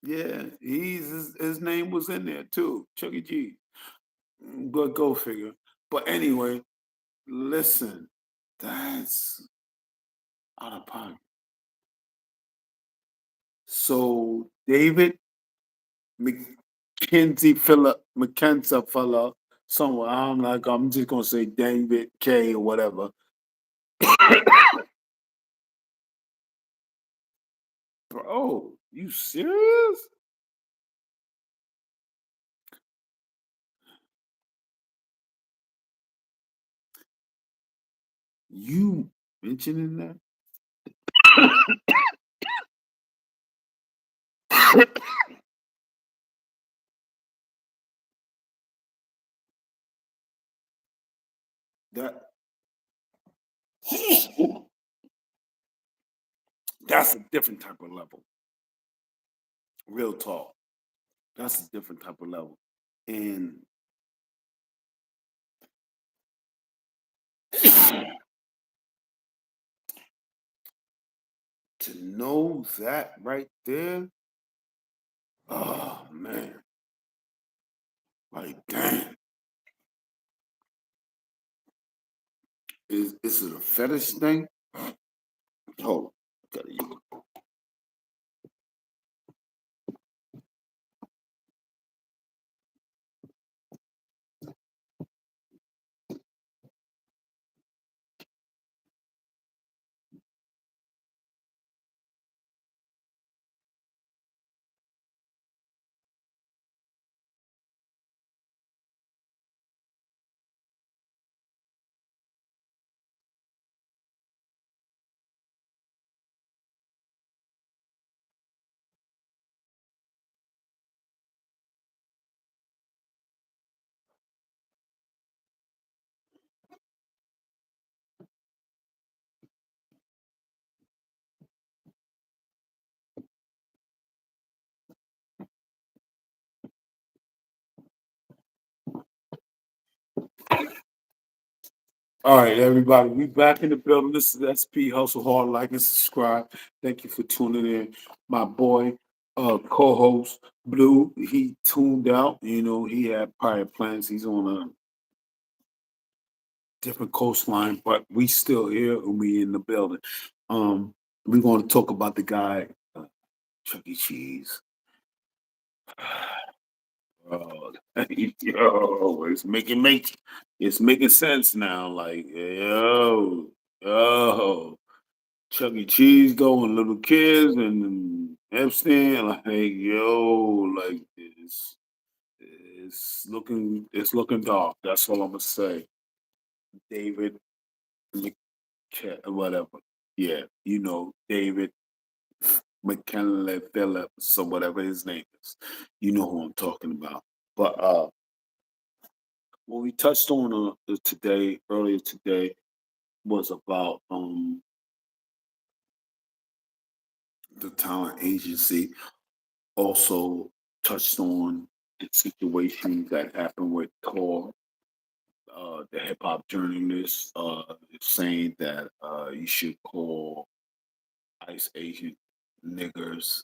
yeah, his name was in there too, Chuck E. Cheese. But go figure. But anyway, listen, that's out of pocket. So David McKenzie fella, somewhere. I'm just gonna say David K or whatever. Bro, you serious? You mentioning that? that that's a different type of level. Real talk. That's a different type of level. And to know that right there, oh man, like damn, is it a fetish thing? Oh, gotta use. All right, everybody, we back in the building. This is SP Hustle Hard. Like and subscribe. Thank you for tuning in. My boy, co-host Blue, he tuned out. You know, he had prior plans. He's on a different coastline, but we still here and we in the building. Um, we're going to talk about the guy, Chuck E. Cheese. Oh, yo, it's making sense now. Like, yo, Chuck E. Cheese though, and little kids and Epstein, like, yo, like this. it's looking dark. That's all I'm gonna say. David whatever. Yeah, David McKinley Phillips or whatever his name is. You know who I'm talking about. But what we touched on earlier today, was about the talent agency. Also touched on the situation that happened with Tor, the hip hop journalist, saying that you should call ICE agent niggers.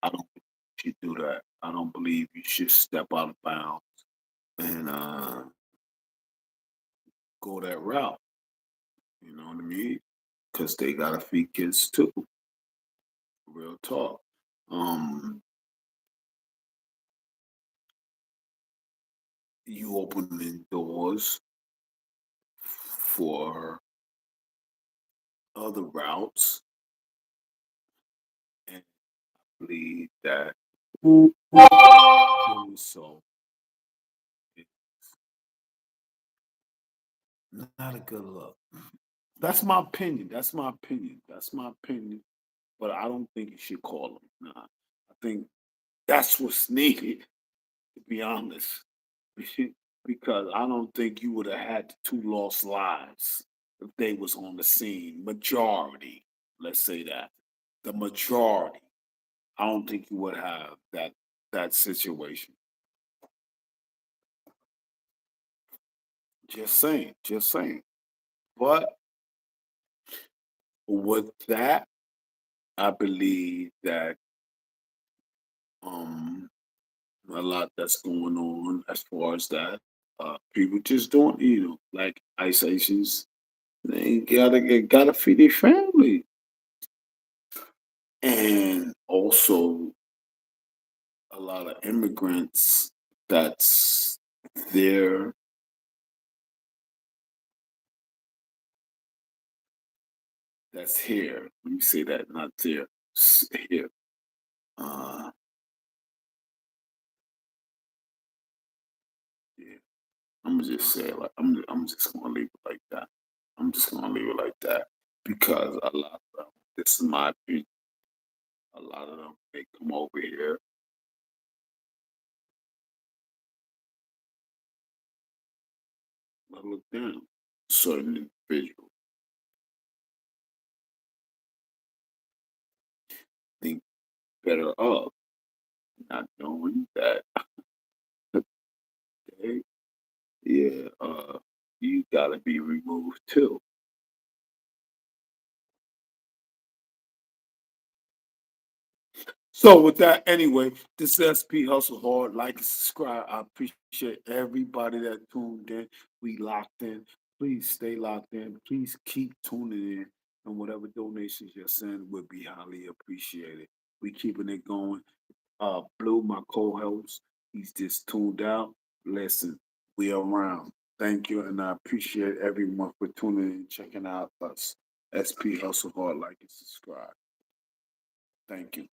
I don't think you should do that. I don't believe you should step out of bounds and go that route. You know what I mean? Because they gotta feed kids too. Real talk. Um, you opening doors for other routes, and believe that doing so is not a good look. That's my opinion. That's my opinion. That's my opinion. But I don't think you should call them. Nah, I think that's what's needed. To be honest, because I don't think you would have had two lost lives if they was on the scene. Majority, let's say that the majority. I don't think you would have that situation. Just saying, just saying. But with that, I believe that um a lot that's going on as far as that. People just don't, like ice Asians, they gotta feed their family. And also a lot of immigrants that's there, that's here. Let me say that, not there, here. Uh, yeah. I'm gonna just say it like I'm just gonna leave it like that. I'm just gonna leave it like that because a lot of them, this is my opinion. A lot of them they come over here, but look down certain individuals think better of, not knowing that hey, yeah, you gotta be removed too. So with that, anyway, this is SP Hustle Hard. Like and subscribe. I appreciate everybody that tuned in. We locked in. Please stay locked in. Please keep tuning in. And whatever donations you're sending would be highly appreciated. We keeping it going. Blue, my co-host, he's just tuned out. Listen, we around. Thank you, and I appreciate everyone for tuning in, checking out us. SP Hustle Hard. Like and subscribe. Thank you.